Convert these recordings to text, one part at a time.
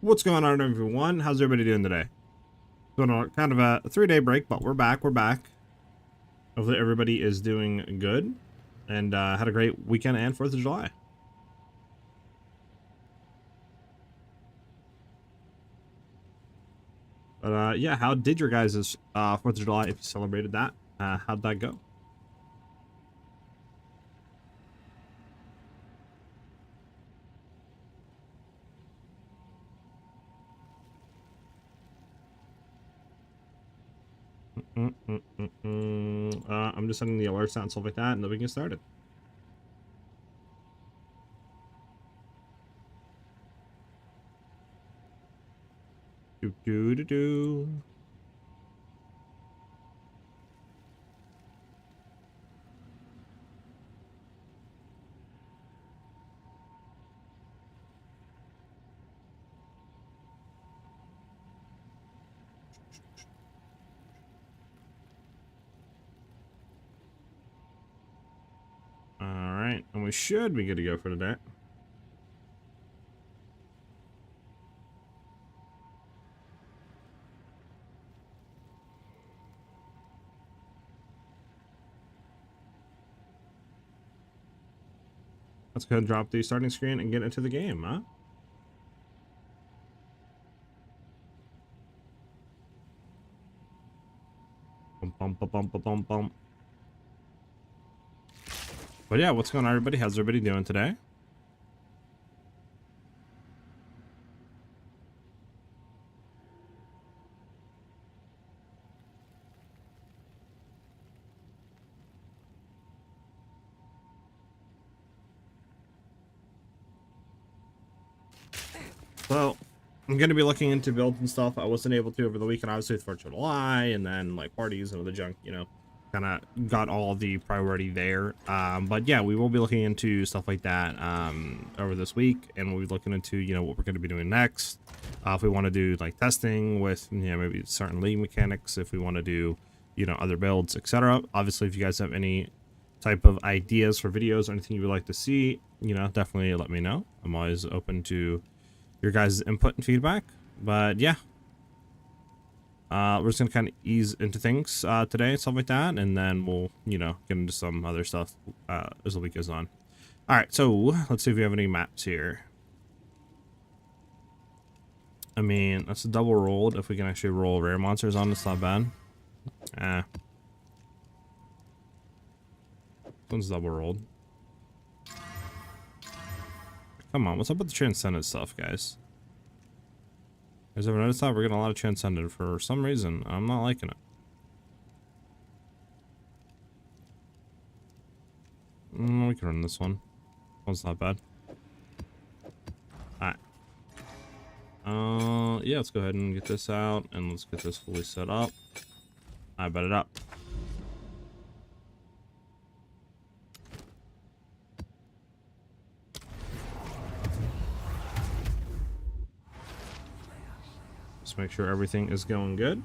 What's going on, everyone? How's everybody doing today? Going on kind of a 3-day break, but we're back. Hopefully everybody is doing good and had a great weekend and 4th of July. But yeah, how did your guys' 4th of July, if you celebrated that? How'd that go? I'm just sending the alerts out and stuff like that, and then we can get started. Do. All right, and we should be good to go for today. Let's go ahead and drop the starting screen and get into the game, huh? Bum. But yeah, what's going on, everybody? How's everybody doing today? So, I'm going to be looking into builds and stuff. I wasn't able to over the weekend, obviously, with 4th of July, and then, like, parties and other junk, you know, kind of got all the priority there. But yeah, we will be looking into stuff like that over this week, and we'll be looking into, you know, what we're going to be doing next. If we want to do, like, testing with, you know, maybe certain league mechanics, if we want to do, you know, other builds, etc. Obviously, if you guys have any type of ideas for videos or anything you would like to see, you know, definitely let me know. I'm always open to your guys' input and feedback. But yeah, we're just gonna kind of ease into things today, stuff like that, and then we'll, you know, get into some other stuff as the week goes on. All right, so let's see if we have any maps here. I mean, that's a double rolled. If we can actually roll rare monsters on, it's not bad. One's double rolled. Come on, what's up with the transcendent stuff, guys? You guys ever noticed that? We're getting a lot of transcendent for some reason. I'm not liking it. We can run this one. One's not bad. Alright. Yeah, let's go ahead and get this out, and let's get this fully set up. I bet it up. Just make sure everything is going good.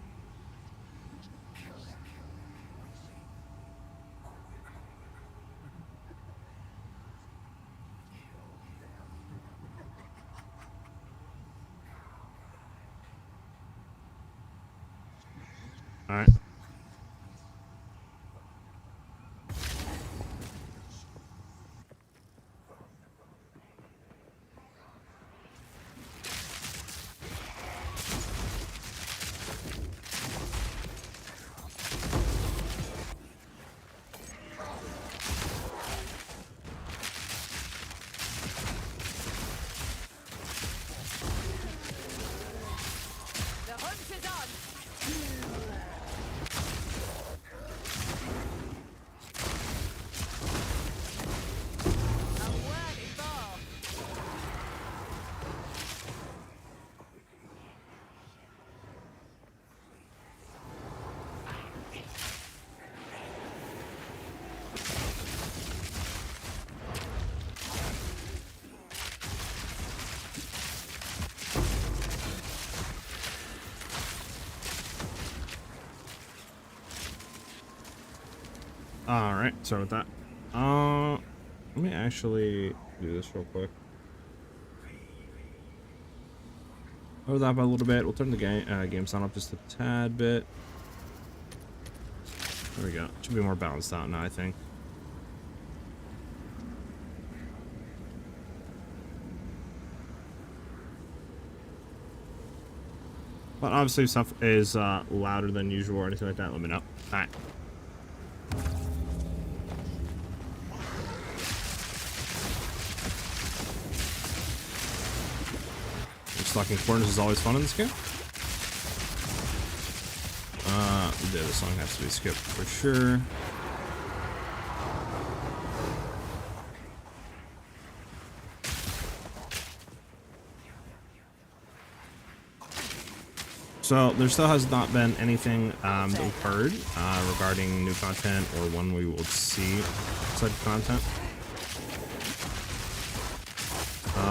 All right. The hunt is on. A worthy foe. All right. Sorry about that. Let me actually do this real quick. Lower that by a little bit. We'll turn the game sound up just a tad bit. There we go. Should be more balanced out now, I think. But obviously, if stuff is louder than usual or anything like that, let me know. All right. Stocking corners is always fun in this game. Yeah, this song has to be skipped for sure. So there still has not been anything that we've heard regarding new content or when we will see such content.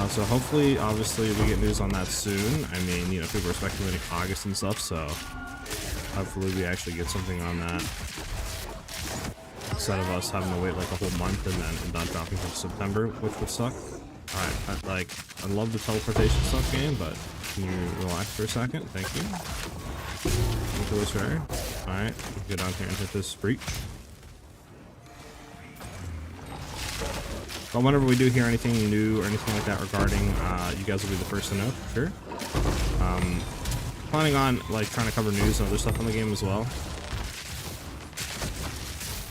So hopefully, obviously, we get news on that soon. I mean, you know, people are speculating August and stuff, so hopefully we actually get something on that instead of us having to wait like a whole month and then not dropping until September, which would suck. All right, I love the teleportation stuff game, but can you relax for a second? Thank you. All right, get down here and hit this breach. But whenever we do hear anything new or anything like that regarding, you guys will be the first to know, for sure. Planning on like trying to cover news and other stuff on the game as well.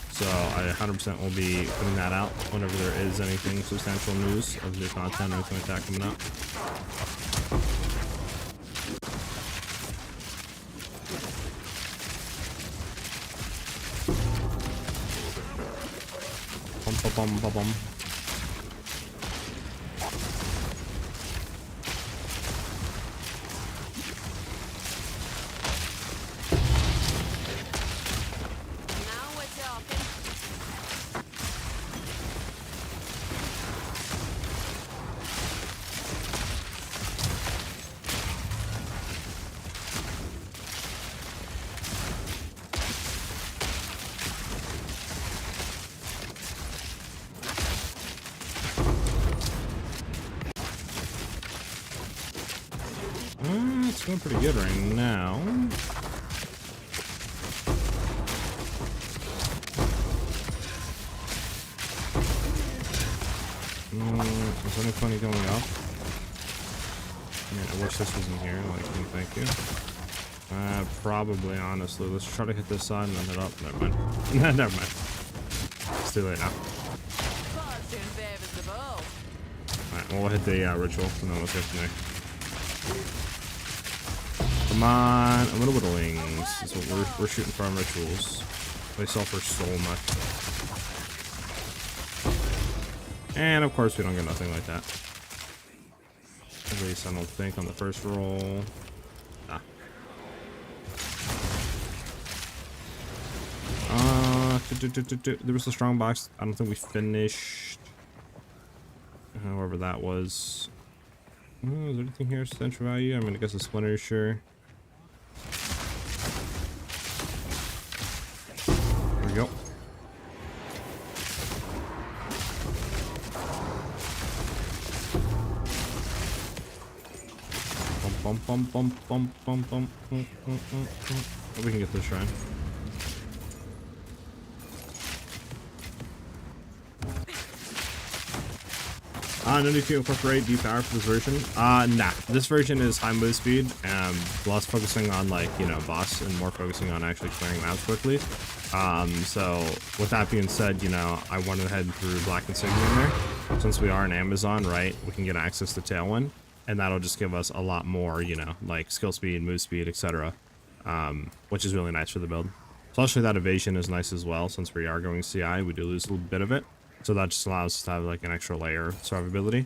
So I 100% will be putting that out whenever there is anything substantial news of new content or anything like that coming up. Bum, bum, bum, bum. It's going pretty good right now. Is any funny going up? I wish this wasn't here. Like, thank you. Probably, honestly. Let's try to hit this side and then hit up. Never mind. Never mind. It's too late now. Alright, we'll hit the ritual and then let's go from there. Come on, a little bit of wings. That's what we're shooting for on rituals. They sell for so much. And of course we don't get nothing like that. At least I don't think on the first roll. There was a strong box. I don't think we finished. However that was. Is there anything here? Central value? I mean, I guess a splinter, sure. There we go. Bum, bum, bum, bum, bum, bum, bum. Oh, we can get this shrine. No need to incorporate deep power for this version. Nah. This version is high move speed and less focusing on like, you know, boss and more focusing on actually clearing maps quickly. So with that being said, you know, I went ahead and threw Black Insignia in there. Since we are in Amazon, right, we can get access to Tailwind, and that'll just give us a lot more, you know, like skill speed, move speed, etc. Which is really nice for the build. Especially that evasion is nice as well. Since we are going CI, we do lose a little bit of it. So that just allows us to have like an extra layer of survivability.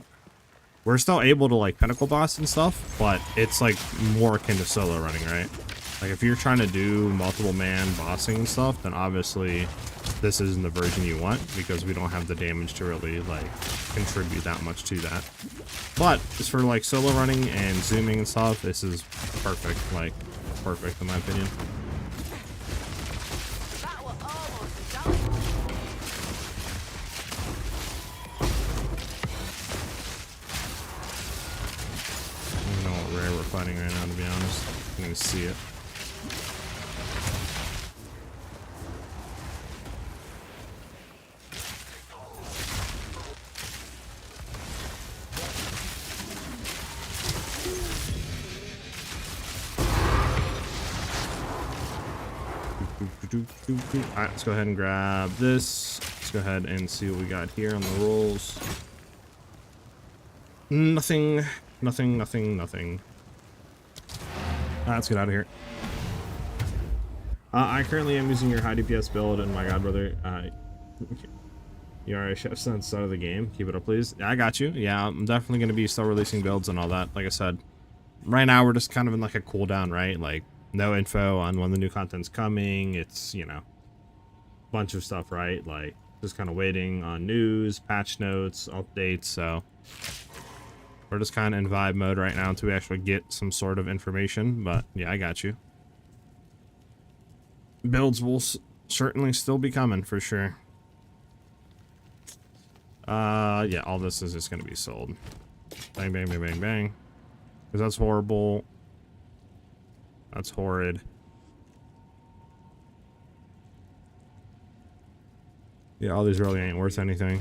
We're still able to like pinnacle boss and stuff, but it's like more akin to solo running, right? Like if you're trying to do multiple man bossing and stuff, then obviously this isn't the version you want because we don't have the damage to really like contribute that much to that. But just for like solo running and zooming and stuff, this is perfect, like perfect in my opinion. fighting right now, to be honest. I'm gonna see it. Alright, let's go ahead and grab this. Let's go ahead and see what we got here on the rolls. Nothing. Alright, let's get out of here. I currently am using your high DPS build, and my god, brother, you are a chef since the start of the game. Keep it up, please. Yeah, I got you. Yeah, I'm definitely going to be still releasing builds and all that. Like I said, right now we're just kind of in like a cooldown, right? Like, no info on when the new content's coming. It's, you know, bunch of stuff, right? Like, just kind of waiting on news, patch notes, updates. So we're just kind of in vibe mode right now until we actually get some sort of information. But yeah, I got you. Builds will certainly still be coming for sure. Yeah, all this is just gonna be sold. Bang, bang, bang, bang, bang. Because that's horrible. That's horrid. Yeah, all these really ain't worth anything.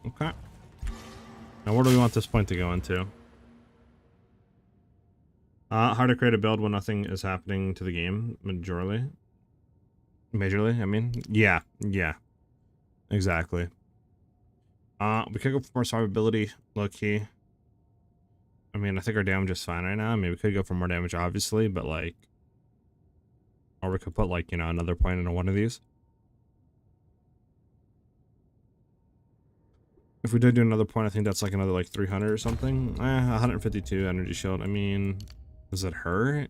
Okay. Now where do we want this point to go into? Hard to create a build when nothing is happening to the game, majorly. Majorly, I mean? Yeah, exactly. We could go for more survivability, low key. I mean, I think our damage is fine right now. I mean, we could go for more damage, obviously, but like... Or we could put, like, you know, another point into one of these. If we did do another point, I think that's like another, like, 300 or something. 152 energy shield. I mean... Does it hurt?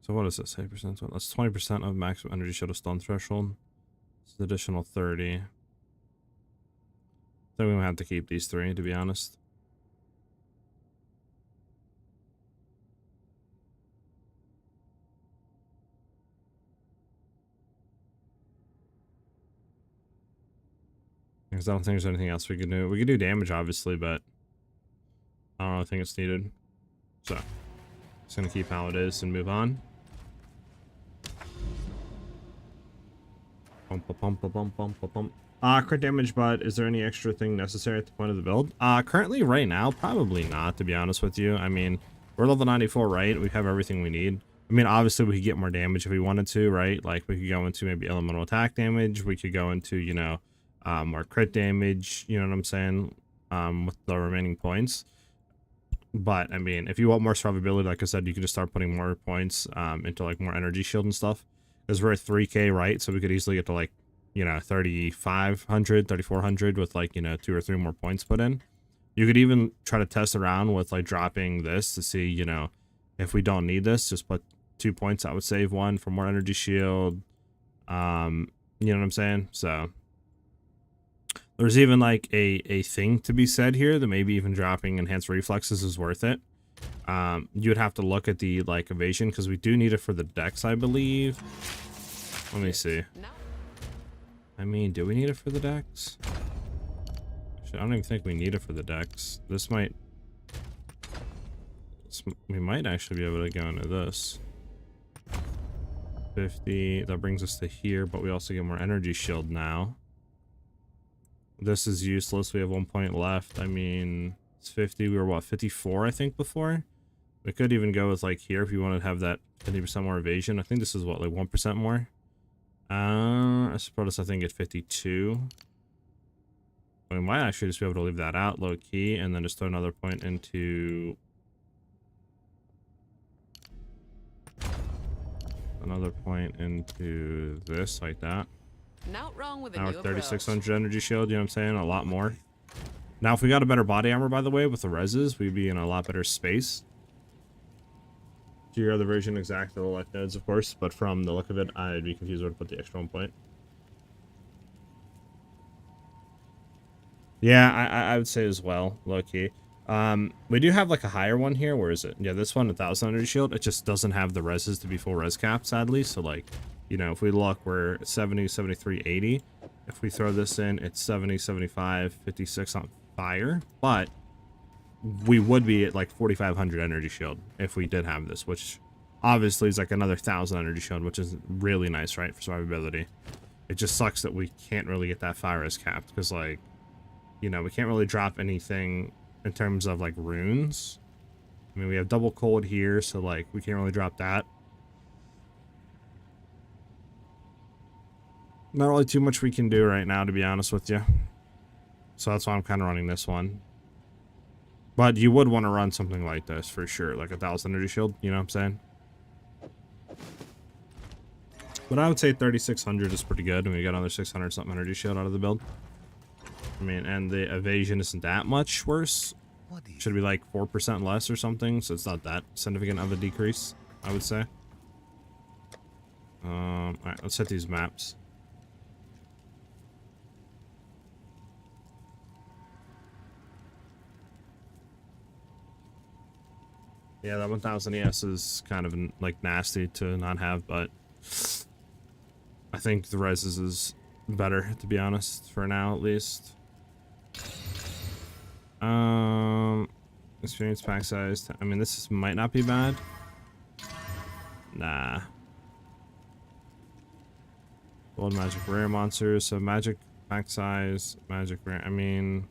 So what is this? 8%? That's 20% of maximum energy shield of stun threshold. It's an additional 30. I think we might have to keep these three, to be honest. Because I don't think there's anything else we could do. We could do damage, obviously, but I don't really think it's needed. So, just gonna keep how it is and move on. Crit damage, but is there any extra thing necessary at the point of the build? Currently, right now, probably not, to be honest with you. I mean, we're level 94, right? We have everything we need. I mean, obviously, we could get more damage if we wanted to, right? Like, we could go into maybe elemental attack damage. We could go into, you know, more crit damage, you know what I'm saying, with the remaining points. But I mean, if you want more survivability, like I said, you can just start putting more points into like more energy shield and stuff, because we're at 3k, right? So we could easily get to like, you know, 3500, 3400 with like, you know, 2 or 3 more points put in. You could even try to test around with like dropping this to see, you know, if we don't need this, just put 2 points. I would save 1 for more energy shield. You know what I'm saying? So there's even like a thing to be said here that maybe even dropping enhanced reflexes is worth it. You would have to look at the like evasion, because we do need it for the dex, I believe. Let me see. I mean, do we need it for the dex? Actually, I don't even think we need it for the dex. This might... we might actually be able to go into this. 50, that brings us to here, but we also get more energy shield now. This is useless. We have 1 point left. I mean, it's 50. We were, what, 54, I think, before? We could even go with, like, here if you want to have that 50% more evasion. I think this is, what, like 1% more? I suppose I think at 52. We might actually just be able to leave that out low-key and then just throw another point into... another point into this, like that. Not wrong with Now a we're new 3600 energy shield, you know what I'm saying? A lot more. Now, if we got a better body armor, by the way, with the reses, we'd be in a lot better space. To your other version, exactly the life nodes, of course, but from the look of it, I'd be confused where to put the extra 1 point. Yeah, I would say as well, low-key. We do have like a higher one here. Where is it? Yeah, this one, 1,000 energy shield. It just doesn't have the reses to be full res cap, sadly. So like, you know, if we look, we're 70, 73, 80. If we throw this in, it's 70, 75, 56 on fire. But we would be at like 4,500 energy shield if we did have this, which obviously is like another 1,000 energy shield, which is really nice, right, for survivability. It just sucks that we can't really get that fire res capped because, like, you know, we can't really drop anything in terms of like runes. I mean, we have double cold here, so like we can't really drop that. Not really too much we can do right now, to be honest with you. So that's why I'm kind of running this one. But you would want to run something like this for sure, like 1,000 energy shield, you know what I'm saying? But I would say 3,600 is pretty good, and we got another 600 something energy shield out of the build. I mean, and the evasion isn't that much worse. Should be like 4% less or something, so it's not that significant of a decrease, I would say. Alright, let's hit these maps. Yeah, that 1,000 ES is kind of like nasty to not have, but I think the reses is better, to be honest, for now at least. Experience pack size. I mean, this might not be bad. Nah. Gold magic rare monsters. So magic pack size, magic rare. I mean,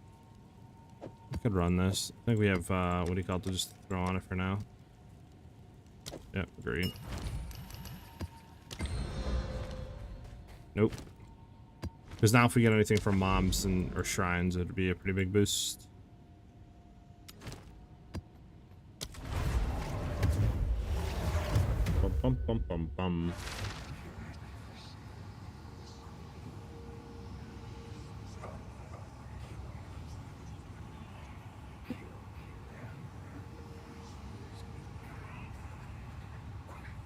I could run this. I think we have what do you call it to just throw on it for now. Yep, agreed. Nope. Because now if we get anything from mobs and or shrines, it'd be a pretty big boost. Bum, bum, bum, bum, bum.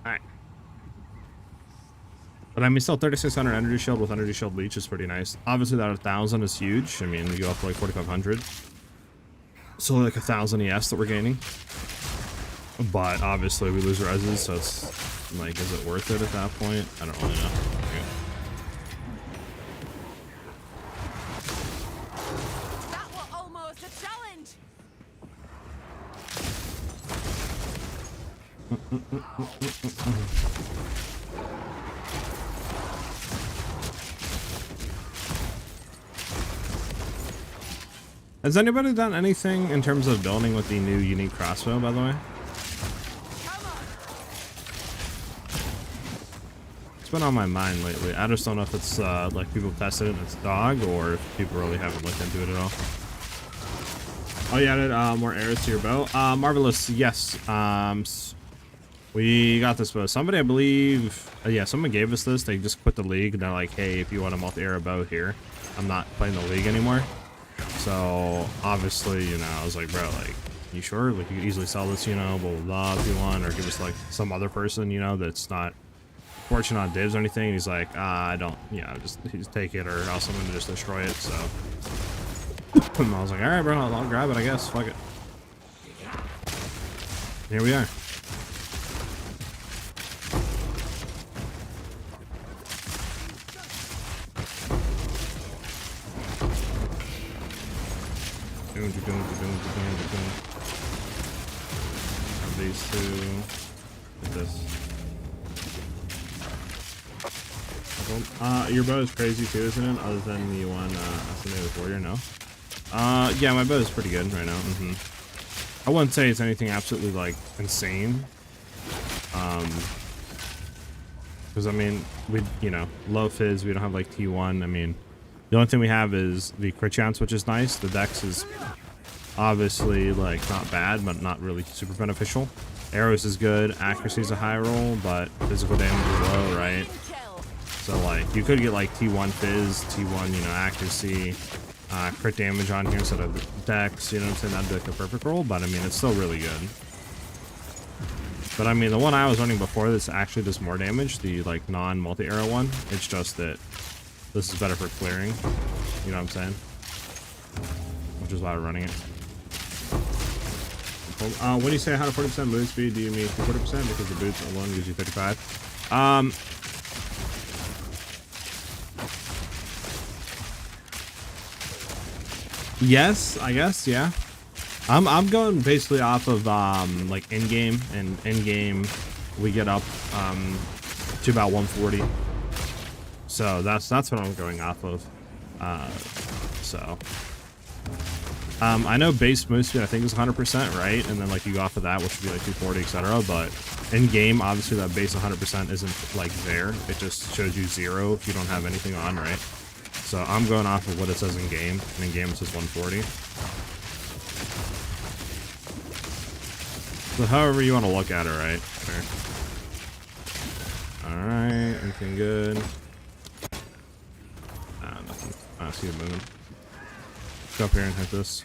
Alright. But I mean, still 3,600 energy shield with energy shield leech is pretty nice. Obviously, that 1,000 is huge. I mean, we go up to like 4,500. So like 1,000 ES that we're gaining. But obviously, we lose reses, so it's like, is it worth it at that point? I don't really know. Okay. That was almost a challenge. Has anybody done anything in terms of building with the new unique crossbow, by the way? Come on. It's been on my mind lately. I just don't know if it's like people tested it and it's dog, or if people really haven't looked into it at all. Oh, you added more arrows to your bow. Marvelous. Yes. We got this bow. Somebody, I believe, yeah, someone gave us this. They just quit the league. And they're like, hey, if you want a multi-arrow bow here, I'm not playing the league anymore. So obviously, you know, I was like, bro, like, you sure? Like, you could easily sell this, you know, blah, blah, blah, if you want, or give us like some other person, you know, that's not fortunate on dibs or anything. And he's like, I don't, you know, just take it, or else I'm gonna just destroy it. So I was like, all right, bro, I'll grab it, I guess. Fuck it. Here we are. These two. Get this. Your bow is crazy too, isn't it? Other than the one estimated warrior, no. Yeah, my bow is pretty good right now. I wouldn't say it's anything absolutely like insane. Because I mean, we, you know, low fizz, we don't have like T1. I mean, the only thing we have is the crit chance, which is nice. The dex is obviously like not bad, but not really super beneficial. Arrows is good. Accuracy is a high roll, but physical damage is low, right? So like you could get like T1 fizz, T1, you know, accuracy, crit damage on here instead of dex. You know what I'm saying? That'd be like a perfect roll, but I mean it's still really good. But I mean the one I was running before this actually does more damage. The like non multi-arrow one. It's just that this is better for clearing. You know what I'm saying? Which is why we're running it. When you say 140% move speed, do you mean 40%? Because the boots alone gives you 35. Yes, I guess, yeah. I'm going basically off of like in-game, and in-game we get up to about 140. So that's what I'm going off of. I know base move speed I think is 100%, right? And then like you go off of that, which would be like 240, etc. But in game, obviously that base 100% isn't like there. It just shows you 0 if you don't have anything on, right? So I'm going off of what it says in game, and in game it says 140. So however you want to look at it, right? There. All right, anything good? Nothing. I see it moving. Go up here and hit this.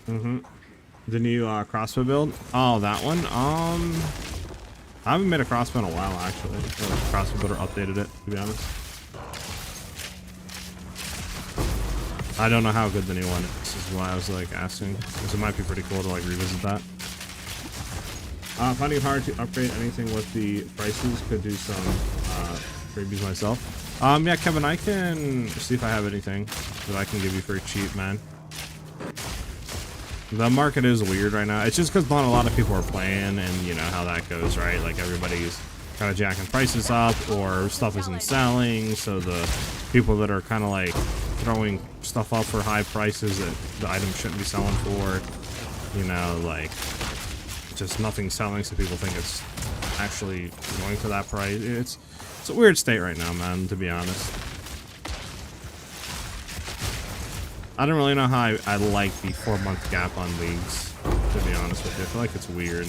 The new crossbow build. Oh, that one. I haven't made a crossbow in a while actually. The crossbow builder updated it, to be honest. I don't know how good the new one is. This is why I was like asking, because it might be pretty cool to like revisit that. Finding it hard to upgrade anything with the prices. Could do some freebies myself. Yeah, Kevin, I can see if I have anything that I can give you for cheap, man. The market is weird right now. It's just because not a lot of people are playing, and you know how that goes, right? Like everybody's kind of jacking prices up, or stuff isn't selling, so the people that are kind of like throwing stuff up for high prices that the item shouldn't be selling for, you know, like just nothing selling, so people think it's actually going for that price. It's a weird state right now, man, to be honest. I don't really know how I like the 4-month gap on leagues, to be honest with you. I feel like it's weird.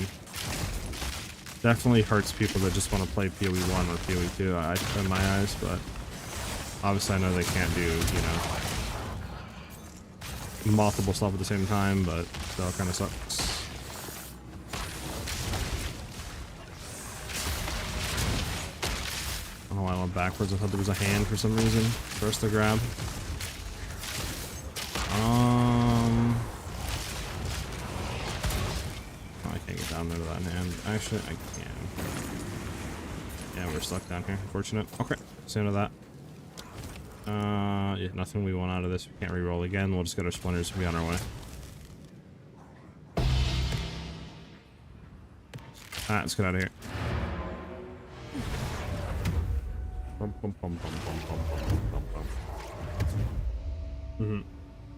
Definitely hurts people that just want to play PoE 1 or PoE 2 in my eyes, but obviously I know they can't do, you know, multiple stuff at the same time, but still kind of sucks. Oh, I went backwards. I thought there was a hand for some reason for us to grab. Oh, I can't get down there to that hand. Actually, I can. Yeah, we're stuck down here. Unfortunate. Okay, see into that. Yeah, nothing we want out of this. We can't re-roll again. We'll just get our splinters and be on our way. Alright, let's get out of here.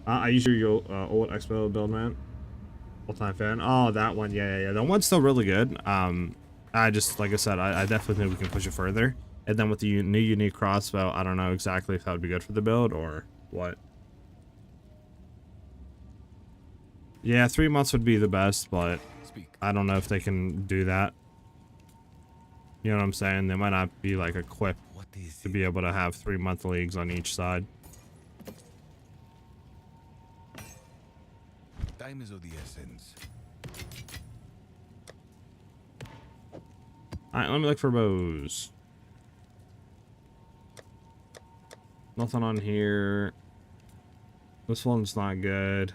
I use your old Exile build, man. All-time fan. Oh, that one. Yeah. That one's still really good. I just, like I said, I definitely think we can push it further. And then with the new unique crossbow, I don't know exactly if that would be good for the build or what. Yeah, 3 months would be the best, but I don't know if they can do that. You know what I'm saying? They might not be like equipped to be able to have 3-month leagues on each side. Time is of the essence. Alright, let me look for bows. Nothing on here. This one's not good.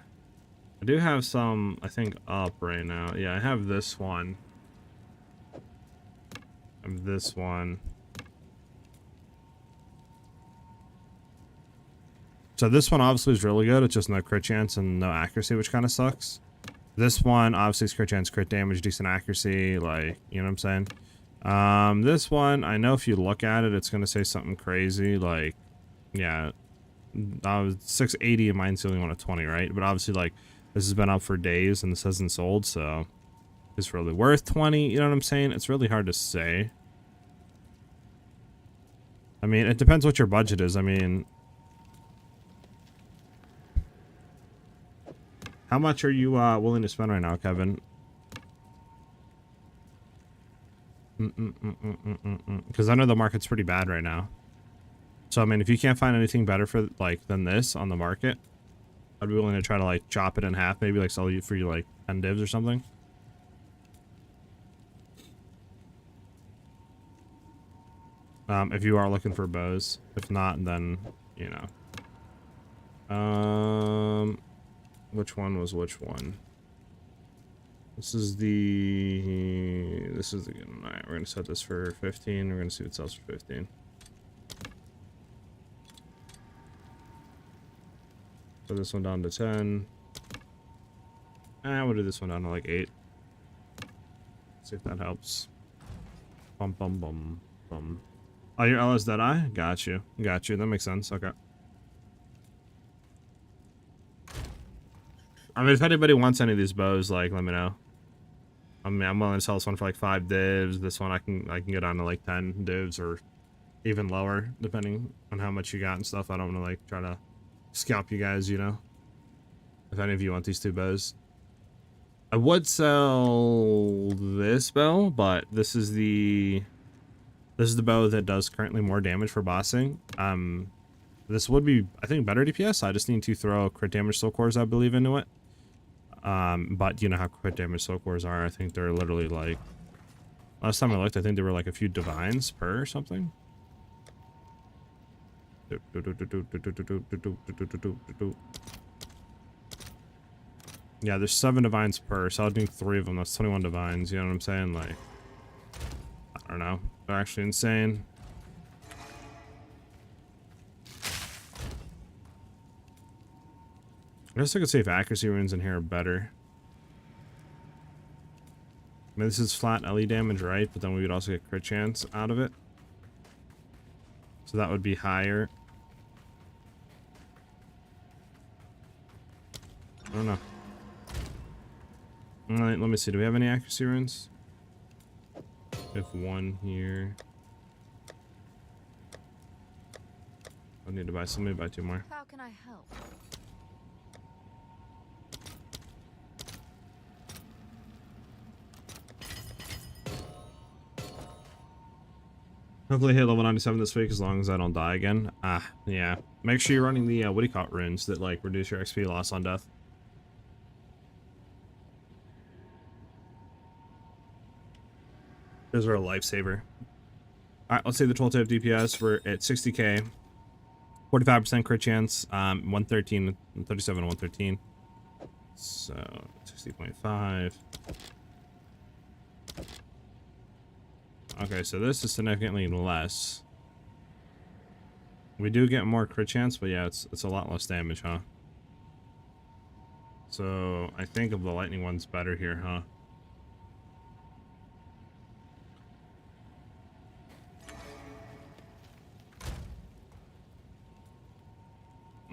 I do have some, I think, up right now. Yeah, I have this one. I have this one. So this one obviously is really good. It's just no crit chance and no accuracy, which kind of sucks. This one obviously is crit chance, crit damage, decent accuracy, like, you know what I'm saying? This one, I know if you look at it, it's going to say something crazy, like, yeah, 680 and mine's the only one at 20, right? But obviously, like, this has been up for days and this hasn't sold, so it's really worth 20, you know what I'm saying? It's really hard to say. I mean, it depends what your budget is. I mean, how much are you willing to spend right now, Kevin? Because I know the market's pretty bad right now. So I mean, if you can't find anything better for like than this on the market, I'd be willing to try to like chop it in half, maybe like sell you for like 10 divs or something. If you are looking for bows, if not, then you know. which one was which one. This is the alright, we're gonna set this for 15. We're gonna see what sells for 15. Put this one down to 10. We'll do this one down to like 8. See if that helps. Bum bum bum bum. Oh, your L is dead eye? Got you. Got you. That makes sense. Okay. I mean, if anybody wants any of these bows, like, let me know. I mean, I'm willing to sell this one for like 5 divs. This one I can go down to like 10 divs or even lower, depending on how much you got and stuff. I don't want to like try to scalp you guys, you know. If any of you want these 2 bows, I would sell this bow, but this is the bow that does currently more damage for bossing. This would be, I think, better DPS. I just need to throw crit damage soul cores, I believe, into it. But you know how crit damage soul cores are. I think they're literally like, last time I looked, I think they were like a few divines per or something. Yeah, there's 7 divines per, so I'll do 3 of them. That's 21 divines, you know what I'm saying? Like, I don't know. They're actually insane. I guess I could say if accuracy runes in here are better. I mean, this is flat LE damage, right? But then we would also get crit chance out of it. So that would be higher. I don't know. Alright, let me see. Do we have any accuracy runes? We have 1 here. I need to buy some. Maybe buy 2 more. How can I help? Hopefully hit level 97 this week as long as I don't die again. Yeah. Make sure you're running the what do you call it, runes that like reduce your XP loss on death. Those are a lifesaver. Alright, let's say the 12 tip DPS. We're at 60k. 45% crit chance. 113, 37, 113. So 60.5. Okay, so this is significantly less. We do get more crit chance, but yeah, it's a lot less damage, huh? So I think of the lightning one's better here, huh?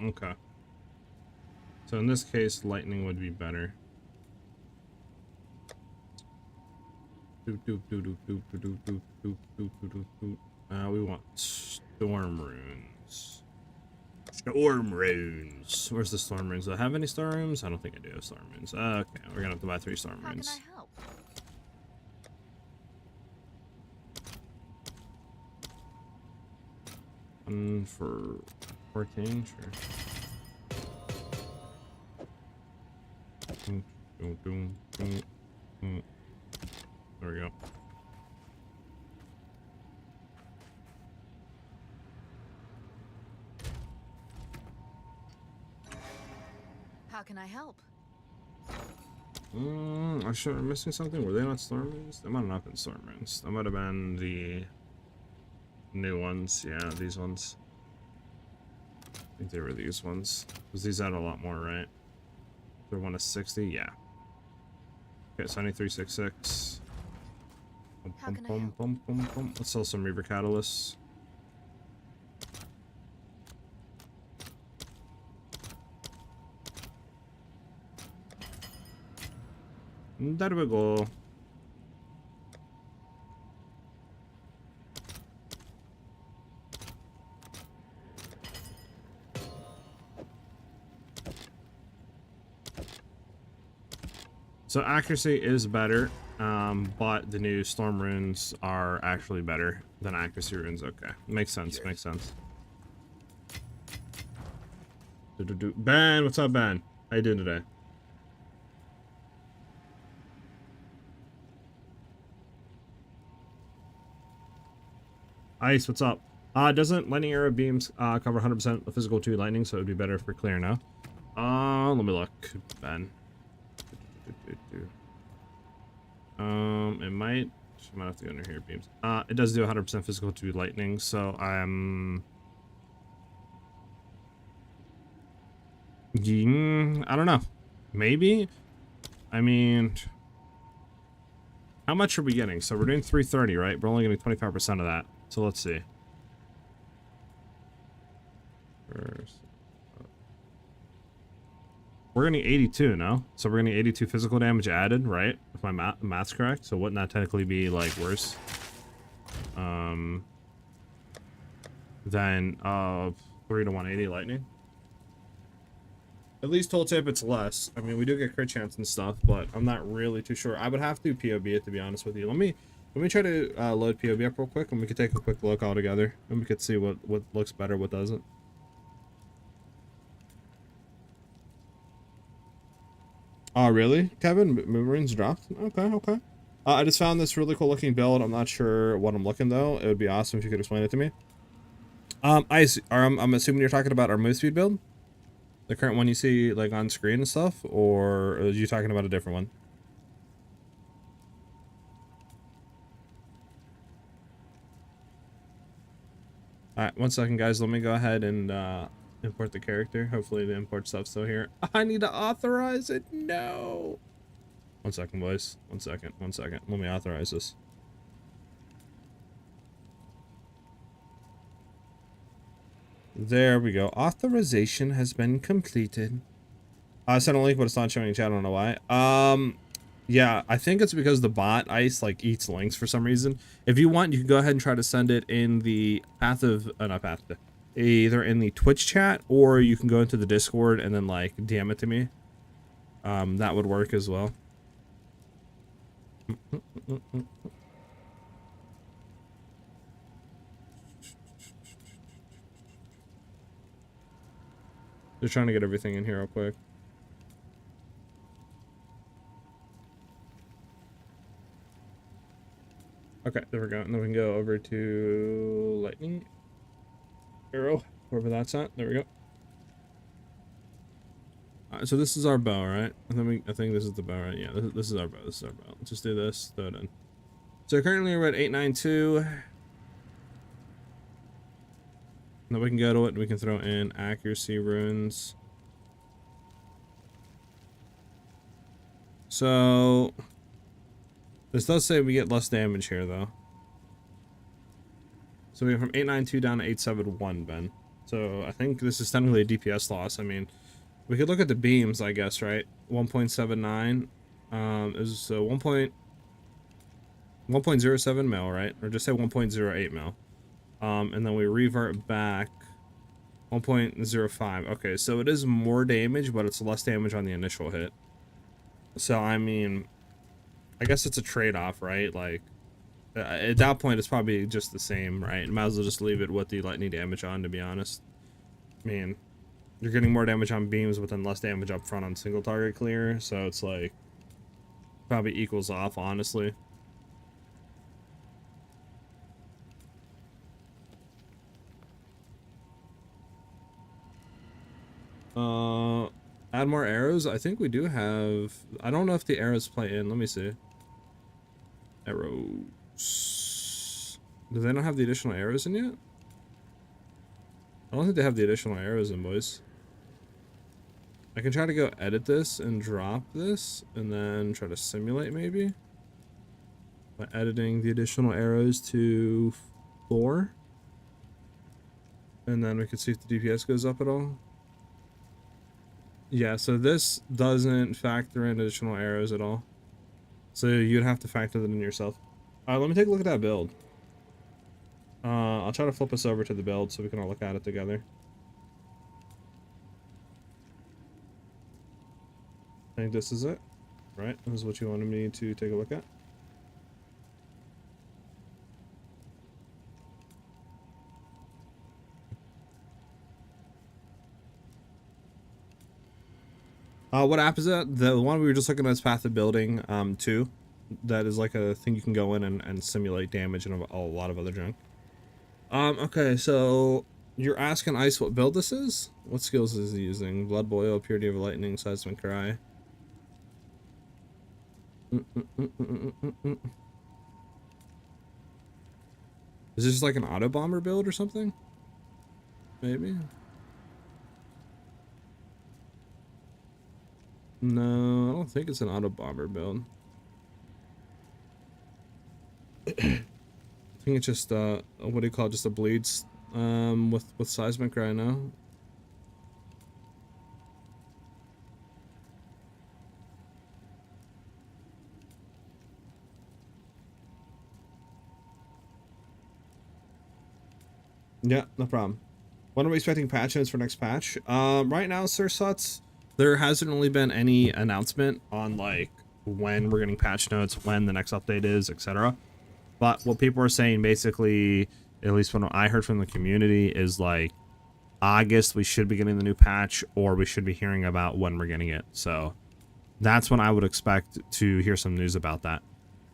Okay. So in this case, lightning would be better. We want storm runes. Storm runes. Where's the storm runes? Do I have any storm runes? I don't think I do have storm runes. Okay, we're gonna have to buy 3 storm runes. How can I help? One for 14, sure. There we go. How can I help? I'm sure I'm missing something. Were they not storm runes? They might have not been storm runes. That might have been the new ones. Yeah, these ones. I think they were these ones. Because these add a lot more, right? They're 1 to 60? Yeah. Okay, so I need 366. How can I help? Let's sell some Reaver Catalysts. There we go. So accuracy is better, but the new storm runes are actually better than accuracy runes. Okay, makes sense. Makes sense. Ben, what's up, Ben? How you doing today? Ice, what's up? Doesn't lightning arrow beams cover 100% of physical 2 lightning, so it would be better for clear now. Let me look, Ben. It might. I might have to go under here, beams. It does do 100% physical to lightning, so I'm. I don't know. Maybe. I mean, how much are we getting? So we're doing 330, right? We're only getting 25% of that. So let's see. We're getting 82, no? So we're getting 82 physical damage added, right? If my math's correct. So wouldn't that technically be like worse? Than 3 to 180 lightning. At least tooltip, it's less. I mean, we do get crit chance and stuff, but I'm not really too sure. I would have to POB it, to be honest with you. Let me try to load POB up real quick, and we can take a quick look all together, and we could see what looks better, what doesn't. Oh, really, Kevin? Moonrunes dropped? Okay. I just found this really cool looking build. I'm not sure what I'm looking, though. It would be awesome if you could explain it to me. I'm assuming you're talking about our Movespeed build? The current one you see, like, on screen and stuff? Or are you talking about a different one? Alright, 1 second, guys. Let me go ahead and import the character. Hopefully the import stuff's still here. I need to authorize it. No. 1 second, boys. 1 second. Let me authorize this. There we go. Authorization has been completed. I sent a link, but it's not showing in chat. I don't know why. Yeah, I think it's because the bot ice like eats links for some reason. If you want, you can go ahead and try to send it in the either in the Twitch chat, or you can go into the Discord and then like DM it to me. That would work as well. Just trying to get everything in here real quick. Okay, there we go. And then we can go over to lightning arrow, wherever that's at. There we go. Alright, so this is our bow, right? I think this is the bow, right? Yeah, this is our bow. This is our bow. Let's just do this. Throw it in. So currently we're at 892. Now we can go to it and we can throw in accuracy runes. So this does say we get less damage here though. So we go from 892 down to 871, Ben. So I think this is technically a DPS loss. I mean, we could look at the beams, I guess, right? 1.79 is 1.07 mil, right? Or just say 1.08 mil. And then we revert back 1.05. Okay, so it is more damage, but it's less damage on the initial hit. So, I mean, I guess it's a trade-off, right? Like, at that point, it's probably just the same, right? Might as well just leave it with the lightning damage on, to be honest. I mean, you're getting more damage on beams, but then less damage up front on single target clear. So, it's like, probably equals off, honestly. Add more arrows. I think we do have. I don't know if the arrows play in. Let me see. Arrows. Do they not have the additional arrows in yet? I don't think they have the additional arrows in, boys. I can try to go edit this and drop this, and then try to simulate maybe by editing the additional arrows to 4, and then we can see if the DPS goes up at all. Yeah, so this doesn't factor in additional arrows at all. So you'd have to factor that in yourself. Alright, let me take a look at that build. I'll try to flip us over to the build so we can all look at it together. I think this is it, right? This is what you wanted me to take a look at. What app is that? The one we were just looking at is Path of Building 2. That is like a thing you can go in and simulate damage and a lot of other junk. Okay, so You're asking Ice what build this is? What skills is he using? Blood Boil, Purity of Lightning, Seismic Cry. Is this like an auto bomber build or something? Maybe. No, I don't think it's an auto bomber build. I think it's just what do you call it? Just a bleeds with seismic right now. Yeah, no problem. When are we expecting patch notes for next patch? Right now, Sir Suts, there hasn't really been any announcement on like when we're getting patch notes, when the next update is, etc. But what people are saying basically, at least what I heard from the community, is like August we should be getting the new patch, or we should be hearing about when we're getting it. So that's when I would expect to hear some news about that.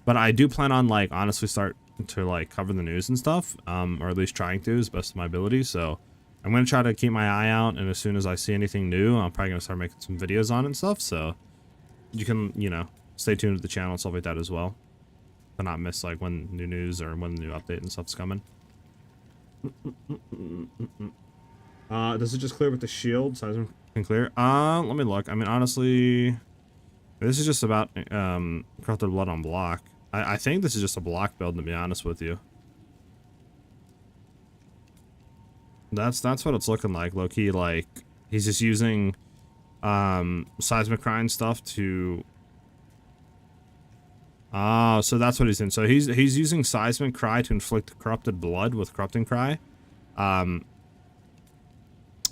But I do plan on like honestly start to like cover the news and stuff, or at least trying to as best of my ability. So I'm gonna try to keep my eye out, and as soon as I see anything new, I'm probably gonna start making some videos on it and stuff. So you can, you know, stay tuned to the channel and stuff like that as well, to not miss like when new news or when the new update and stuff's coming. Does it just clear with the shield? Seismic can clear. Let me look. I mean, honestly, this is just about corrupted blood on block. I think this is just a block build, to be honest with you. That's what it's looking like, low key. Like he's just using seismic crying stuff to. So that's what he's in. So he's using seismic cry to inflict corrupted blood with corrupting cry. And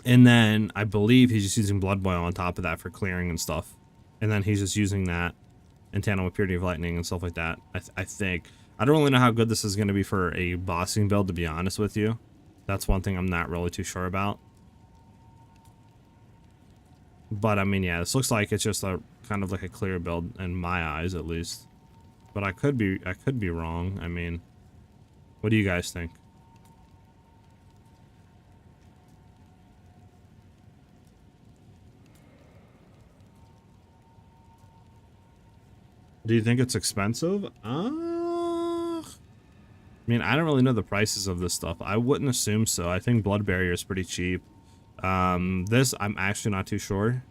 then I believe he's just using blood boil on top of that for clearing and stuff. And then he's just using that in tandem with Purity of Lightning and stuff like that. I think. I don't really know how good this is going to be for a bossing build, to be honest with you. That's one thing I'm not really too sure about. But I mean, yeah, this looks like it's just a kind of like a clear build in my eyes, at least. But I could be wrong. I mean, what do you guys think? Do you think it's expensive? I mean, I don't really know the prices of this stuff. I wouldn't assume so. I think Blood Barrier is pretty cheap. This, I'm actually not too sure.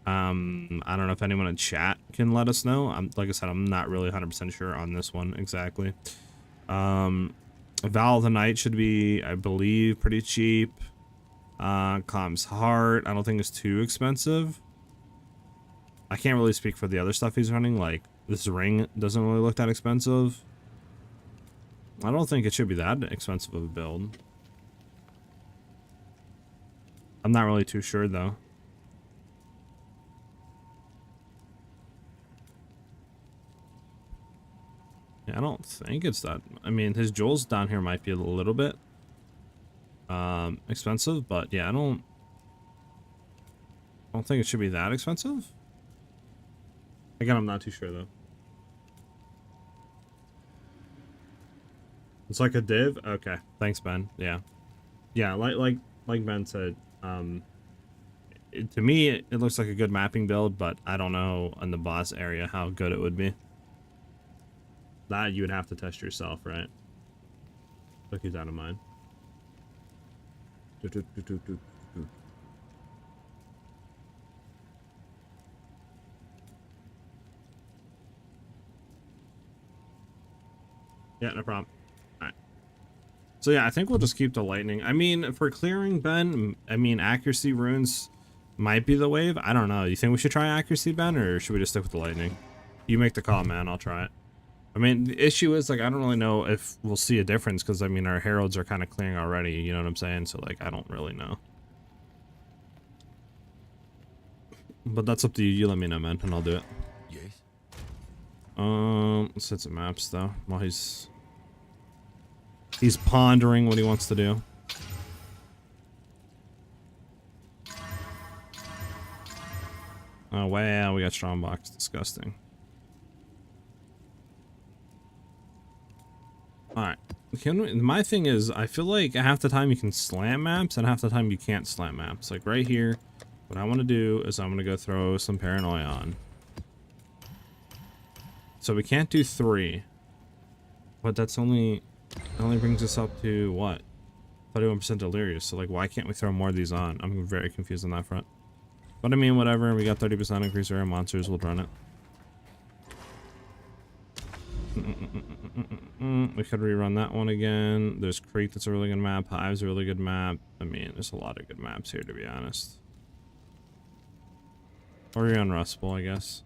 I don't know if anyone in chat can let us know. Like I said, I'm not really 100% sure on this one exactly. Vow of the Night should be, I believe, pretty cheap. Calm's Heart, I don't think it's too expensive. I can't really speak for the other stuff he's running. Like, this ring doesn't really look that expensive. I don't think it should be that expensive of a build. I'm not really too sure, though. Yeah, I don't think it's that. I mean, his jewels down here might be a little bit expensive, but yeah, I don't think it should be that expensive. Again, I'm not too sure though. It's like a div. Okay, thanks, Ben. Yeah, like Ben said. To me, it looks like a good mapping build, but I don't know in the boss area how good it would be. That you would have to test yourself, right? So keep that in mind. Yeah, no problem. Alright. So yeah, I think we'll just keep the lightning. I mean, for clearing, Ben, I mean, accuracy runes might be the wave. I don't know. You think we should try accuracy, Ben, or should we just stick with the lightning? You make the call, man. I'll try it. I mean, the issue is, like, I don't really know if we'll see a difference, because, I mean, our heralds are kind of clearing already, you know what I'm saying? So, like, I don't really know. But that's up to you. You let me know, man, and I'll do it. Yes. Let's hit some maps, though, while he's pondering what he wants to do. Oh, wow, we got Strongbox. Disgusting. Alright. My thing is, I feel like half the time you can slam maps and half the time you can't slam maps. Like right here, what I want to do is I'm going to go throw some paranoia on. So we can't do 3. But that's only brings us up to what? 31% delirious. So like, why can't we throw more of these on? I'm very confused on that front. But I mean, whatever. We got 30% increase rare monsters. We'll run it. We could rerun that one again. There's Creek, that's a really good map. Hive's a really good map. I mean, there's a lot of good maps here, to be honest. Or you're on Rust Bowl, I guess.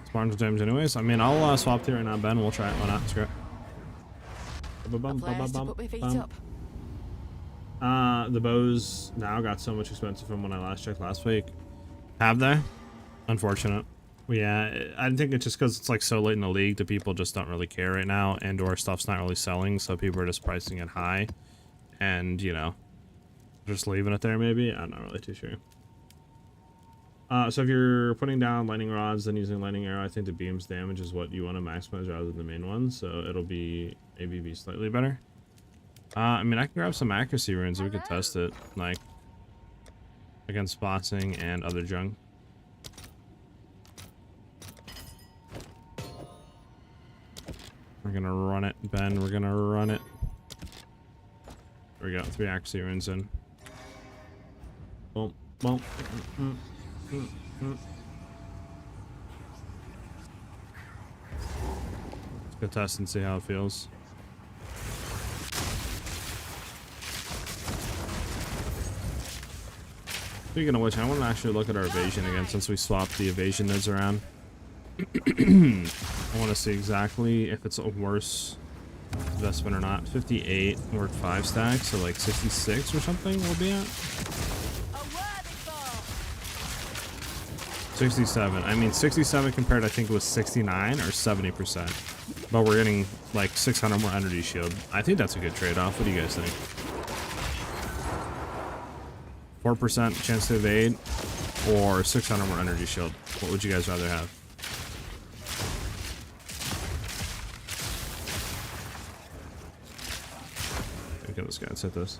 Spartans times anyways. I mean, I'll swap to right now, Ben. We'll try it. Why not? Screw it. A place to put my feet up. The bows now got so much expensive from when I last checked last week. Have they? Unfortunate. Yeah, I think it's just because it's like so late in the league that people just don't really care right now, and or stuff's not really selling, so people are just pricing it high, and you know, just leaving it there maybe. I'm not really too sure. So if you're putting down lightning rods and using lightning arrow, I think the beam's damage is what you want to maximize rather than the main one, so it'll be maybe be slightly better. I mean, I can grab some accuracy runes so we could test it, like against bossing and other junk. We're gonna run it, Ben. We're gonna run it. There we go. 3 accuracy runes in. Boom, boom. Let's go test and see how it feels. Speaking of which, I want to actually look at our evasion again since we swapped the evasion nodes around. I want to see exactly if it's a worse investment or not. 58, we're at 5 stacks, so like 66 or something we'll be at. 67. I mean, 67 compared, I think it was 69 or 70%. But we're getting like 600 more energy shield. I think that's a good trade-off. What do you guys think? 4% chance to evade or 600 more energy shield. What would you guys rather have? Okay, this guy. Let's hit this.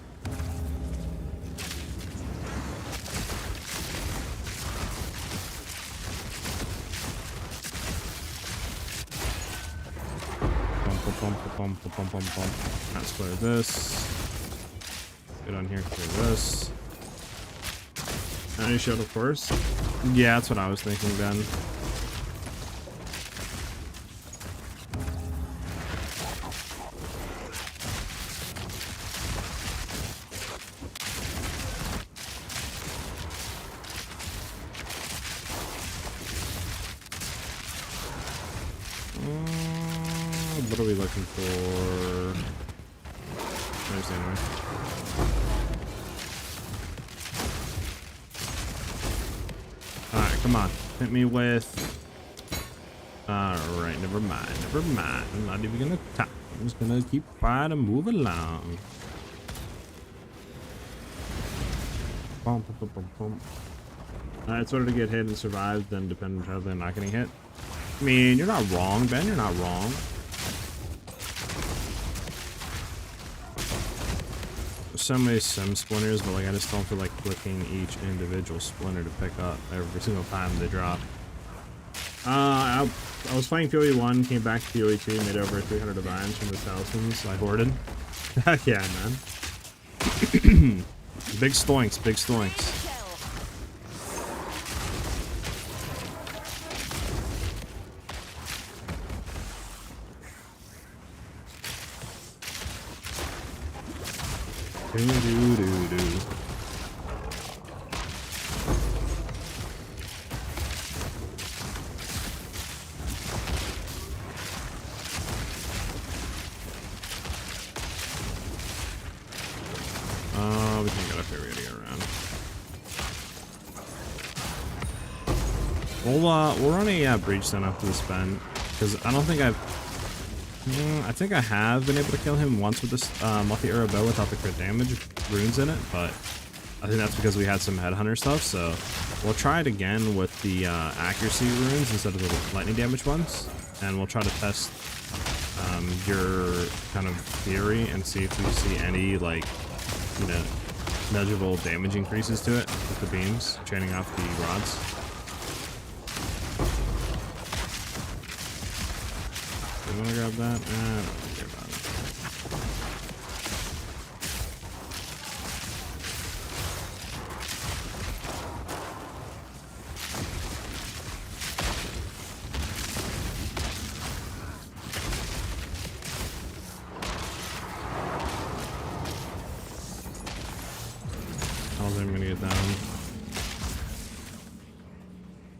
Let's clear this. Get on here, clear this. Energy shield, of course. Yeah, that's what I was thinking then. What are we looking for? There's the enemy. Alright, come on. Hit me with... Alright, never mind. Never mind. I'm not even gonna talk. I'm just gonna keep quiet and move along. Boom, boom, boom, boom, boom. It's better to get hit and survive than depend entirely on not getting hit. I mean, you're not wrong, Ben. You're not wrong. There's so many sim splinters, but like I just don't feel like clicking each individual splinter to pick up every single time they drop. I was playing PoE 1, came back to PoE 2, made over 300 divines from the talismans, so I hoarded. Heck yeah, man. Big stoinks, big stoinks. Do, do, do, do. We can get up here, we gotta get around. We'll run a breach then after this Ben, because I don't think I've I think I have been able to kill him once with this multi-arrow bow without the crit damage runes in it, but I think that's because we had some headhunter stuff, so we'll try it again with the accuracy runes instead of the lightning damage ones, and we'll try to test your kind of theory and see if we see any, like, you know, measurable damage increases to it with the beams, chaining off the rods. You wanna grab that? I don't care about it. I don't think I'm gonna get down.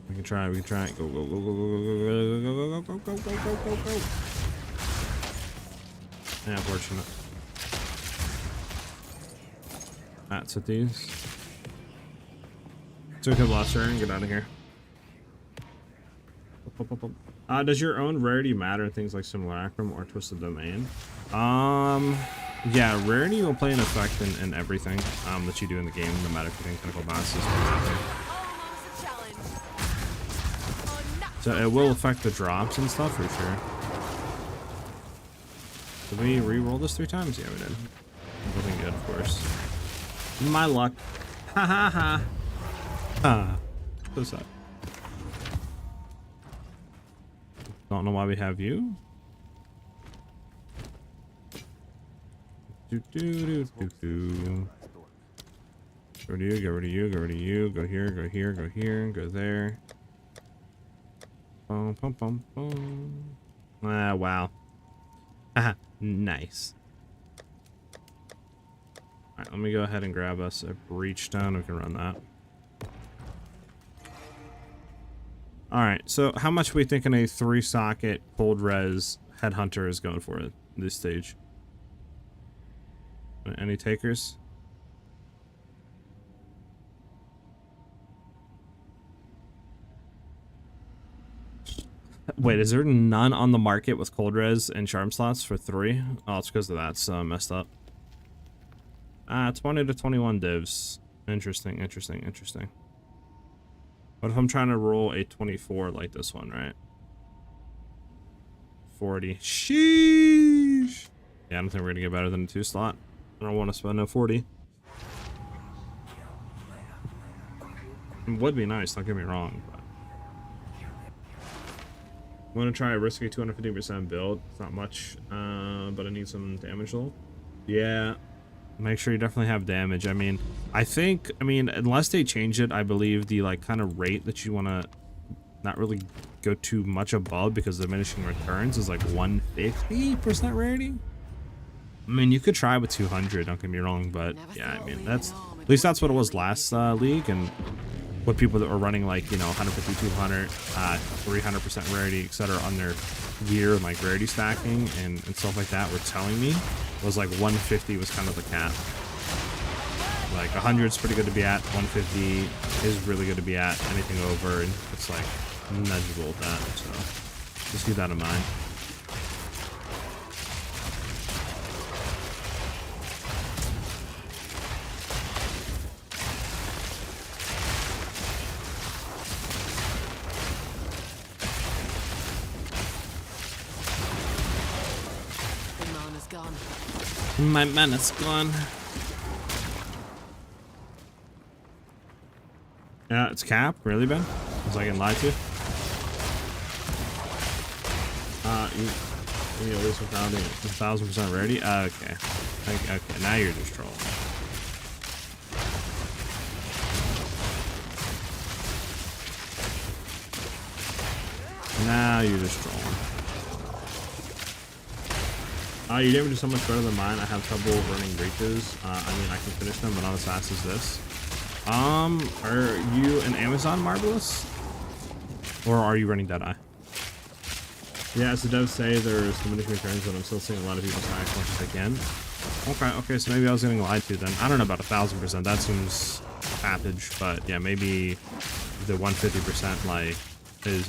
We can try, we can try. Go, go, go, go, go, go, go, go, go, go, go, go, go, go. Yeah, unfortunate. That's at these. So we can blast her and get out of here. Does your own rarity matter in things like Simulacrum or Twisted Domain? Yeah, rarity will play an effect in everything that you do in the game, no matter if you're doing clinical bounces or anything. So it will affect the drops and stuff for sure. Did we re-roll this 3 times? Yeah, we did. Looking good, of course. My luck. Ha ha ha. Ah. So sad. Don't know why we have you. Do do do do do. Go to you, go to you, go to you, go here, go here, go here, go there. Boom, boom, boom, boom. Ah, wow. Haha, nice. Alright, let me go ahead and grab us a breach stone. We can run that. Alright, so how much are we thinking a 3-socket cold res headhunter is going for at this stage? Any takers? Wait, is there none on the market with cold res and charm slots for 3? Oh, it's because of that, so messed up. 20 to 21 divs. Interesting, interesting, interesting. What if I'm trying to roll a 24 like this one, right? 40. Sheesh. Yeah, I don't think we're gonna get better than a 2 slot. I don't want to spend a 40. It would be nice, don't get me wrong, but I'm gonna try a risky 250% build. It's not much, but I need some damage though. Yeah, make sure you definitely have damage. I mean, unless they change it, I believe the like kind of rate that you want to not really go too much above because diminishing returns is like 150% rarity. I mean, you could try with 200, don't get me wrong, but yeah, I mean, at least that's what it was last league, and what people that were running like, you know, 150, 200, 300% rarity, etc. on their gear and like rarity stacking and stuff like that were telling me was like 150 was kind of the cap. Like 100 is pretty good to be at, 150 is really good to be at, anything over, and it's like measurable with that, so just keep that in mind. My mana's gone. Yeah, it's cap. Really, Ben? Was I getting lied to? You need at least 1,000% rarity? Okay. Okay, now you're just trolling. Now you're just trolling. Your damage is so much better than mine. I have trouble running breaches. I mean, I can finish them, but not as fast as this. Are you an Amazon Marvelous? Or are you running Deadeye? Yeah, as the devs say, there's diminishing returns, but I'm still seeing a lot of people stack as much as they can. Okay, so maybe I was getting lied to then. I don't know about 1,000%. That seems package, but yeah, maybe the 150% like is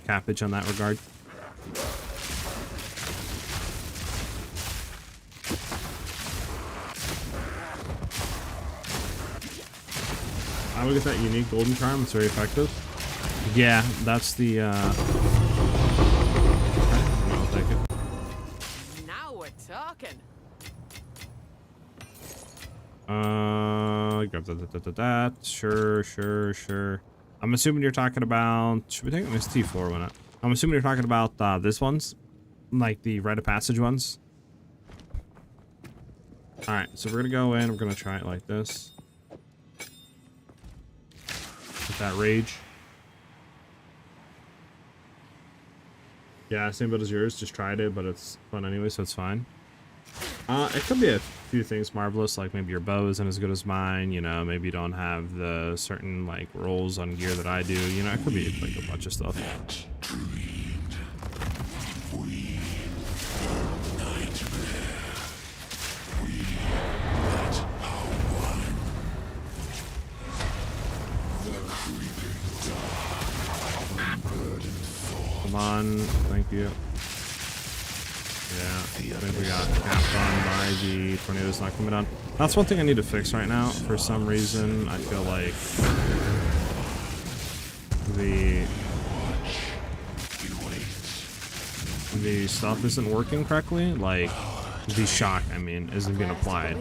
cappage on that regard. we get that unique golden charm. It's very effective. Yeah, that's the okay, I'll take it. Now we're talking. Grab that. Sure. I'm assuming you're talking about. Should we take this T4 one? I'm assuming you're talking about this ones, like the rite of passage ones. All right, so we're gonna go in. We're gonna try it like this. With that rage. Yeah, same build as yours. Just tried it, but it's fun anyway, so it's fine. It could be a few things marvelous, like maybe your bow isn't as good as mine, you know, maybe you don't have the certain, like, rolls on gear that I do, you know, it could be, like, a bunch of stuff. Come on, thank you. Yeah, I think we got capped on by the tornadoes not coming down. That's one thing I need to fix right now. For some reason, I feel like the stuff isn't working correctly. Like, the shock, I mean, isn't being applied.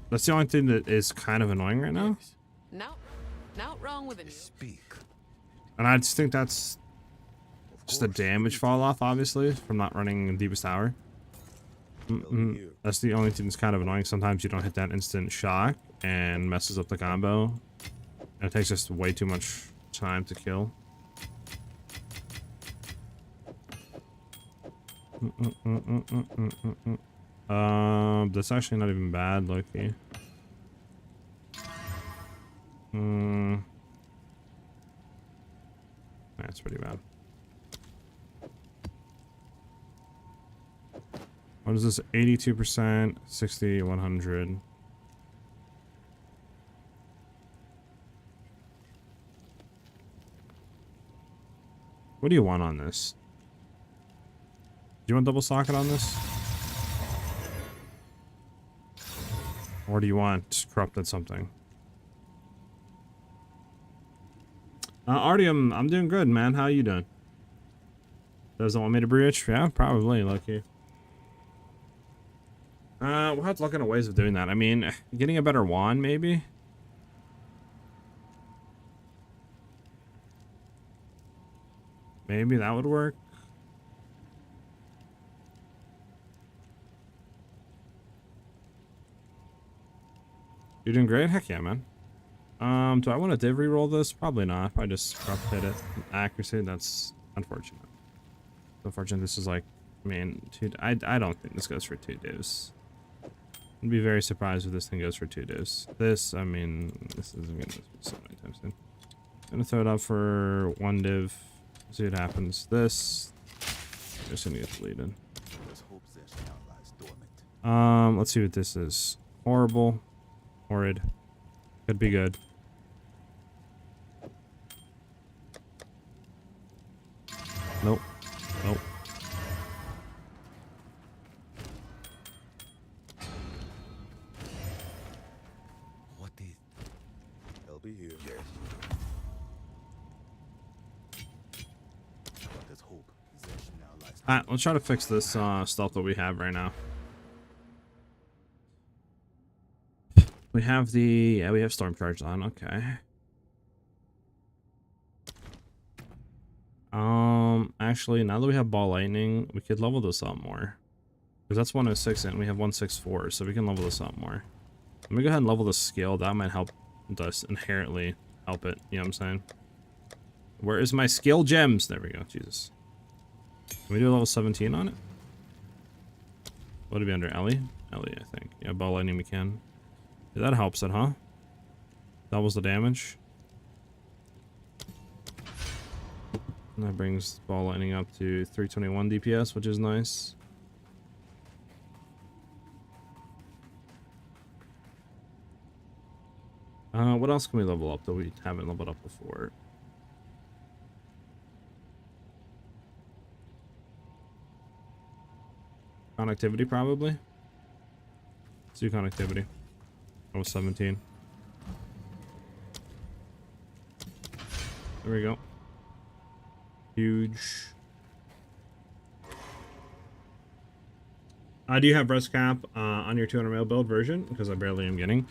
That's the only thing that is kind of annoying right now. Not wrong with it. Speak. And I just think that's just the damage fall off, obviously, from not running Deepest Tower. That's the only thing that's kind of annoying. Sometimes you don't hit that instant shock and messes up the combo. And it takes just way too much time to kill. That's actually not even bad, low-key. That's pretty bad. What is this? 82%, 60, 100. What do you want on this? Do you want double socket on this? Or do you want corrupted something? Artyom, I'm doing good, man. How you doing? Doesn't want me to breach? Yeah, probably, lucky. We'll have to look into ways of doing that. I mean, getting a better wand, maybe? Maybe that would work. You're doing great? Heck yeah, man. Do I want to div reroll this? Probably not. Probably just corrupt hit it. Accuracy, that's unfortunate. Unfortunately, this is like, I mean, I don't think this goes for 2 divs. I'd be very surprised if this thing goes for 2 divs. This, I mean, this isn't gonna be so many times soon. Gonna throw it up for 1 div. See what happens. This, just gonna get deleted. Let's see what this is. Horrible, horrid. Could be good. Nope. Nope. What is? I'll be here. Yes. There's hope. Alright, let's try to fix this stuff that we have right now. We have the we have storm charge on. Okay. Actually, now that we have ball lightning, we could level this up more. Because that's 106 and we have 164, so we can level this up more. Let me go ahead and level the skill. That might help us inherently help it. You know what I'm saying? Where is my skill gems? There we go. Jesus. Can we do a level 17 on it? What would it be under Ellie? Ellie, I think. Yeah, ball lightning we can. Yeah, that helps it, huh? Doubles the damage. And that brings ball lightning up to 321 DPS, which is nice. What else can we level up that we haven't leveled up before? Connectivity, probably. Let's do connectivity. That was 17. There we go. Huge. Do you have res cap on your 200 mil build version? Because I barely am getting.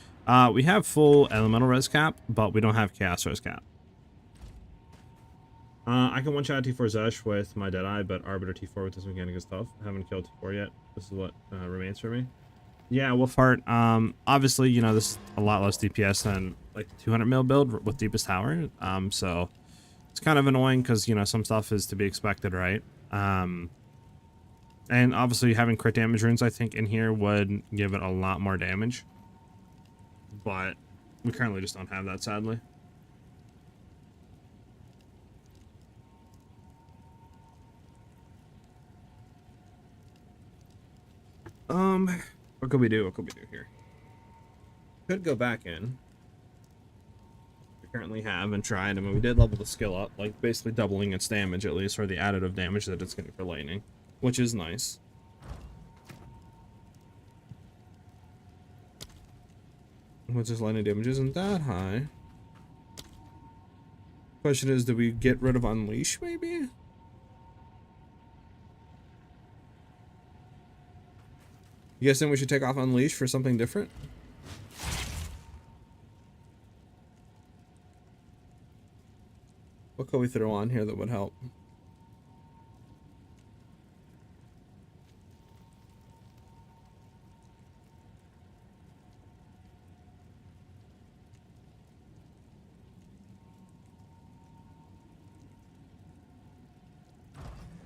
We have full elemental res cap, but we don't have chaos res cap. I can one-shot T4 Zesh with my Deadeye, but Arbiter T4 with this mechanic is tough. I haven't killed T4 yet. This is what remains for me. Yeah, Wolfheart. Obviously, you know, this is a lot less DPS than like the 200 mil build with Deepest Tower. So it's kind of annoying because, you know, some stuff is to be expected, right? And obviously having crit damage runes, I think, in here would give it a lot more damage. But we currently just don't have that, sadly. What could we do? What could we do here? Could go back in. We currently have and tried. I mean, we did level the skill up, like basically doubling its damage at least, or the additive damage that it's getting for lightning, which is nice. Which is lightning damage isn't that high. Question is, do we get rid of Unleash maybe? You guys think we should take off Unleash for something different? What could we throw on here that would help?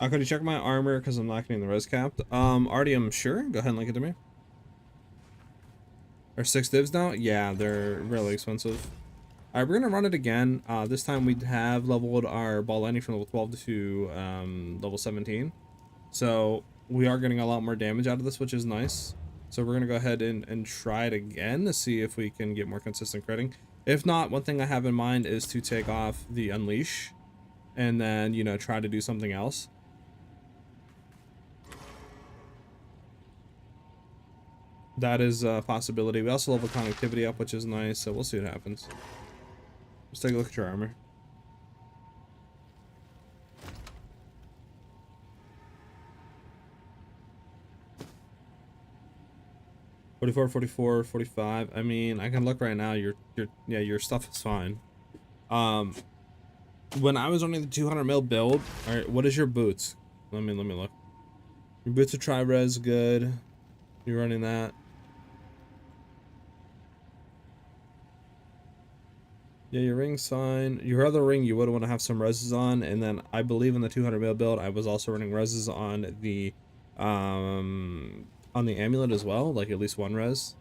Could you check my armor because I'm not getting the res capped? Artium, sure. Go ahead and link it to me. Are 6 divs now? Yeah, they're really expensive. Alright, we're gonna run it again. This time we have leveled our ball lightning from level 12 to level 17. So we are getting a lot more damage out of this, which is nice. So we're gonna go ahead and try it again to see if we can get more consistent critting. If not, one thing I have in mind is to take off the Unleash and then, you know, try to do something else. That is a possibility. We also level connectivity up, which is nice, so we'll see what happens. Let's take a look at your armor. $44, $44, $45. I mean, I can look right now. Your stuff is fine. When I was running the 200 mil build, all right, what is your boots? Let me look. Your boots are tri-res good. You're running that. Yeah, your ring's fine. Your other ring, you would want to have some reses on, and then I believe in the 200 mil build, I was also running reses on the amulet as well, like at least one res.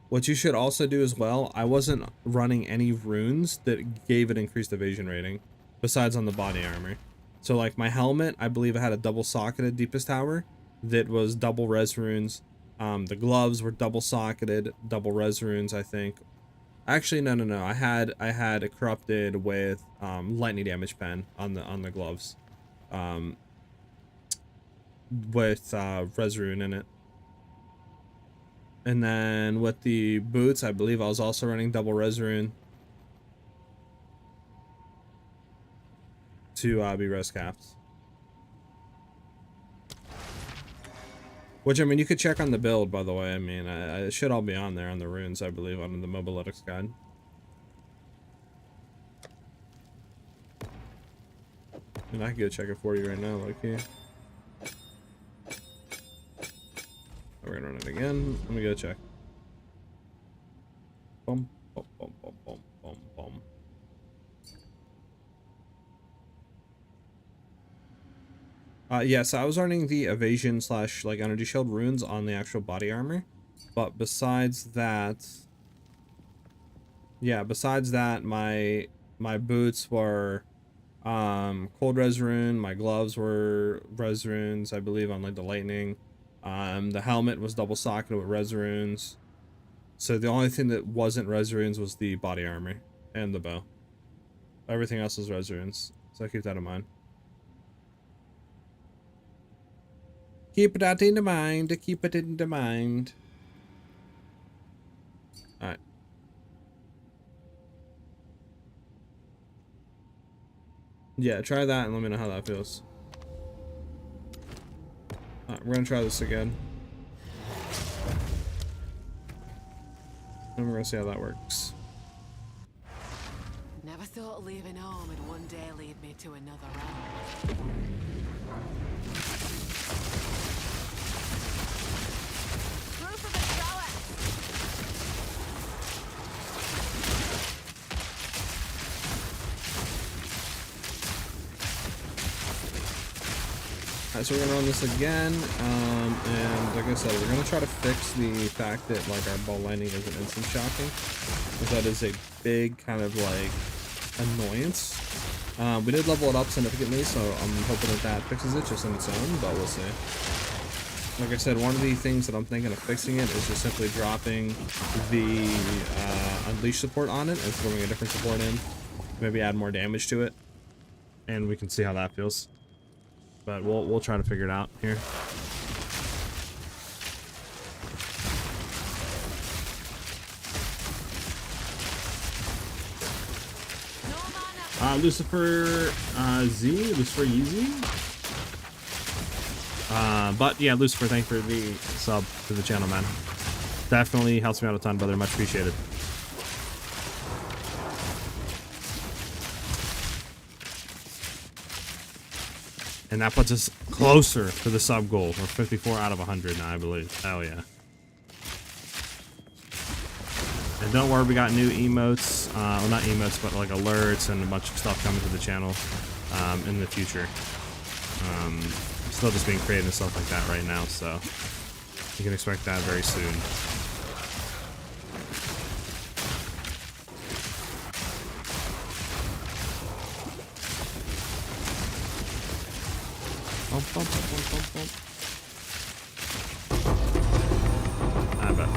What you should also do as well, I wasn't running any runes that gave it increased evasion rating, besides on the body armor. So like my helmet, I believe I had a double socketed Deepest Tower that was double res runes. The gloves were double socketed, double res runes, I think. Actually, no. I had a corrupted with lightning damage pen on the gloves, with res rune in it. And then with the boots, I believe I was also running double res rune to be res capped. Which, I mean, you could check on the build, by the way. I mean, it should all be on there on the runes, I believe, on the Mobilitics guide. And I can go check it for you right now, like here. We're gonna run it again. Let me go check. Boom, boom, boom, boom, boom, boom, boom. Yeah, so I was running the evasion / like energy shield runes on the actual body armor, but besides that, yeah, my boots were cold res rune, my gloves were res runes, I believe, on like the lightning. The helmet was double socketed with res runes. So the only thing that wasn't res runes was the body armor and the bow. Everything else was res runes, so keep that in mind. Keep that in mind. Keep it in the mind. All right. Yeah, try that and let me know how that feels. All right, we're gonna try this again. And we're gonna see how that works. Never thought leaving home would one day lead me to another realm. Roof of the tower! Alright, so we're gonna run this again, and like I said, we're gonna try to fix the fact that like our ball lightning isn't instant shocking, because that is a big kind of like annoyance. We did level it up significantly, so I'm hoping that that fixes it just on its own, but we'll see. Like I said, one of the things that I'm thinking of fixing it is just simply dropping the unleash support on it and throwing a different support in, maybe add more damage to it, and we can see how that feels. But we'll try to figure it out here. Lucifer Lucifer Yeezy. But yeah, Lucifer, thank you for the sub to the channel, man. Definitely helps me out a ton, brother. Much appreciated. And that puts us closer to the sub goal. We're 54 out of 100 now, I believe. Hell yeah. And don't worry, we got new emotes. Well, not emotes, but like alerts and a bunch of stuff coming to the channel in the future. Still just being created and stuff like that right now, so you can expect that very soon. I bet.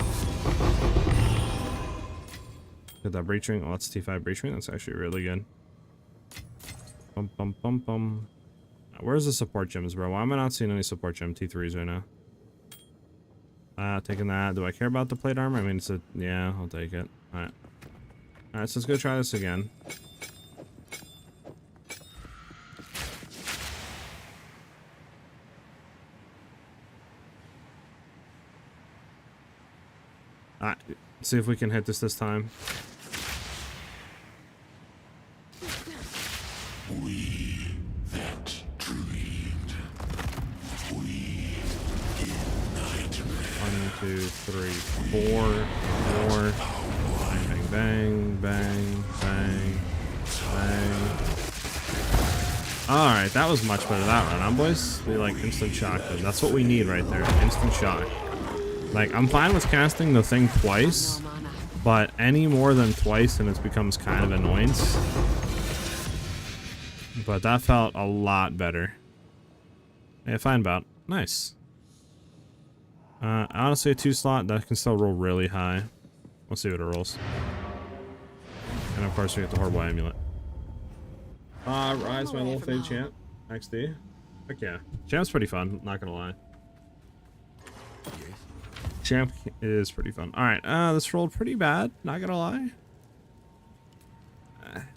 Get that breach ring. Oh, that's T5 breach ring. That's actually really good. Where's the support gems, bro? Why am I not seeing any support gem T3s right now? Taking that. Do I care about the plate armor? I mean, it's a... Yeah, I'll take it. Alright. Alright, so let's go try this again. Alright, see if we can hit this time. We that dreamed. We in nightmare. 1, 2, 3, 4 more. Bang, bang, bang, bang, bang. Alright, that was much better that run, huh, boys? We like instant shock them. That's what we need right there. Instant shock. Like, I'm fine with casting the thing twice, but any more than twice and it becomes kind of annoyance. But that felt a lot better. Yeah, fine bout. Nice. Honestly, a 2 slot, that can still roll really high. We'll see what it rolls. And of course, we get the horrible amulet. Rise, my little fade champ. XD. Heck yeah. Champ's pretty fun, not gonna lie. Champ is pretty fun. Alright, this rolled pretty bad, not gonna lie.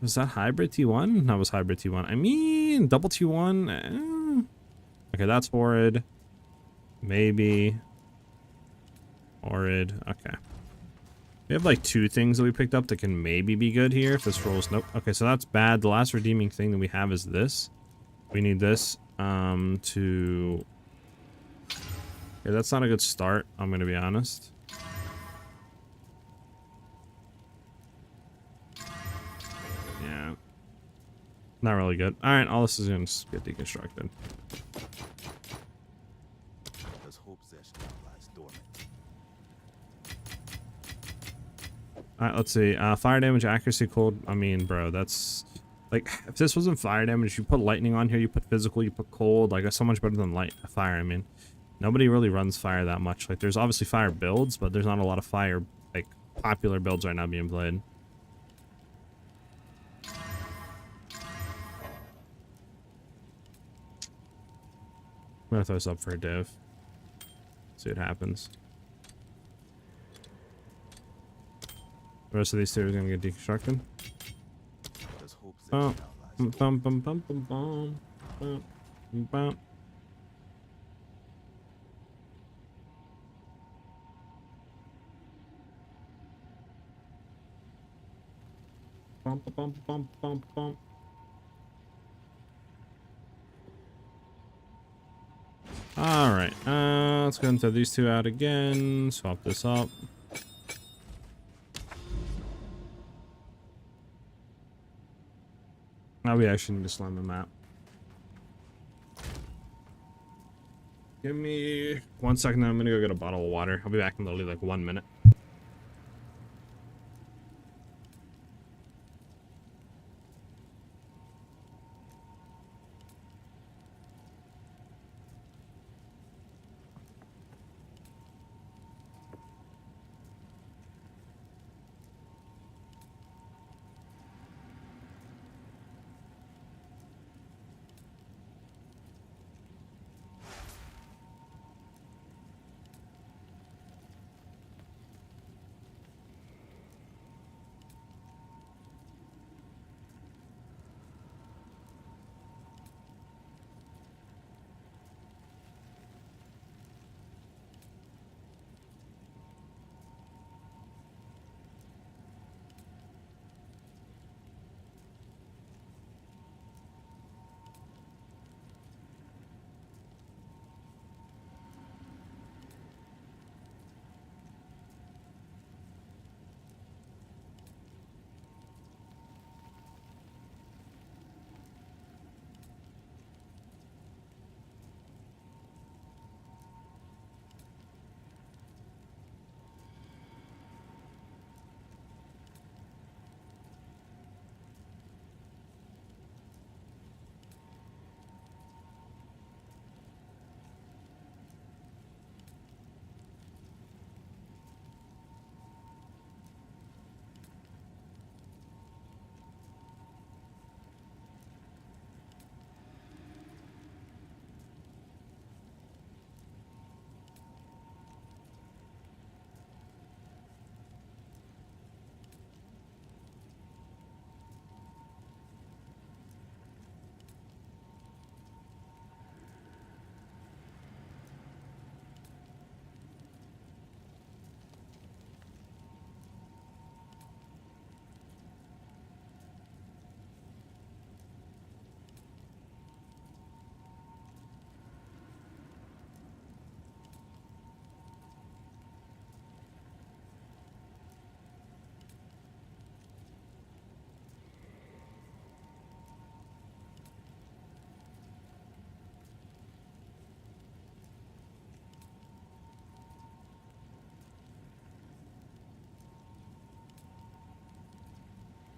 Was that hybrid T1? That was hybrid T1. I mean, double T1. Okay, that's horrid. Maybe. Horrid. Okay. We have like 2 things that we picked up that can maybe be good here if this rolls. Nope. Okay, so that's bad. The last redeeming thing that we have is this. We need this to... Yeah, that's not a good start, I'm gonna be honest. Yeah. Not really good. Alright, all this is gonna just get deconstructed. Let's hope Zesh lies dormant. Alright, let's see. Fire damage, accuracy, cold. I mean, bro, that's... Like, if this wasn't fire damage, you put lightning on here, you put physical, you put cold. Like, that's so much better than fire, I mean. Nobody really runs fire that much. Like, there's obviously fire builds, but there's not a lot of fire, like, popular builds right now being played. I'm gonna throw this up for a div. See what happens. The rest of these stairs are gonna get deconstructed. There's hopes that Oh. Exile lies. Bum, bum, bum, bum, bum, bum, bum. Bum, bum, bum, bum, bum. All right, let's go and throw these two out again. Swap this up. Now we actually need to slime the map. Give me 1 second. I'm gonna go get a bottle of water. I'll be back in literally like 1 minute.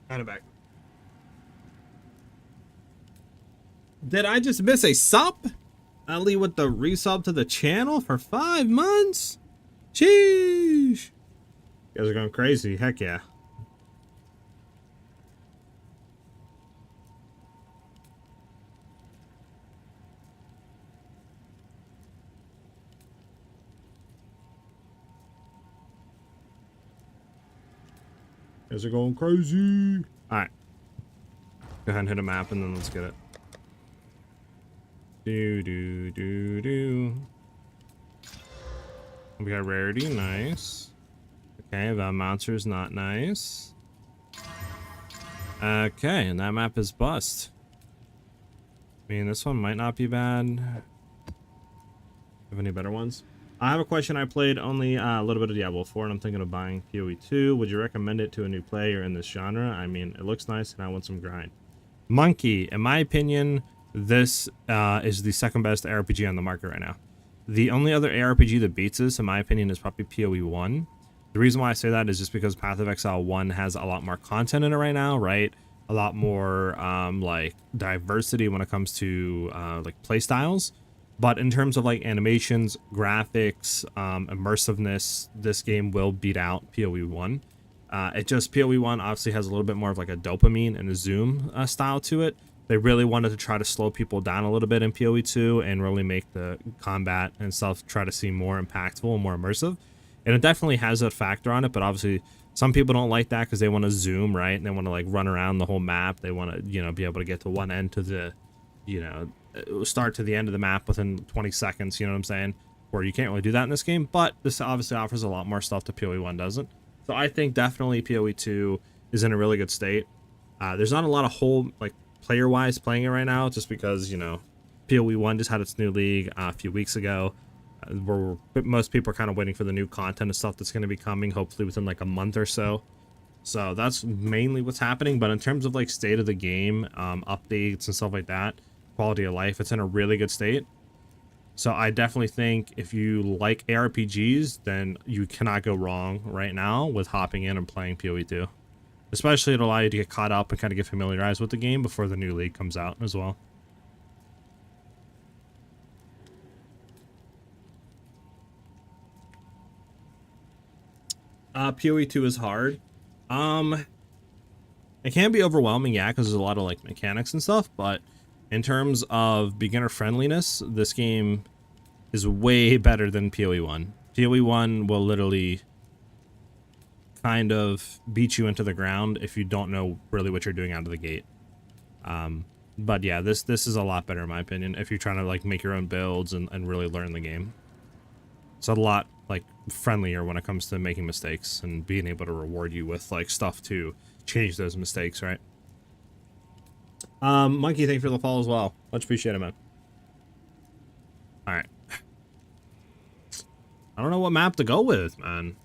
Kind of back. Did I just miss a sub? Ali with the resub to the channel for 5 months? Sheesh. You guys are going crazy. Heck yeah. You guys are going crazy. Alright. Go ahead and hit a map and then let's get it. Do. We got rarity, nice. Okay, that monster is not nice. Okay, and that map is bust. I mean, this one might not be bad. Have any better ones? I have a question. I played only a little bit of Diablo 4 and I'm thinking of buying PoE 2. Would you recommend it to a new player in this genre? I mean, it looks nice and I want some grind. Monkey, in my opinion, this is the second best ARPG on the market right now. The only other ARPG that beats this, in my opinion, is probably PoE 1. The reason why I say that is just because Path of Exile 1 has a lot more content in it right now, right? A lot more like diversity when it comes to like play styles. But in terms of like animations, graphics, immersiveness, this game will beat out PoE 1. PoE 1 obviously has a little bit more of like a dopamine and a zoom style to it. They really wanted to try to slow people down a little bit in PoE 2 and really make the combat and stuff try to seem more impactful and more immersive. And it definitely has that factor on it, but obviously Some people don't like that because they want to zoom, right? And they want to like run around the whole map. They want to, you know, be able to get to one end to the, you know, start to the end of the map within 20 seconds, you know what I'm saying? Where you can't really do that in this game, but this obviously offers a lot more stuff that PoE 1 doesn't. So I think definitely PoE 2 is in a really good state. There's not a lot of whole, like, player-wise playing it right now, just because, you know, PoE 1 just had its new league a few weeks ago. Where most people are kind of waiting for the new content and stuff that's going to be coming, hopefully within like a month or so. So that's mainly what's happening. But in terms of like state of the game, updates and stuff like that, quality of life, it's in a really good state. So I definitely think if you like ARPGs, then you cannot go wrong right now with hopping in and playing PoE 2. Especially it'll allow you to get caught up and kind of get familiarized with the game before the new league comes out as well. PoE 2 is hard. It can be overwhelming, yeah, because there's a lot of like mechanics and stuff, but in terms of beginner friendliness, this game is way better than PoE 1. PoE 1 will literally kind of beat you into the ground if you don't know really what you're doing out of the gate. But yeah, this is a lot better in my opinion if you're trying to like make your own builds and really learn the game. It's a lot like friendlier when it comes to making mistakes and being able to reward you with like stuff to change those mistakes, right? Monkey, thank you for the follow as well. Much appreciated, man. All right. I don't know what map to go with, man.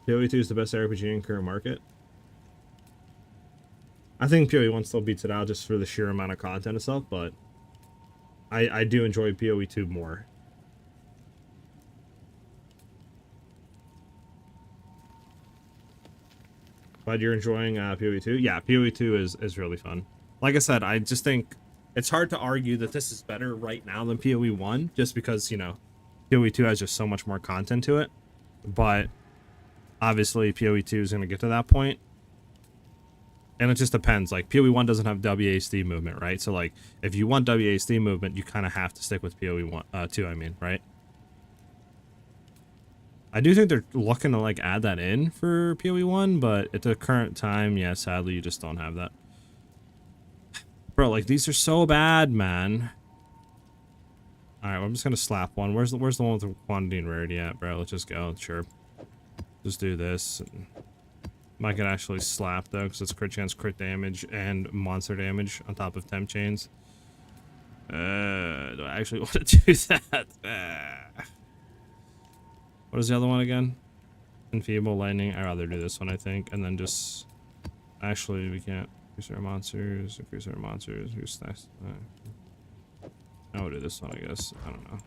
PoE 2 is the best RPG in current market. I think PoE 1 still beats it out just for the sheer amount of content and stuff, but I do enjoy PoE 2 more. But you're enjoying PoE 2? Yeah, PoE 2 is really fun. Like I said, I just think it's hard to argue that this is better right now than PoE 1, just because, you know, PoE 2 has just so much more content to it. But obviously PoE 2 is going to get to that point. And it just depends. Like, PoE 1 doesn't have WASD movement, right? So, like, if you want WASD movement, you kind of have to stick with PoE 1, 2, I mean, right? I do think they're looking to, like, add that in for PoE 1, but at the current time, yeah, sadly, you just don't have that. Bro, like, these are so bad, man. Alright, well, I'm just gonna slap one. Where's the one with the quantity and rarity at, bro? Let's just go, sure. Just do this. Might get actually slap though, because it's crit chance, crit damage, and monster damage on top of temp chains. Do I actually want to do that? What is the other one again? Enfeeble lightning. I'd rather do this one, I think, and then just actually we can't increase our monsters. Increase our monsters. Who's next? I would do this one, I guess. I don't know.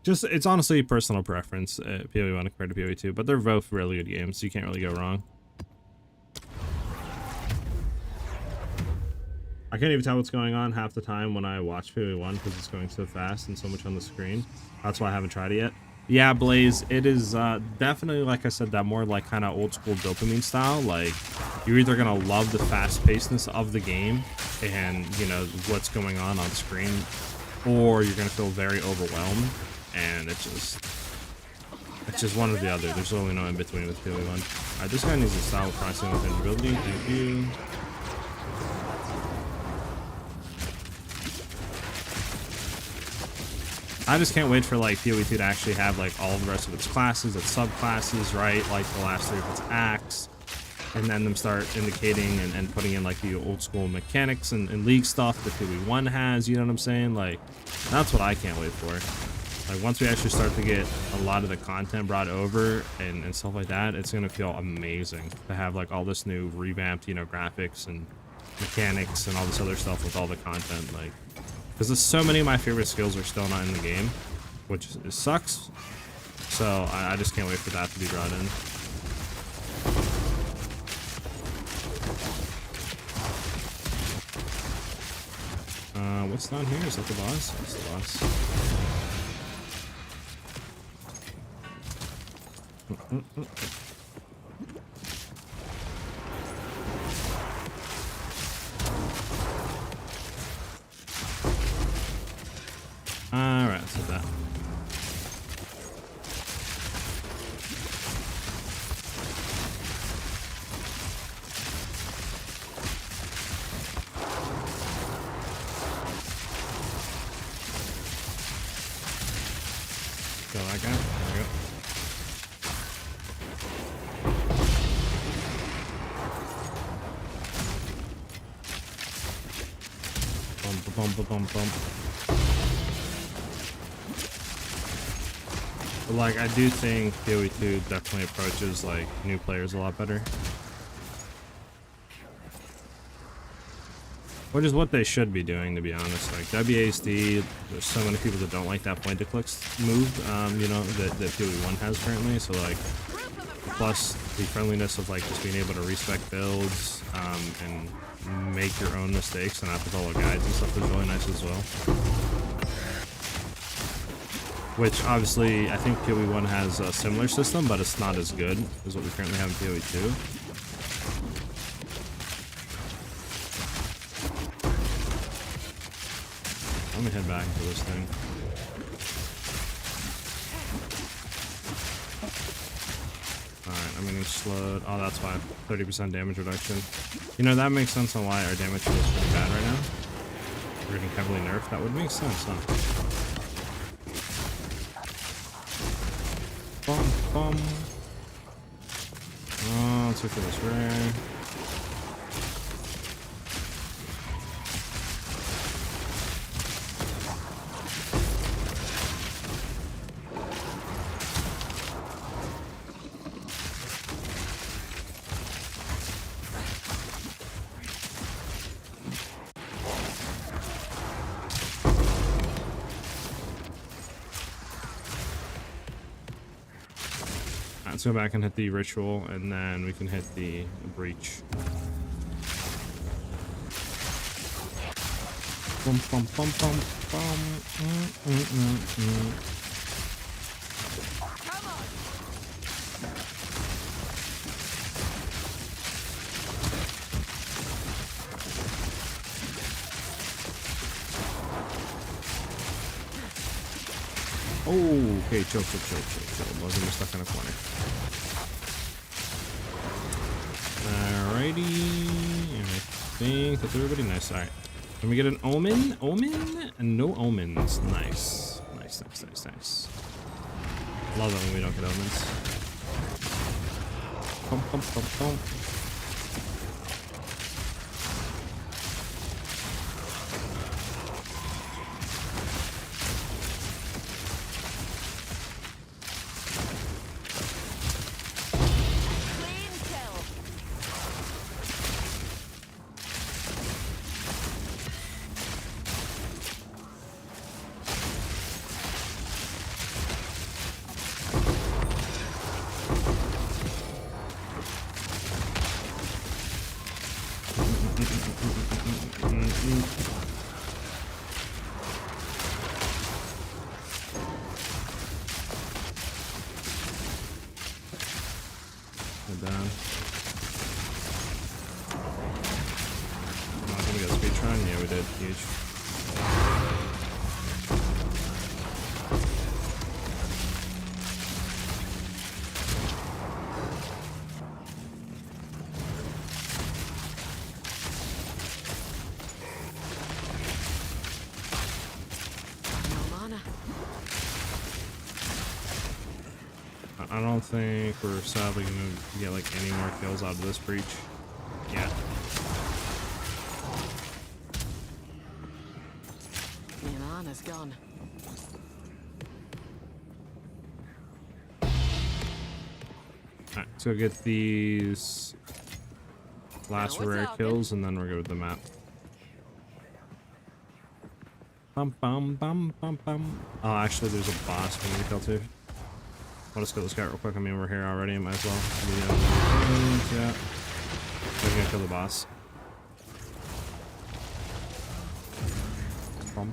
Just, it's honestly personal preference, PoE 1 compared to PoE 2, but they're both really good games, so you can't really go wrong. I can't even tell what's going on half the time when I watch PoE 1 because it's going so fast and so much on the screen. That's why I haven't tried it yet. Yeah, Blaze, it is definitely, like I said, that more like kind of old school dopamine style. Like, you're either going to love the fast-pacedness of the game and, you know, what's going on screen, or you're going to feel very overwhelmed. And it's just one or the other. There's really no in between with PoE 1. Alright, this guy needs a style of pricing with invisibility. Thank you. I just can't wait for like PoE 2 to actually have like all the rest of its classes, its subclasses, right? Like the last 3 of its acts. And then them start indicating and putting in like the old school mechanics and league stuff that PoE 1 has, you know what I'm saying? Like, that's what I can't wait for. Like, once we actually start to get a lot of the content brought over and stuff like that, it's going to feel amazing to have, like, all this new revamped, you know, graphics and mechanics and all this other stuff with all the content, like, because so many of my favorite skills are still not in the game, which sucks. So, I just can't wait for that to be brought in. What's down here? Is that the boss? That's the boss. Kill that guy. There we go. Bump. But like, I do think PoE 2 definitely approaches like new players a lot better. Which is what they should be doing, to be honest. Like WASD, there's so many people that don't like that point to clicks move, you know, that PoE 1 has currently. So like, plus the friendliness of like just being able to respec builds and make your own mistakes and not to follow guides and stuff is really nice as well. Which obviously I think PoE 1 has a similar system, but it's not as good as what we currently have in PoE 2. Let me head back into this thing. Alright, I'm getting slowed. Oh, that's why. 30% damage reduction. You know, that makes sense on why our damage feels pretty bad right now. We're getting heavily nerfed. That would make sense, huh? Bum. Oh, let's look for this rare. Let's go back and hit the ritual, and then we can hit the breach. Bum. Oh, okay, chill. Wasn't stuck in a corner. Alrighty, and I think that's everybody. Nice. Alright, can we get an omen? And no omens. Nice. Love it when we don't get omens. Bum. Down. Oh, I think we got speedrun. Yeah, we did. Huge. I don't think we're sadly gonna get like any more kills out of this breach. Yeah. Milana's gone. Alright, let's go get these last rare kills and then we're good with the map. Bum. Oh, actually there's a boss we need to kill too. Let's kill this guy real quick. I mean, we're here already. Might as well. Yeah. We're gonna kill the boss. Bum.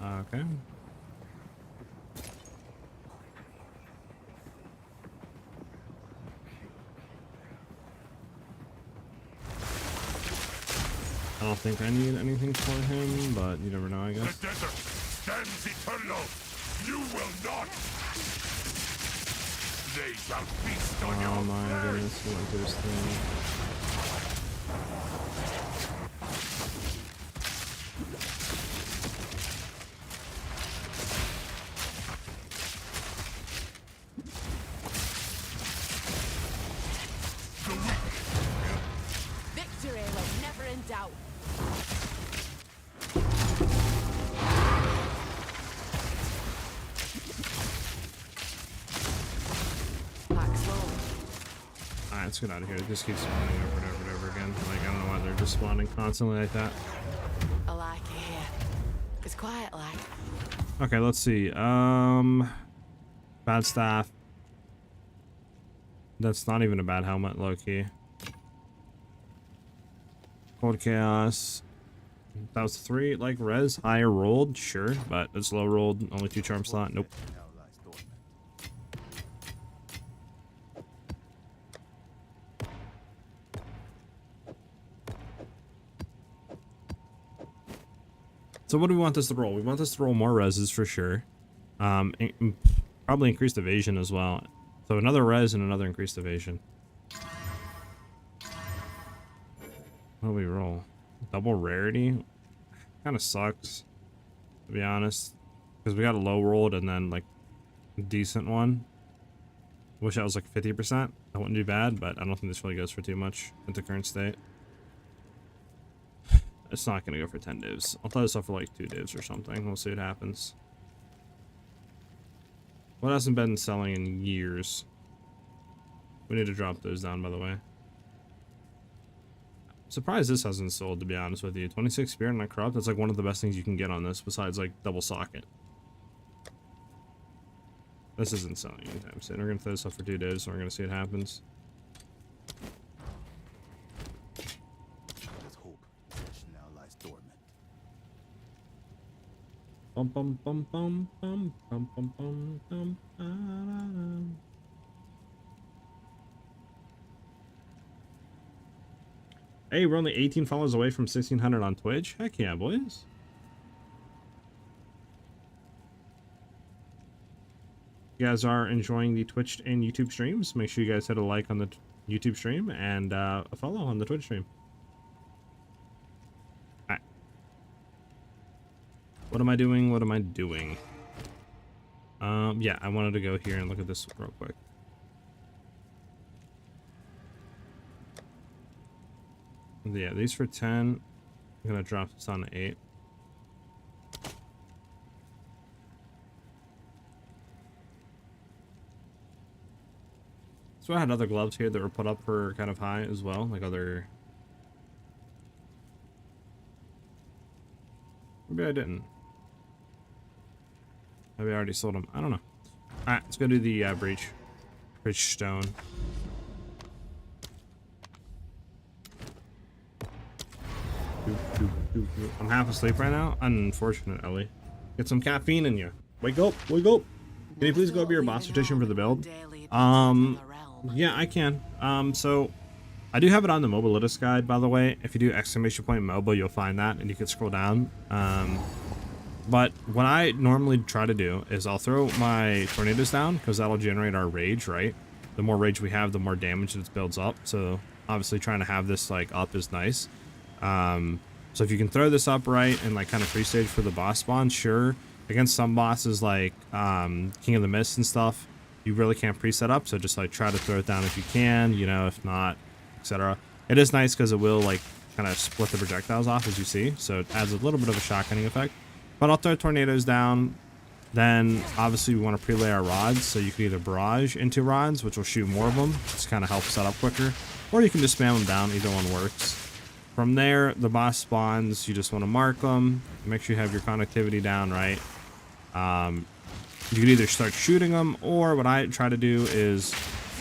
Okay. I don't think I need anything for him, but you never know, I guess. The desert stands eternal. You will not. They shall feast on your Oh my flesh. goodness, he went through this thing. doubt. Pack slowly. Alright, let's get out of here. It just keeps spawning over and over and over again. Like, I don't know why they're just spawning constantly like that. I like it here. It's quiet like. Okay, let's see. Bad staff. That's not even a bad helmet, low-key. Cold Chaos. That was 3, like, res. Higher rolled, sure, but it's low rolled. Only 2 charm slot. Nope. So what do we want this to roll? We want this to roll more reses for sure. Probably increased evasion as well. So another res and another increased evasion. What do we roll? Double rarity? Kind of sucks, to be honest. Because we got a low rolled and then like a decent one. Wish that was like 50%. That wouldn't do bad, but I don't think this really goes for too much at the current state. It's not going to go for 10 divs. I'll try this up for like 2 divs or something. We'll see what happens. What hasn't been selling in years? We need to drop those down, by the way. I'm surprised this hasn't sold, to be honest with you. 26 Spirit and a Corrupt, that's like one of the best things you can get on this, besides like double socket. This isn't selling anytime soon. We're going to throw this up for 2 divs, and we're going to see what happens. Bum bum bum bum bum bum bum bum bum. Hey, we're only 18 followers away from 1,600 on Twitch. Heck yeah, boys. You guys are enjoying the Twitch and YouTube streams. Make sure you guys hit a like on the YouTube stream and a follow on the Twitch stream. What am I doing? What am I doing? Yeah, I wanted to go here and look at this real quick. Yeah, these for 10. I'm gonna drop this on to 8. So I had other gloves here that were put up for kind of high as well, like other... Maybe I didn't. Maybe I already sold them. I don't know. Alright, let's go do the breach. Breach stone. I'm half asleep right now. Unfortunate, Ellie. Get some caffeine in you. Wake up, wake up. Can you please go over your boss petition for the build? Yeah, I can. So I do have it on the Mobilitas guide, by the way. If you do !mobile, you'll find that, and you can scroll down. But what I normally try to do is I'll throw my tornadoes down, because that'll generate our rage, right? The more rage we have, the more damage it builds up. So obviously trying to have this like up is nice. So if you can throw this up right and like kind of pre-stage for the boss spawn, sure. Against some bosses like King of the Mist and stuff, you really can't preset up. So just like try to throw it down if you can, you know, if not, etc. It is nice because it will like kind of split the projectiles off, as you see. So it adds a little bit of a shotgunning effect. But I'll throw tornadoes down. Then obviously we want to pre-lay our rods, so you can either barrage into rods, which will shoot more of them, just kind of help set up quicker, or you can just spam them down. Either one works. From there, the boss spawns. You just want to mark them, make sure you have your connectivity down right. You can either start shooting them, or what I try to do is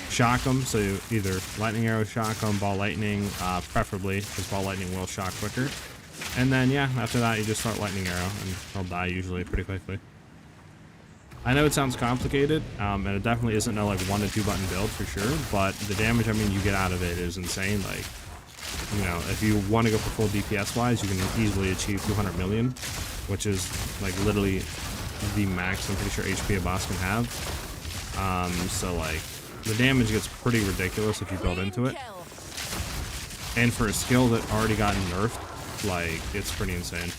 shock them. So either lightning arrow shock them, ball lightning, preferably, because ball lightning will shock quicker. And then yeah, after that you just start lightning arrow, and they'll die usually pretty quickly. I know it sounds complicated, and it definitely isn't no like 1 to 2 button build for sure, but the damage, I mean, you get out of it is insane. Like, you know, if you want to go for full DPS wise, you can easily achieve 200 million, which is like literally the max I'm pretty sure HP a boss can have. So like the damage gets pretty ridiculous if you build into it, and for a skill that already got nerfed, like it's pretty insane.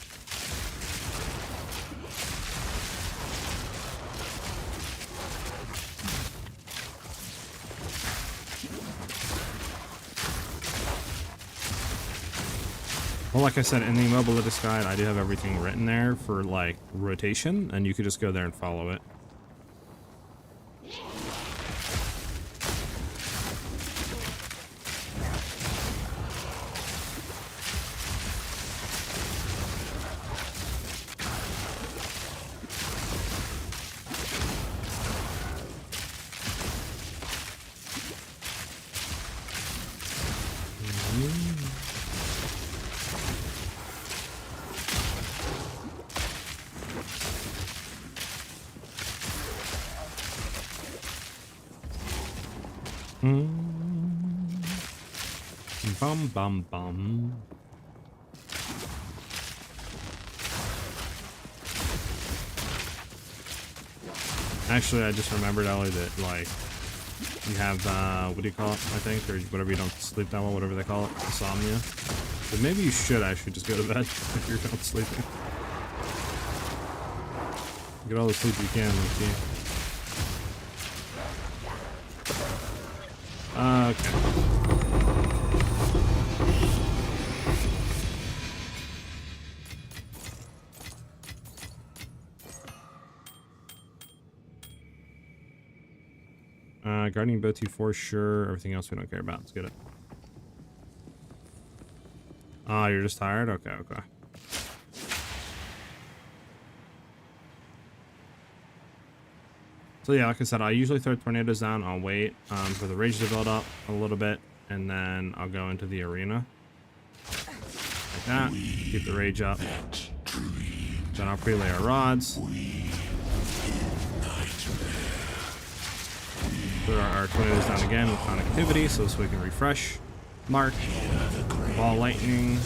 Well, like I said, in the mobilities guide, I do have everything written there for like rotation, and you could just go there and follow it. Bum bum bum. Actually, I just remembered, Ellie, that like you have what do you call it? I think, or whatever, you don't sleep that well, whatever they call it, insomnia. But maybe you should actually just go to bed if you're not sleeping. Get all the sleep you can, Lucy. Okay. Guardian bow 2-4, sure. Everything else we don't care about. Let's get it. Oh, you're just tired? Okay, okay. So yeah, like I said, I usually throw tornadoes down. I'll wait for the rage to build up a little bit, and then I'll go into the arena. Like that. Keep the rage up. Then I'll pre-lay our rods. Put our tornadoes down again with connectivity so we can refresh, mark, ball lightning,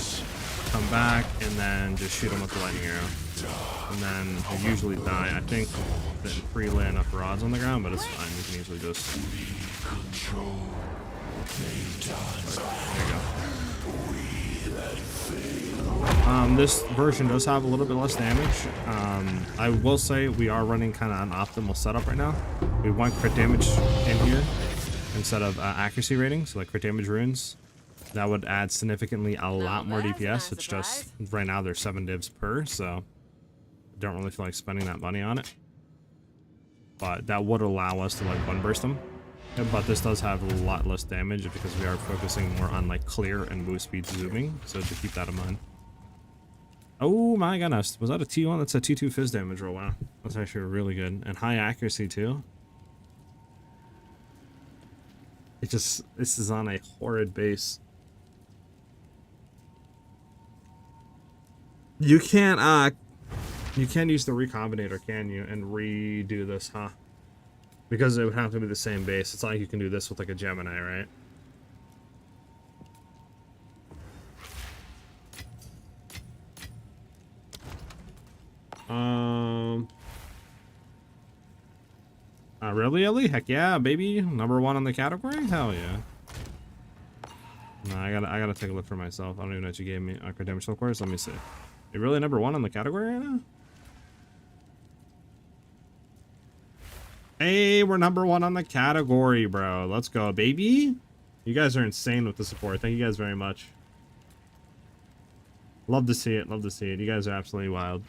come back, and then just shoot them with the lightning arrow. And then they usually die. I think that pre-lay enough rods on the ground, but it's fine. We can easily just... There you go. This version does have a little bit less damage. I will say we are running kind of an optimal setup right now. We want crit damage in here instead of accuracy rating, so like crit damage runes. That would add significantly a lot more DPS. It's just right now there's 7 divs per, so don't really feel like spending that money on it. But that would allow us to like one burst them. But this does have a lot less damage because we are focusing more on like clear and move speed zooming, so to keep that in mind. Oh my goodness, was that a T1? That's a T2 fizz damage roll. Wow, that's actually really good. And high accuracy too. It just, this is on a horrid base. You can't use the recombinator, can you, and redo this, huh? Because it would have to be the same base. It's not like you can do this with like a Gemini, right? Really, Ellie? Heck yeah, baby. #1 on the category? Hell yeah. No, I gotta take a look for myself. I don't even know what you gave me. Crit damage, of course. Let me see. You're really #1 on the category right now? Hey, we're #1 on the category, bro. Let's go, baby. You guys are insane with the support. Thank you guys very much. Love to see it. Love to see it. You guys are absolutely wild.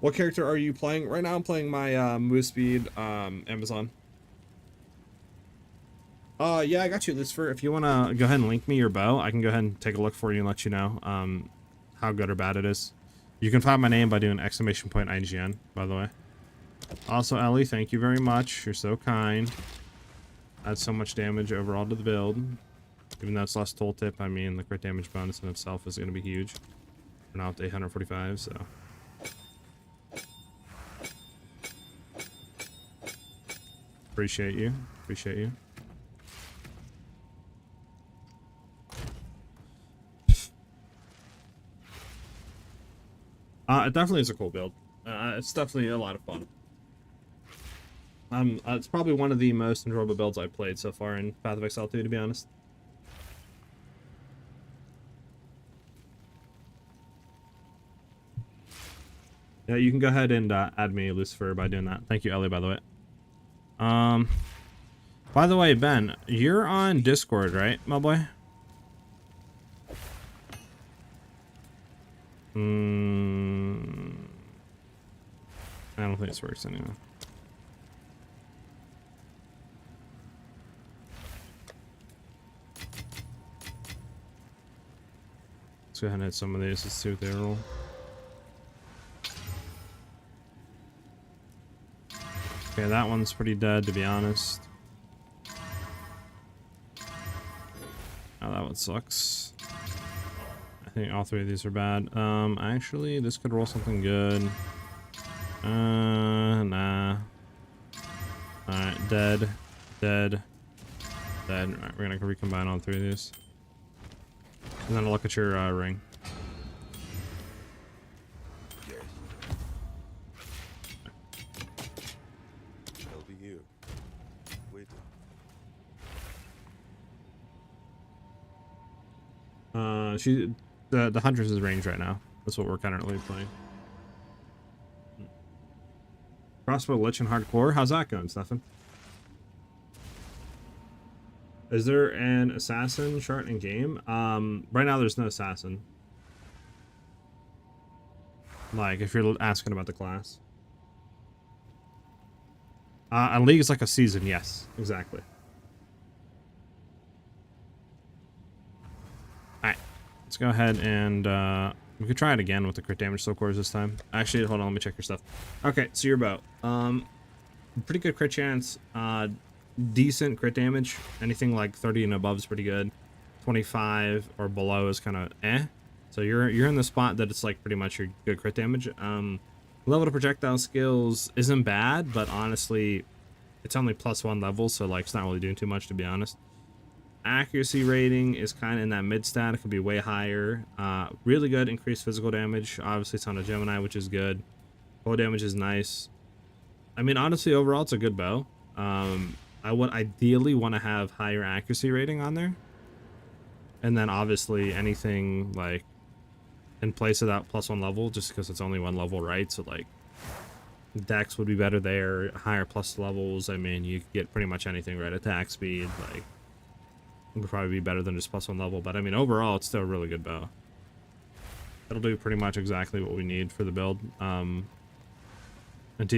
What character are you playing? Right now I'm playing my Movespeed Amazon. Yeah, I got you, Lucifer. If you want to go ahead and link me your bow, I can go ahead and take a look for you and let you know how good or bad it is. You can find my name by doing !IGN, by the way. Also, Ellie, thank you very much. You're so kind. Adds so much damage overall to the build. Even though it's less tooltip, I mean, the crit damage bonus in itself is going to be huge. We're now up to 845, so... Appreciate you. Appreciate you. It definitely is a cool build. It's definitely a lot of fun. It's probably one of the most enjoyable builds I've played so far in Path of Exile 2, to be honest. Yeah, you can go ahead and add me, Lucifer, by doing that. Thank you, Ellie, by the way. By the way, Ben, you're on Discord, right, my boy? I don't think this works anyway. Let's go ahead and hit some of these. Let's see what they roll. Okay, that one's pretty dead, to be honest. Oh, that one sucks. I think all three of these are bad. Actually, this could roll something good. Nah. Alright, dead. Dead. Dead. Alright, we're gonna recombine all three of these. And then look at your ring. Yes. They'll be here. Waiting. The Huntress is range right now. That's what we're currently playing. Crossbow Lich and Hardcore. How's that going, Stefan? Is there an assassin chart in game? Right now there's no assassin. Like, if you're asking about the class. A league is like a season, yes, exactly. Alright, let's go ahead and we could try it again with the crit damage slow cores this time. Actually, hold on, let me check your stuff. Okay, so your bow. Pretty good crit chance. Decent crit damage. Anything like 30 and above is pretty good. 25 or below is kind of eh. So you're in the spot that it's like pretty much your good crit damage. Level to projectile skills isn't bad, but honestly, it's only +1 level, so like it's not really doing too much, to be honest. Accuracy rating is kind of in that mid stat. It could be way higher. Really good increased physical damage. Obviously, it's on a Gemini, which is good. Bow damage is nice. I mean, honestly, overall, it's a good bow. I would ideally want to have higher accuracy rating on there. And then obviously anything like in place of that +1 level, just because it's only 1 level, right? So like dex would be better there, higher plus levels. I mean, you could get pretty much anything, right? Attack speed, like it would probably be better than just +1 level. But I mean, overall, it's still a really good bow. It'll do pretty much exactly what we need for the build. Until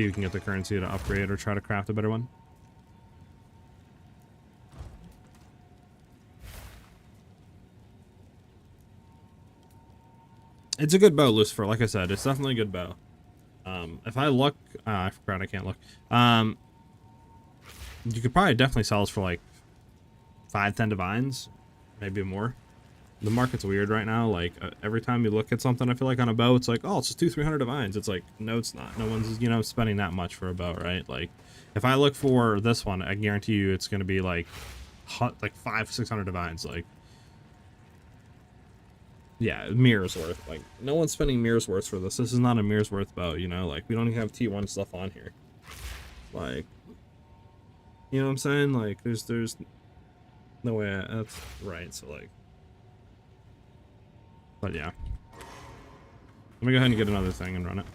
you can get the currency to upgrade or try to craft a better one. It's a good bow, Lucifer. Like I said, it's definitely a good bow. If I look, I forgot I can't look. You could probably definitely sell this for like 5-10 divines, maybe more. The market's weird right now. Like every time you look at something, I feel like on a bow, it's like, oh, it's just 200-300 divines. It's like, no, it's not. No one's, you know, spending that much for a bow, right? Like, if I look for this one, I guarantee you, it's gonna be like 500-600 divines. Like, yeah, mirror's worth. Like, no one's spending mirror's worth for this. This is not a mirror's worth bow, you know? Like, we don't even have T1 stuff on here. Like, you know what I'm saying? Like, there's no way that's right. So like, but yeah, let me go ahead and get another thing and run it.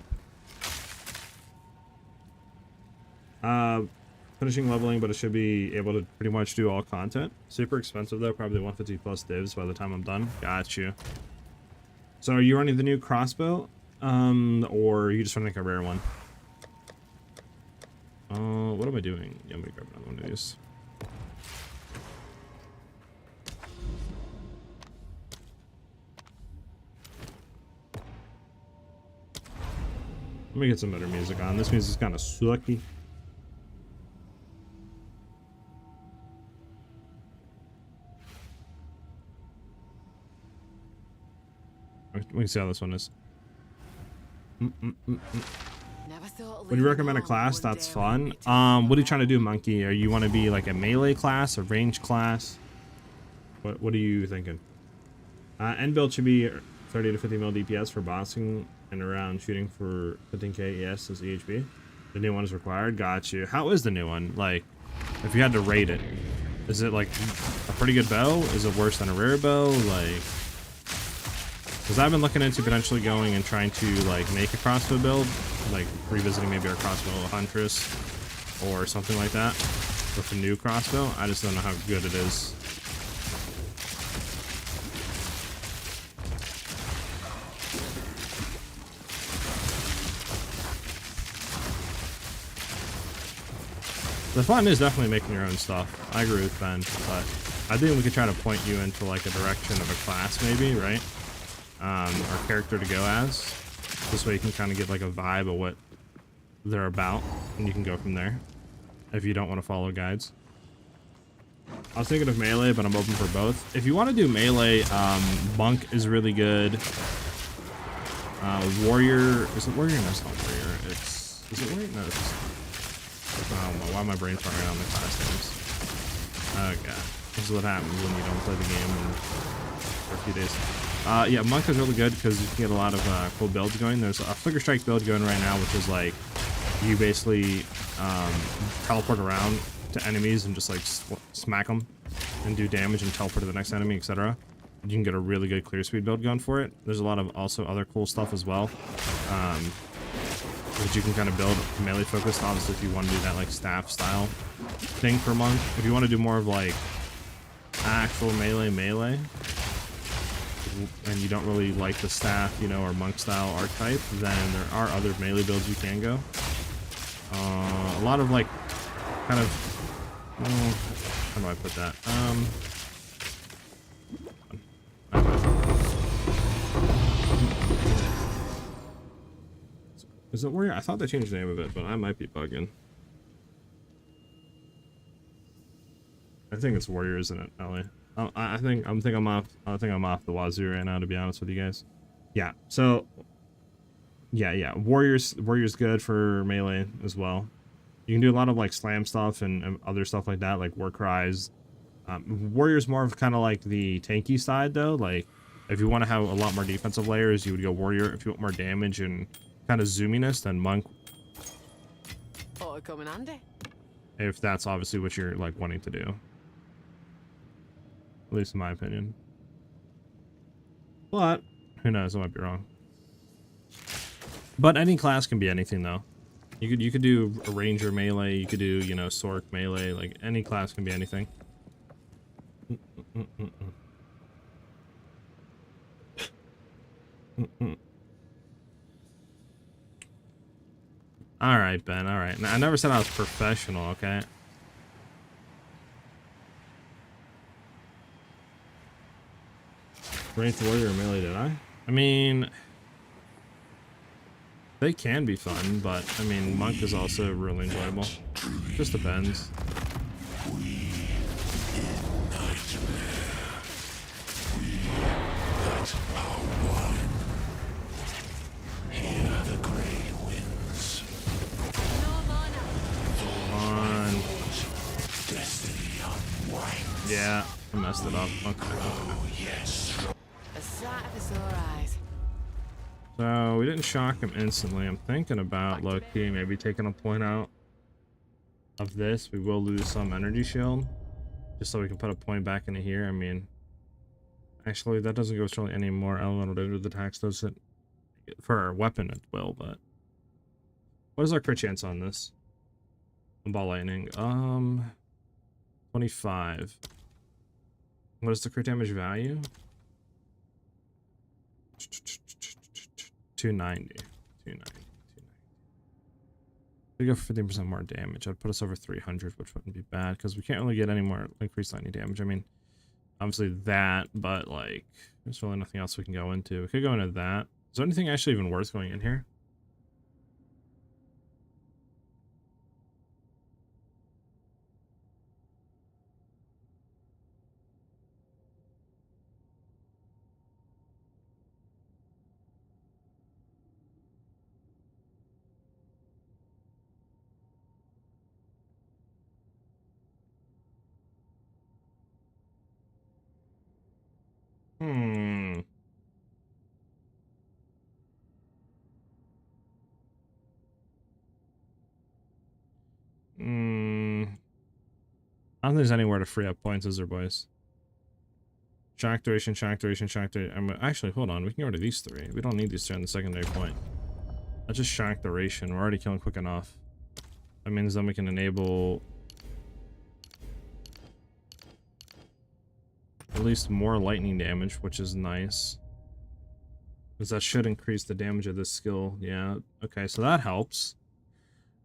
Finishing leveling, but it should be able to pretty much do all content. Super expensive though, probably 150 plus divs by the time I'm done. Got you. So are you running the new crossbow, or are you just running a rare one? What am I doing? Yeah, let me grab another one of these. Let me get some better music on. This music's kind of sucky. We can see how this one is. Would you recommend a class that's fun? What are you trying to do, Monkey? Are you want to be like a melee class, a range class? What are you thinking? End build should be 30 to 50 mil DPS for bossing and around shooting for 15k ES as EHB. The new one is required. Got you. How is the new one? Like, if you had to rate it, is it like a pretty good bow? Is it worse than a rare bow? Like, because I've been looking into potentially going and trying to like make a crossbow build, like revisiting maybe our crossbow Huntress or something like that with a new crossbow. I just don't know how good it is. The fun is definitely making your own stuff. I agree with Ben, but I think we could try to point you into like a direction of a class maybe, right? Or character to go as. This way you can kind of get like a vibe of what they're about, and you can go from there if you don't want to follow guides. I was thinking of melee, but I'm open for both. If you want to do melee, monk is really good. Warrior, is it warrior? No, it's not warrior. Is it warrior? No, it's, I don't know why my brain's running on the class names. Okay, this is what happens when you don't play the game for a few days. Yeah, monk is really good because you can get a lot of cool builds going. There's a flicker strike build going right now, which is like you basically teleport around to enemies and just like smack them and do damage and teleport to the next enemy, etc. You can get a really good clear speed build going for it. There's a lot of also other cool stuff as well that you can kind of build melee focused. Obviously, if you want to do that like staff style thing for monk. If you want to do more of like actual melee and you don't really like the staff, you know, or monk style archetype, then there are other melee builds you can go. A lot of like kind of, how do I put that? Is it warrior? I thought they changed the name of it, but I might be bugging. I think it's warrior, isn't it, Ellie? I think I'm off the wazoo right now, to be honest with you guys. Yeah. So yeah. Warrior's good for melee as well. You can do a lot of like slam stuff and other stuff like that, like war cries. Warrior's more of kind of like the tanky side though. Like if you want to have a lot more defensive layers, you would go warrior. If you want more damage and kind of zoominess, then monk. Ought to come in handy. If that's obviously what you're like wanting to do. At least in my opinion. But who knows, I might be wrong. But any class can be anything though. You could do a ranger melee, you could do, you know, sork melee, like any class can be anything. Alright, Ben, alright. I never said I was professional, okay? Ranked warrior melee, did I? I mean, they can be fun, but I mean, monk is also really enjoyable. Just depends. Yeah, I messed it up. Okay. A sight of his sore eyes. So we didn't shock him instantly. I'm thinking about low-key maybe taking a point out of this. We will lose some energy shield, just so we can put a point back into here. I mean, actually that doesn't go strongly any more elemental damage. The tax does it for our weapon, it will. But what is our crit chance on this? Ball lightning. 25. What is the crit damage value? 290. We go for 15% more damage. I'd put us over 300, which wouldn't be bad because we can't really get any more increased lightning damage. I mean, obviously that, but like, there's really nothing else we can go into. We could go into that. Is there anything actually even worth going in here? I don't think there's anywhere to free up points, is there, boys? Shock duration, shock duration, shock duration. Actually, hold on. We can go to these three. We don't need these three on the secondary point. That's just shock duration. We're already killing quick enough. That means then we can enable at least more lightning damage, which is nice. Because that should increase the damage of this skill. Yeah, okay, so that helps.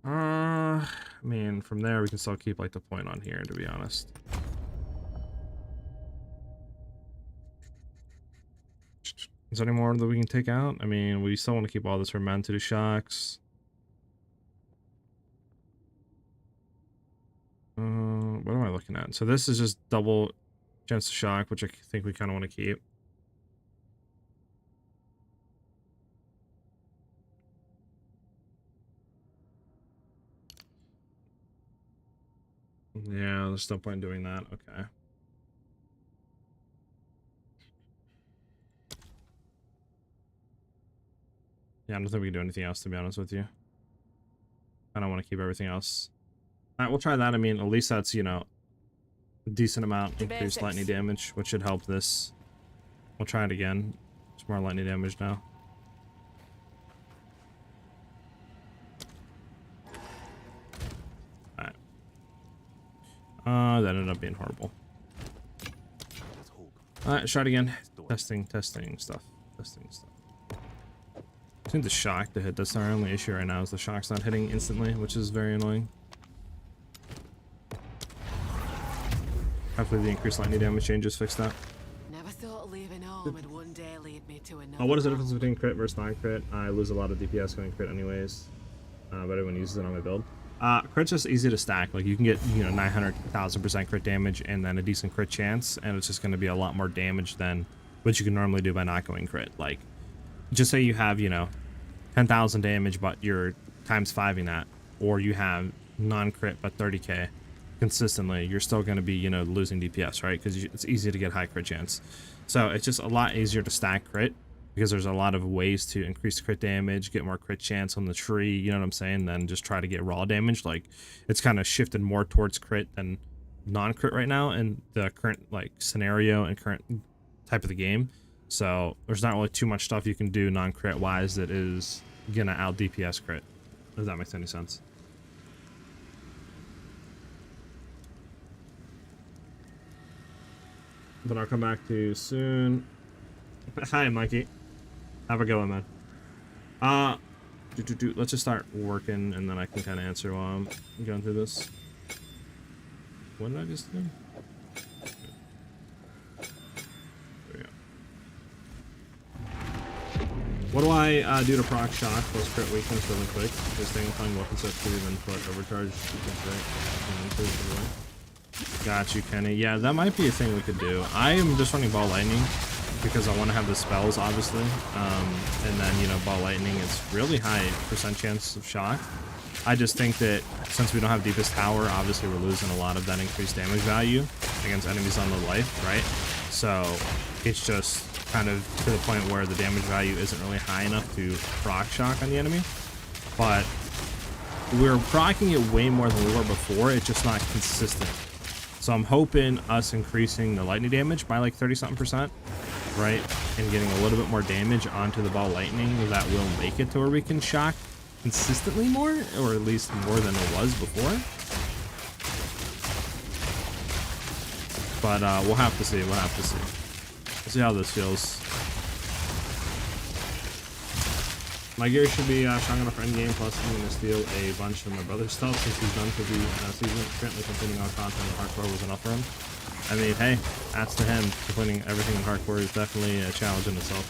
I mean, from there we can still keep like the point on here, to be honest. Is there any more that we can take out? I mean, we still want to keep all this for men to do shocks. What am I looking at? So this is just double chance to shock, which I think we kind of want to keep. Yeah, there's no point in doing that. Okay. Yeah, I don't think we can do anything else, to be honest with you. I don't want to keep everything else. All right, we'll try that. I mean, at least that's, you know, a decent amount increased lightning damage, which should help this. We'll try it again. It's more lightning damage now. Alright. That ended up being horrible. Alright, try it again. Testing stuff. Testing stuff. I think the shock to hit. That's our only issue right now, is the shock's not hitting instantly, which is very annoying. Hopefully the increased lightning damage changes fix that. Never thought leaving home would one day lead me to another. Oh, what is the difference between crit versus non-crit? I lose a lot of DPS going crit anyways, but everyone uses it on my build. Crit's just easy to stack. Like, you can get, you know, 900,000% crit damage and then a decent crit chance, and it's just going to be a lot more damage than what you can normally do by not going crit. Like, just say you have, you know, 10,000 damage, but you're times 5ing that, or you have non-crit but 30k consistently, you're still going to be, you know, losing DPS, right? Because it's easy to get high crit chance. So it's just a lot easier to stack crit, because there's a lot of ways to increase crit damage, get more crit chance on the tree, you know what I'm saying, than just try to get raw damage. Like, it's kind of shifted more towards crit than non-crit right now in the current, like, scenario and current type of the game. So there's not really too much stuff you can do non-crit wise that is gonna out DPS crit, if that makes any sense. But I'll come back to you soon. Hi, Mikey. Have a good one, man. Let's just start working, and then I can kind of answer while I'm going through this. What did I just do? There we go. What do I do to proc shock plus crit weakness really quick? Just staying upon weapon set 2, then put overcharge. Got you, Kenny. Yeah, that might be a thing we could do. I am just running ball lightning because I want to have the spells, obviously. And then, you know, ball lightning is really high % chance of shock. I just think that since we don't have deepest tower, obviously we're losing a lot of that increased damage value against enemies on the life, right? So it's just kind of to the point where the damage value isn't really high enough to proc shock on the enemy. But we're proccing it way more than we were before. It's just not consistent. So I'm hoping us increasing the lightning damage by like 30-something%, right? And getting a little bit more damage onto the ball lightning, that will make it to where we can shock consistently more, or at least more than it was before. But we'll have to see. We'll have to see. We'll see how this feels. My gear should be strong enough for endgame, plus I'm going to steal a bunch of my brother's stuff since he's done for the season. Currently completing all content in hardcore was enough for him. I mean, hey, that's to him. Completing everything in hardcore is definitely a challenge in itself.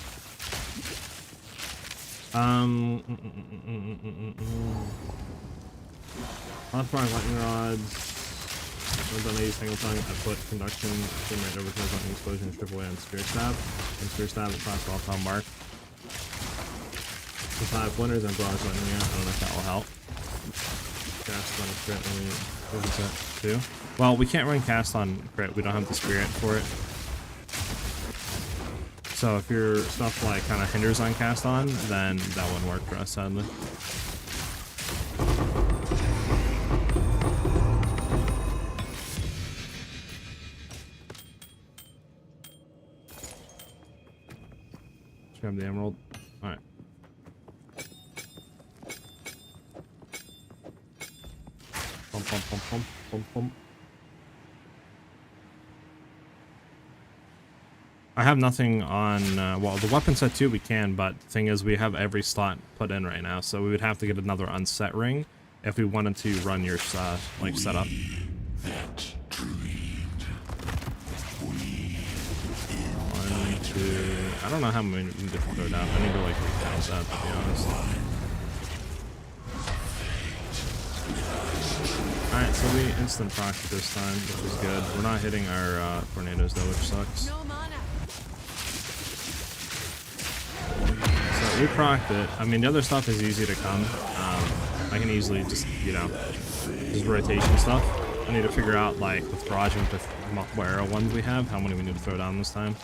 Hotfire lightning rods. I've done 80 single tongue. I put conduction, generate overkill, lightning explosion, strip away on spear stab. And spear stab at crossbow top mark. 5 splinters and barrage lightning. Yeah, I don't know if that will help. Cast on a crit, what is that? 2? Well, we can't run cast on crit. We don't have the spirit for it. So if your stuff like kind of hinders on cast on, then that wouldn't work for us, sadly. Grab the emerald. All right. Pump, pump, pump, pump, pump, pump. I have nothing on, well, the weapon set too we can, but the thing is we have every slot put in right now, so we would have to get another unset ring if we wanted to run your like setup. One, two. I don't know how many we need to throw down. I need to like recount that, to be honest. Alright, so we instant proc this time, which is good. We're not hitting our tornadoes though, which sucks. No mana. So we procced it. I mean, the other stuff is easy to come. I can easily just, you know, just rotation stuff. I need to figure out, like, with garage and with the multiple arrow ones we have, how many we need to throw down this time.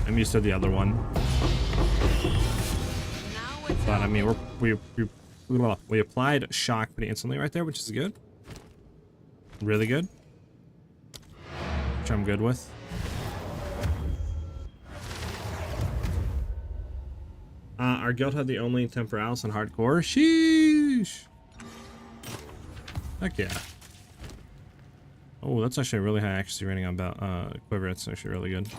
I'm used to the other one. But, I mean, we applied shock pretty instantly right there, which is good. Really good. Which I'm good with. Our guild had the only Temporalis in hardcore. Sheesh. Heck yeah. Oh, that's actually a really high accuracy rating on Quiver. It's actually really good.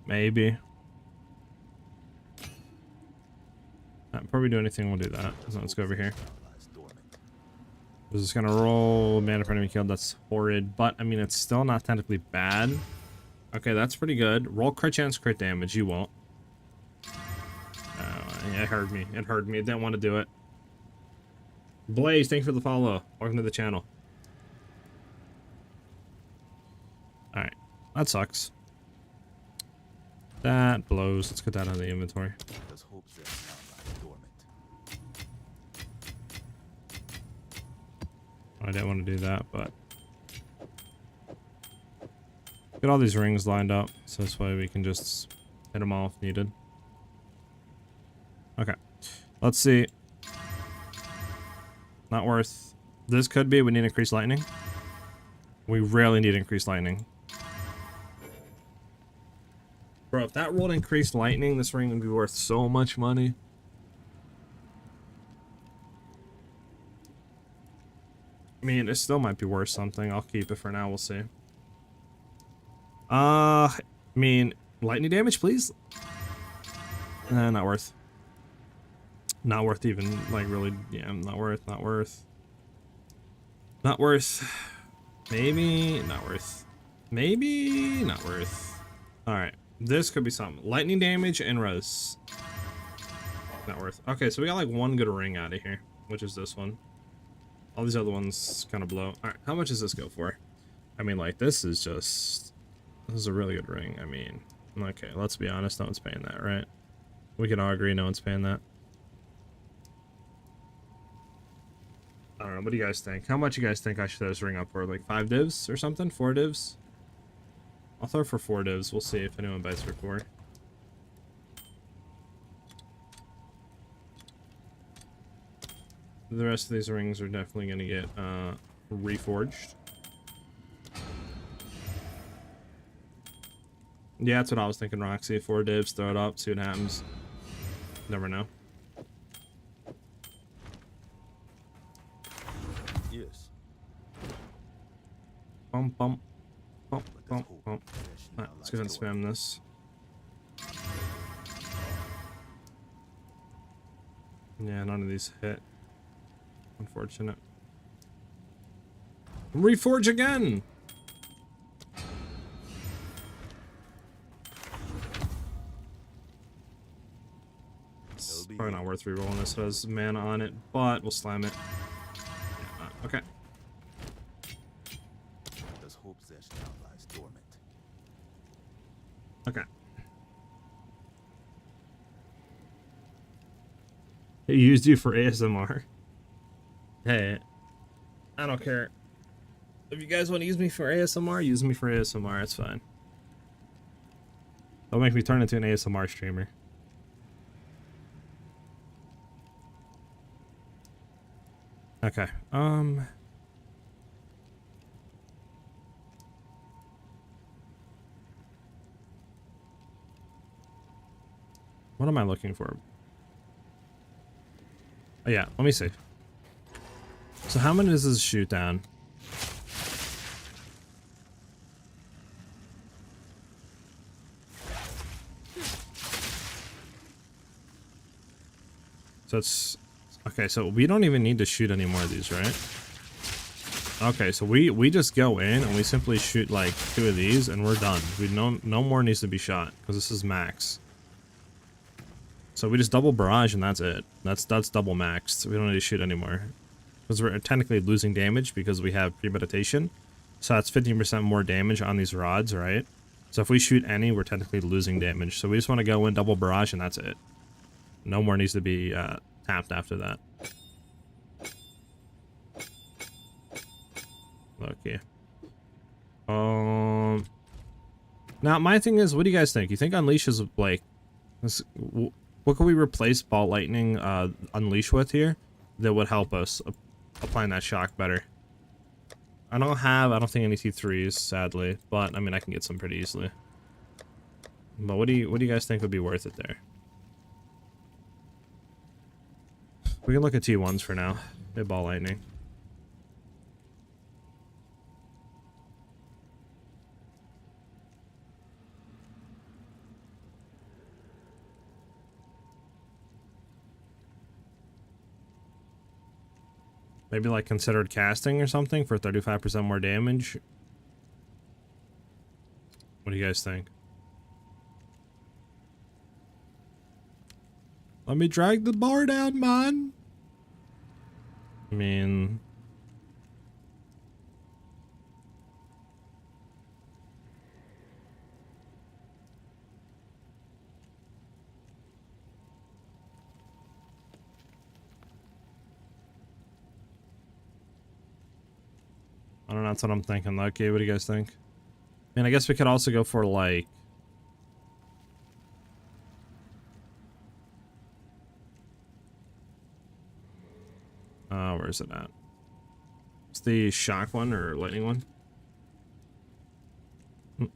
Maybe. Before we do anything, we'll do that. So let's go over here. We're just gonna roll mana for enemy killed. That's horrid, but I mean, it's still not technically bad. Okay, that's pretty good. Roll crit chance, crit damage. You won't. Yeah, it hurt me. It hurt me. I didn't want to do it. Blaze, thanks for the follow. Welcome to the channel. Alright. That sucks. That blows. Let's get that out of the inventory. I didn't want to do that, but get all these rings lined up so this way we can just hit them all if needed. Okay, let's see. Not worth. This could be we need increased lightning. We rarely need increased lightning. Bro, if that rolled increased lightning, this ring would be worth so much money. I mean, it still might be worth something. I'll keep it for now. We'll see. I mean, lightning damage, please. Not worth. Not worth even, like, really. Yeah, not worth. Not worth. Not worth. Maybe. Not worth. Maybe. Not worth. All right. This could be something. Lightning damage and res. Not worth. Okay, so we got like one good ring out of here, which is this one. All these other ones kind of blow. All right, how much does this go for? I mean, like, this is a really good ring. I mean, okay, let's be honest. No one's paying that, right? We can all agree no one's paying that. I don't know. What do you guys think? How much you guys think I should throw this ring up for? Like 5 divs or something? 4 divs? I'll throw for 4 divs. We'll see if anyone bites for 4. The rest of these rings are definitely going to get reforged. Yeah, that's what I was thinking, Roxy. 4 divs, throw it up, see what happens. Never know. Yes. Bump, bump. Bump, bump, bump. Alright, let's go ahead and spam this. Yeah, none of these hit. Unfortunate. Reforge again! It's probably not worth rerolling this. It has mana on it, but we'll slam it. Yeah, okay. Okay. He used you for ASMR. Hey, I don't care. If you guys want to use me for ASMR, use me for ASMR. It's fine. Don't make me turn into an ASMR streamer. Okay. What am I looking for? Oh yeah, let me see. So how many does this shoot down? So it's okay. So we don't even need to shoot any more of these, right? Okay, so we just go in and we simply shoot like 2 of these and we're done. We no more needs to be shot because this is max. So we just double barrage and that's it. That's double maxed. We don't need to shoot anymore because we're technically losing damage because we have premeditation. So that's 15% more damage on these rods, right? So if we shoot any, we're technically losing damage. So we just want to go in double barrage and that's it. No more needs to be tapped after that. Okay. Now my thing is, what do you guys think? You think Unleash is like, what can we replace Ball Lightning Unleash with here that would help us applying that shock better? I don't think any T3s, sadly, but I mean I can get some pretty easily. But what do you guys think would be worth it there? We can look at T1s for now. Hit Ball Lightning. Maybe like considered casting or something for 35% more damage. What do you guys think? Let me drag the bar down, man. I mean, I don't know, that's what I'm thinking. Okay, what do you guys think? I mean, I guess we could also go for like... where is it at? It's the shock one or lightning one? You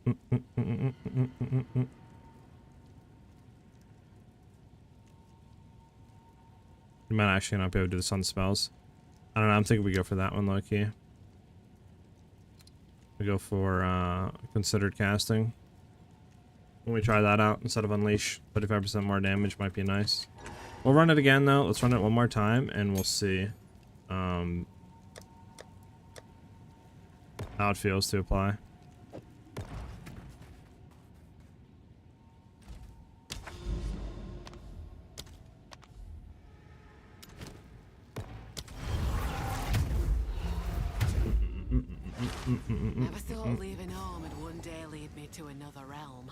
might actually not be able to do this on spells. I don't know, I'm thinking we go for that one, low-key. We go for considered casting. When we try that out instead of Unleash, 35% more damage might be nice. We'll run it again though. Let's run it one more time and we'll see how it feels to apply. Never thought leaving home would one day lead me to another realm.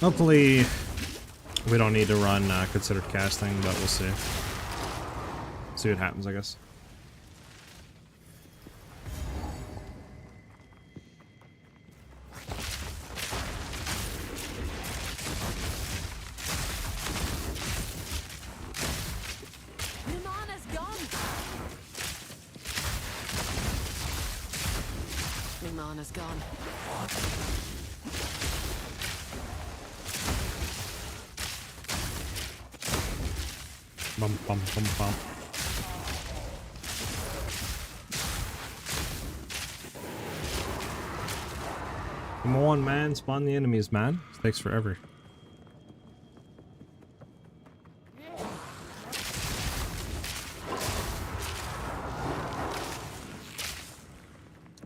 Hopefully, we don't need to run considered casting, but we'll see. See what happens, I guess. Mana's gone. Bum, bum, bum, bum. Come on, man. Spawn the enemies, man. This takes forever.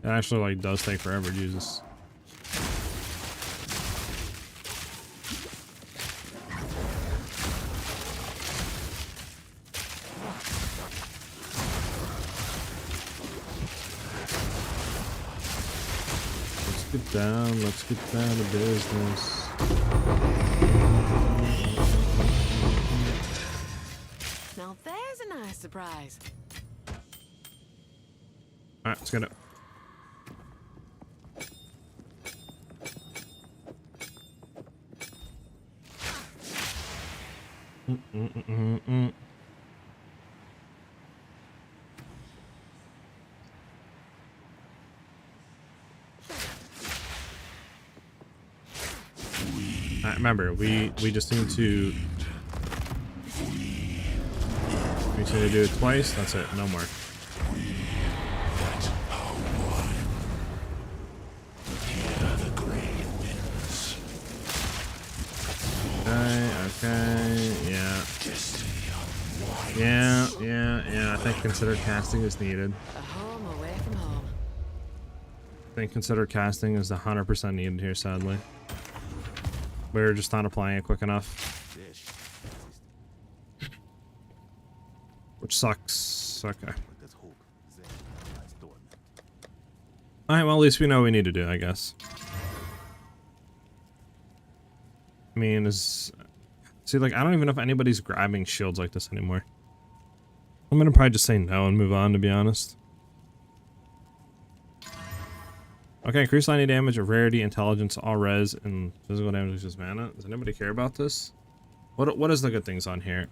It actually, like, does take forever, Jesus. Let's get down to business. Now there's a nice surprise. Alright, let's get it. Remember, we just need to do it twice. That's it. No more. Okay, yeah. Yeah, I think consider casting is needed. A home away from home. I think consider casting is 100% needed here, sadly. We're just not applying it quick enough. Which sucks. Okay. Alright, well, at least we know what we need to do, I guess. I mean, see, like, I don't even know if anybody's grabbing shields like this anymore. I'm gonna probably just say no and move on, to be honest. Okay, increase lightning damage of rarity, intelligence, all res, and physical damage is just mana. Does anybody care about this? What is the good things on here?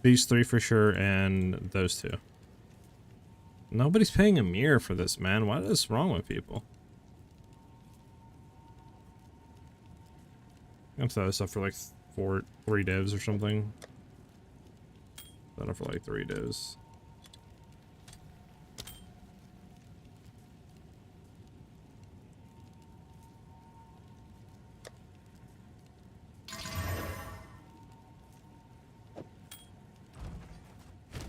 These three for sure, and those two. Nobody's paying a mirror for this, man. What is wrong with people? I'm gonna throw this up for like 3 divs or something. Throw it for like 3 divs.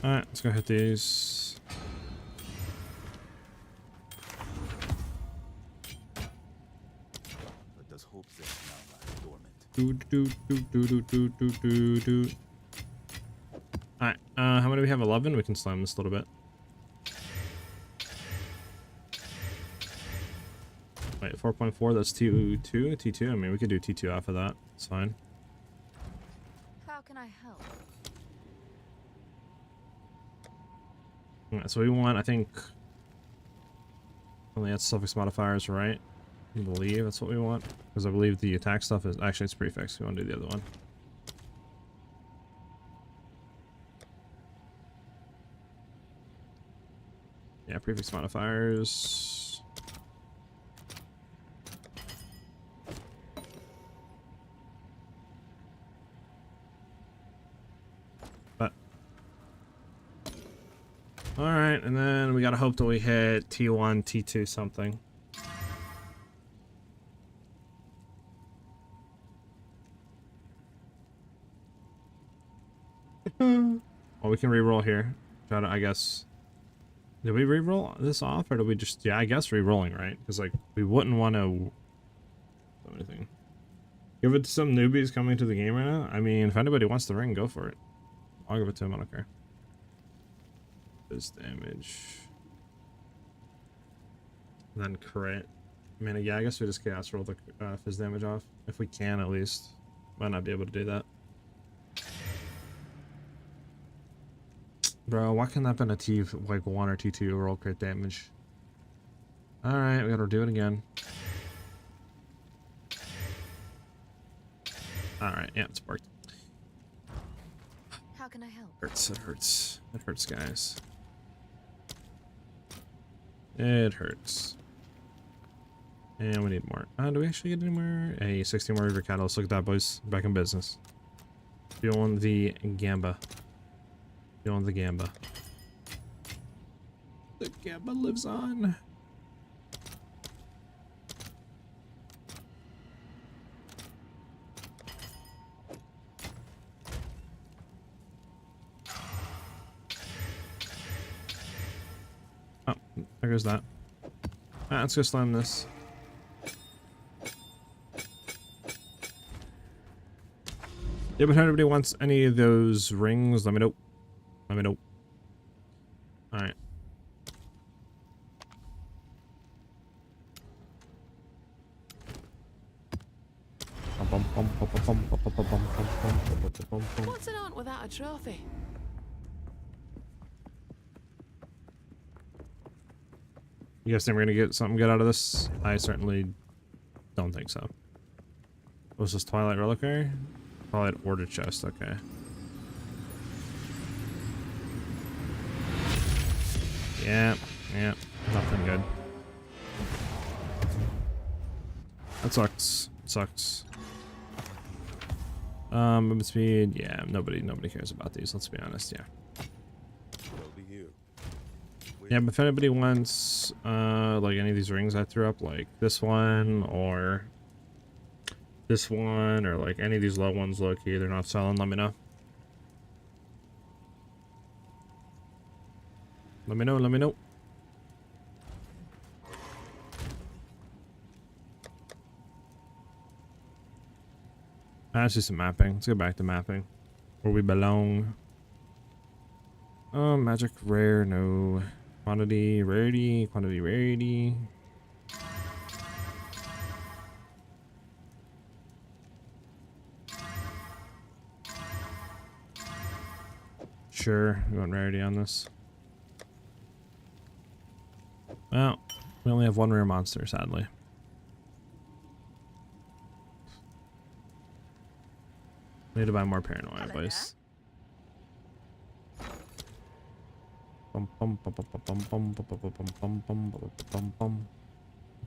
Alright, let's go hit these. Alright, how many do we have? 11? We can slam this a little bit. Wait, 4.4, that's T2? T2? I mean, we could do T2 off of that. It's fine. How can I help? Yeah, so we want, I think, only had suffix modifiers, right? I believe that's what we want. Because I believe the attack stuff is, actually it's prefix. We want to do the other one. Yeah, prefix modifiers. But alright, and then we gotta hope that we hit T1, T2 something. Well, we can reroll here. Try to, I guess. Did we reroll this off, or did we just? Yeah, I guess rerolling, right? Because like we wouldn't want to. Anything. Give it to some newbies coming to the game right now. I mean, if anybody wants the ring, go for it. I'll give it to him. I don't care. This damage. Then crit. I mean, yeah, I guess we just chaos roll the fizz damage off if we can, at least. Might not be able to do that. Bro, why can't that been a T like 1 or T2 roll crit damage? Alright, we gotta do it again. Alright, yeah, it's worked. How can I help? Hurts, it hurts. It hurts, guys. It hurts. And we need more. Do we actually get any more? Hey, 60 more Reaver Catalyst. Look at that, boys. Back in business. Feeling the Gamba. Feeling the Gamba. The Gamba lives on. Oh, there goes that. Let's go slam this. Yeah, but if anybody wants any of those rings, let me know. Let me know. Alright. What's an aunt without a trophy? You guys think we're gonna get something good out of this? I certainly don't think so. What's this, Twilight Reliquary? Twilight Order Chest, okay. Yeah, nothing good. That sucks. Sucks. Movespeed, yeah, nobody cares about these, let's be honest, yeah. They'll be here. Yeah, but if anybody wants, like any of these rings I threw up, like this one, or this one, or like any of these low ones, low key, they're not selling, let me know. Let me know. That's just some mapping. Let's go back to mapping. Where we belong. Magic rare, no. Quantity, rarity, quantity, rarity. Sure, we want rarity on this. Well, we only have one rare monster, sadly. Need to buy more paranoia, boys.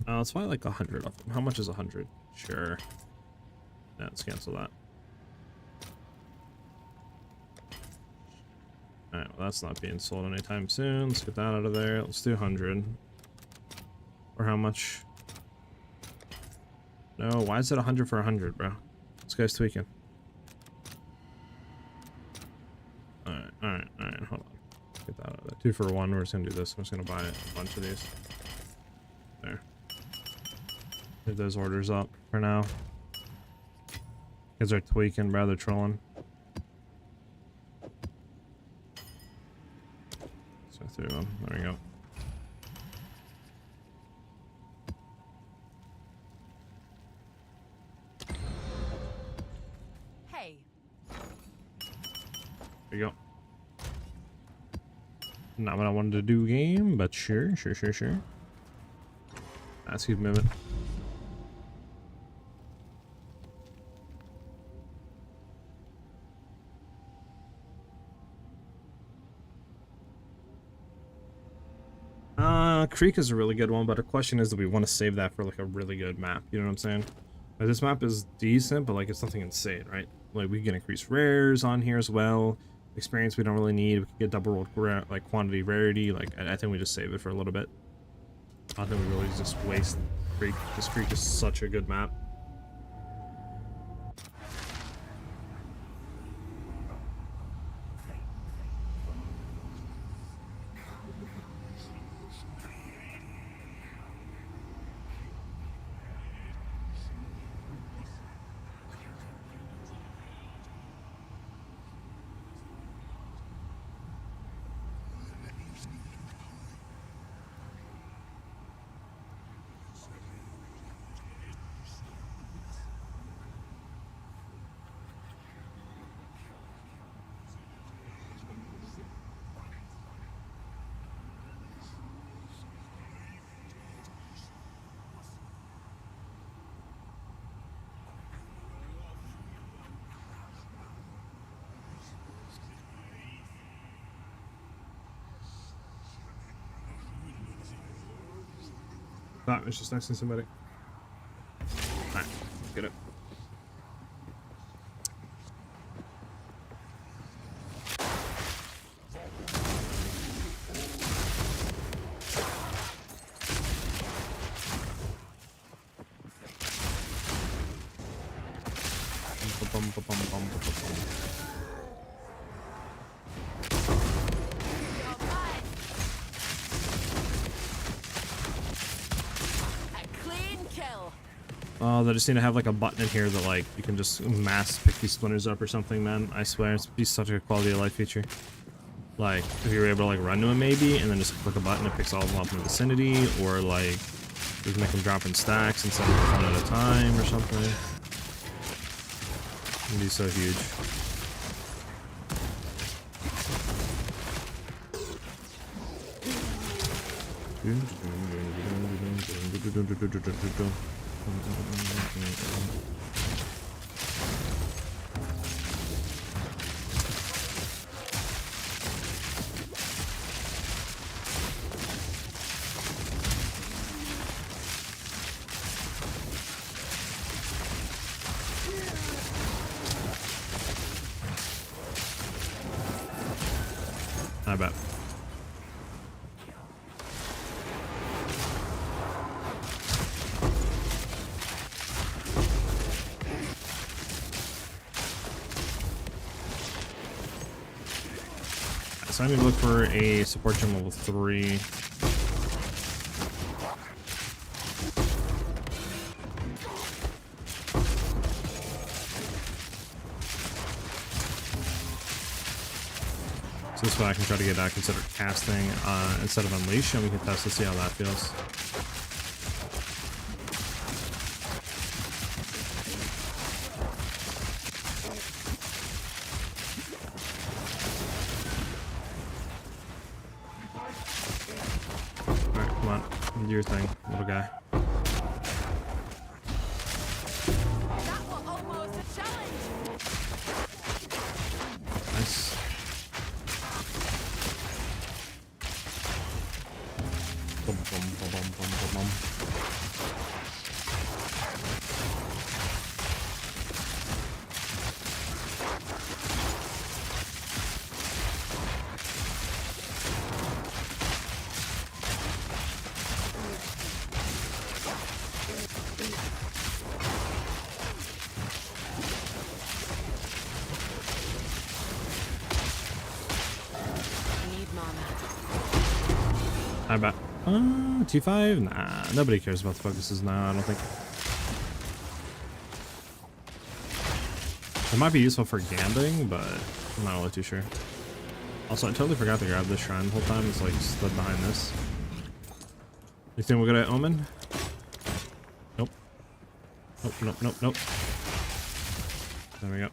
Let's buy like 100 of them. How much is 100? Sure. Yeah, let's cancel that. Alright, well that's not being sold anytime soon. Let's get that out of there. Let's do 100. Or how much? No, why is it 100 for 100, bro? This guy's tweaking. Alright, hold on. Get that out of there. 2 for 1, we're just gonna do this. I'm just gonna buy a bunch of these. There. Get those orders up for now. Kids are tweaking, bro, they're trolling. So I threw them. There we go. Hey. There you go. Not what I wanted to do game, but sure. Let's keep moving. Creek is a really good one, but the question is, do we want to save that for like a really good map? You know what I'm saying? Like, this map is decent, but like it's nothing insane, right? Like we can increase rares on here as well. Experience we don't really need. We can get double rolled like quantity, rarity. Like I think we just save it for a little bit. I don't think we really just waste Creek. This Creek is such a good map. That was just next to somebody. Alright, let's get it. Oh, they just need to have like a button in here that like you can just mass pick these splinters up or something, man. I swear, it's be such a quality of life feature. Like if you were able to like run to them maybe, and then just click a button that picks all of them up in the vicinity, or like you can make them drop in stacks instead of one at a time or something. It'd be so huge. I bet. So I need to look for a support gem level 3. So this way I can try to get considered casting instead of unleash, and we can test to see how that feels. Alright, come on. Do your thing, little guy. That was almost a challenge. Nice. Bum, bum, bum, bum, bum, bum, bum. Need mana. I bet. T5? Nah, nobody cares about the focuses now, I don't think. It might be useful for gambling, but I'm not really too sure. Also, I totally forgot to grab this shrine the whole time. It's like slid behind this. You think we're good at Omen? Nope. Nope, nope, nope, nope. There we go.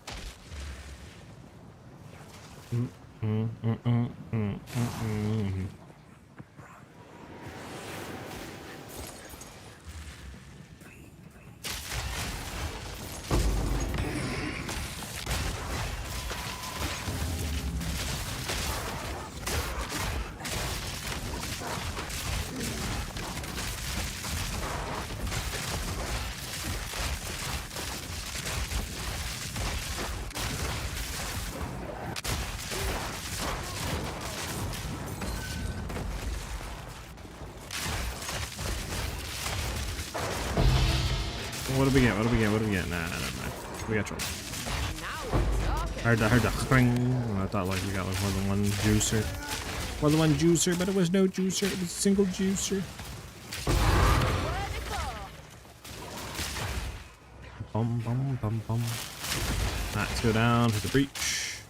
What do we get? What do we get? What do we get? Nah, never mind. We got trouble. Now we're talking. Heard the spring. I thought like we got like more than one juicer. More than one juicer, but it was no juicer. It was a single juicer. Where'd it go? Bum, bum, bum, bum. Let's go down to the breach.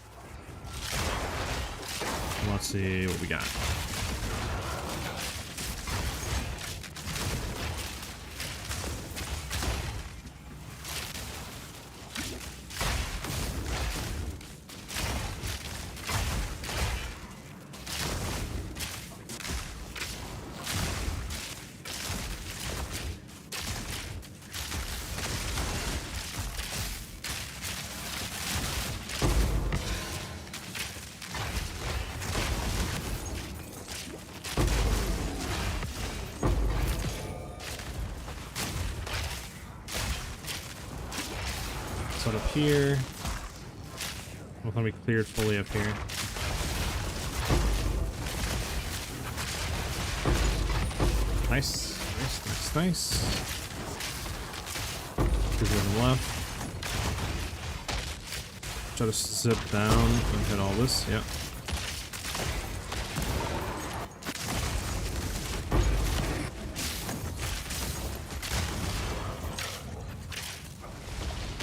Let's see what we got. So up here. We'll probably cleared fully up here. Nice. Nice, nice, nice. Two on the left. Try to zip down and hit all this. Yep.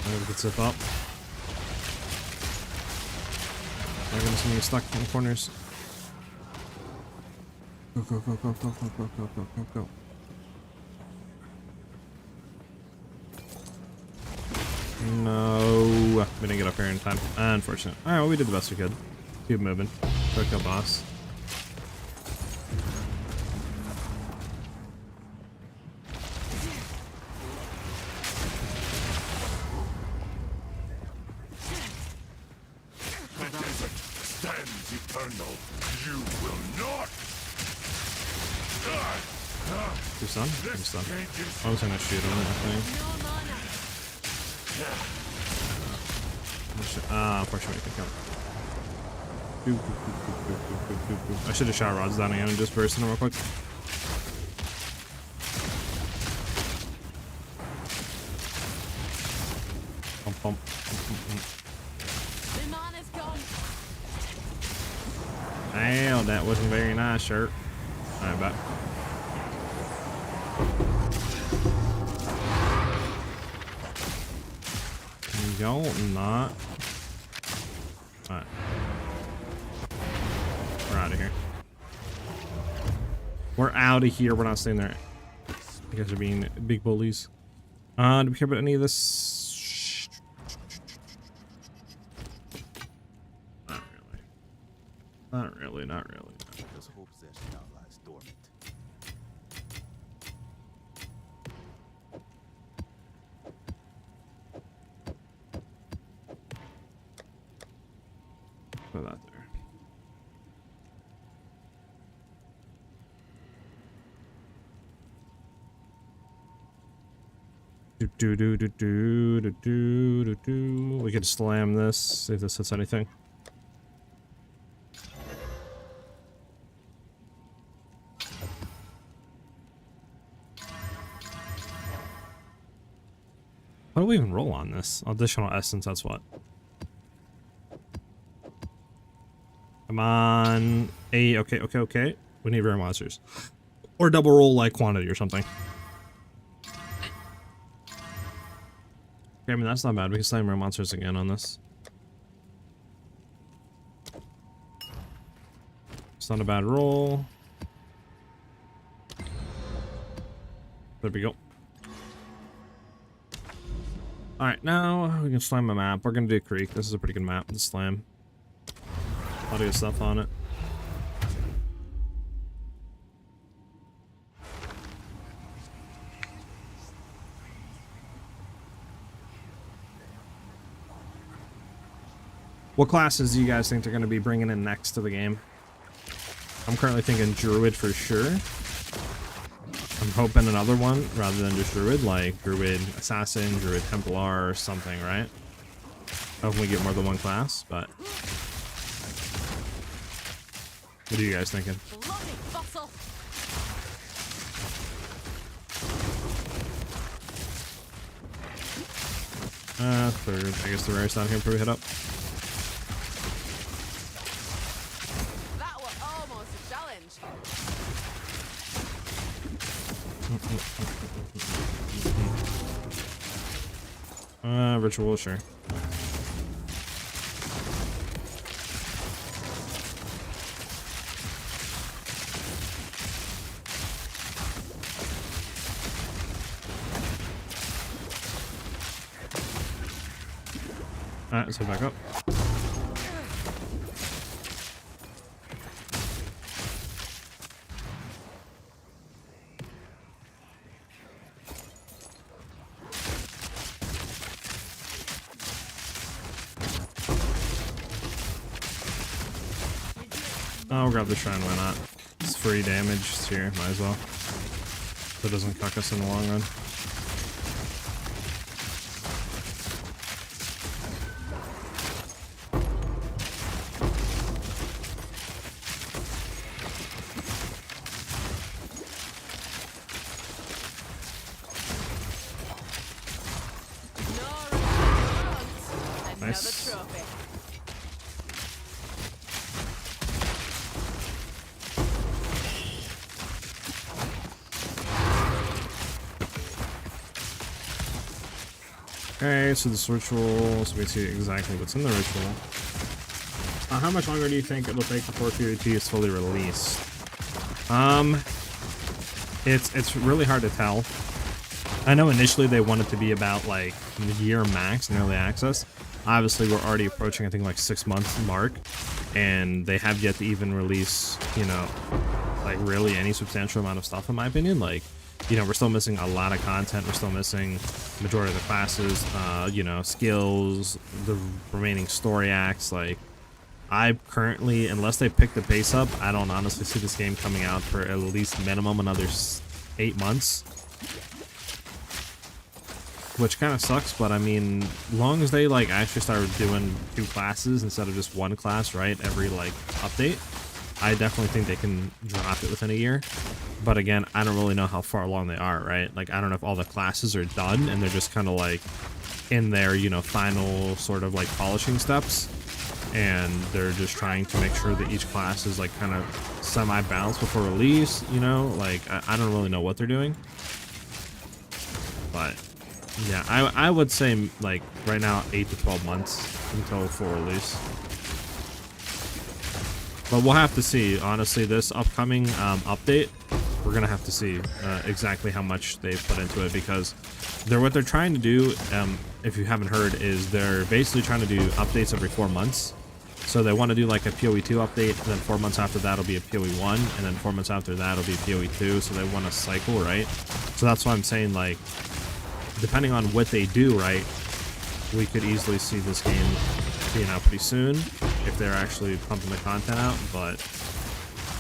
We can zip up. I'm gonna see me stuck in the corners. Go, go, go, go, go, go, go, go, go, go, go. No, we didn't get up here in time. Unfortunate. Alright, well, we did the best we could. Keep moving. Try to kill boss. You're stunned? You're stunned. I was gonna shoot him, I think. Unfortunately, I can kill him. I should have shot rods down again and just burst in him real quick. Pump, pump. Damn, that wasn't very nice, shirt. Alright, back. Y'all not. Alright. We're out of here. We're out of here. We're not staying there. You guys are being big bullies. Do we care about any of this? Not really. Not really, not really. This whole possession now lies dormant. Put that there. We could slam this, see if this hits anything. What do we even roll on this? Additional essence, that's what. Come on. Hey, okay. We need rare monsters. Or double roll like quantity or something. Okay, I mean, that's not bad. We can slam rare monsters again on this. It's not a bad roll. There we go. Alright, now we can slam a map. We're gonna do Creek. This is a pretty good map to slam. A lot of good stuff on it. What classes do you guys think they're going to be bringing in next to the game? I'm currently thinking Druid for sure. I'm hoping another one rather than just Druid, like Druid Assassin, Druid Templar, or something, right? Hoping we get more than one class, but... What are you guys thinking? Third. I guess the rare's down here probably hit up. That was almost a challenge. Ritual, sure. Alright, let's head back up. I'll grab the shrine, why not? It's free damage, it's here, might as well. So it doesn't cuck us in the long run. Nice. Okay, so this ritual, so we see exactly what's in the ritual. How much longer do you think it'll take before PvP is fully released? It's really hard to tell. I know initially they wanted to be about like a year max in early access. Obviously, we're already approaching, I think, like 6 months mark, and they have yet to even release, you know, like really any substantial amount of stuff, in my opinion. Like, you know, we're still missing a lot of content. We're still missing the majority of the classes, you know, skills, the remaining story acts. Like, I currently, unless they pick the pace up, I don't honestly see this game coming out for at least minimum another 8 months. Which kind of sucks, but I mean, long as they like actually start doing 2 classes instead of just 1 class, right, every like update, I definitely think they can drop it within a year. But again, I don't really know how far along they are, right? Like, I don't know if all the classes are done and they're just kind of like in their, you know, final sort of like polishing steps. And they're just trying to make sure that each class is like kind of semi-balanced before release, you know? Like, I don't really know what they're doing. But yeah, I would say like right now 8 to 12 months until full release. But we'll have to see. Honestly, this upcoming update, we're gonna have to see exactly how much they put into it, because what they're trying to do, if you haven't heard, is they're basically trying to do updates every 4 months. So they want to do like a PoE 2 update, and then 4 months after that will be a PoE 1, and then 4 months after that will be PoE 2. So they want to cycle, right? So that's why I'm saying, like, depending on what they do, right, we could easily see this game being out pretty soon if they're actually pumping the content out. But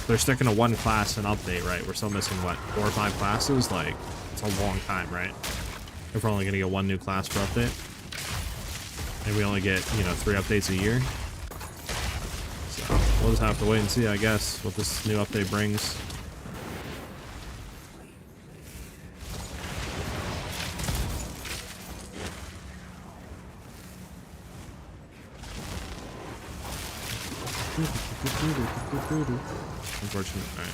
they're sticking to 1 class and update, right? We're still missing, what, 4 or 5 classes? Like, it's a long time, right? If we're only gonna get 1 new class per update, and we only get, you know, 3 updates a year, so we'll just have to wait and see, I guess, what this new update brings. Unfortunate. Alright.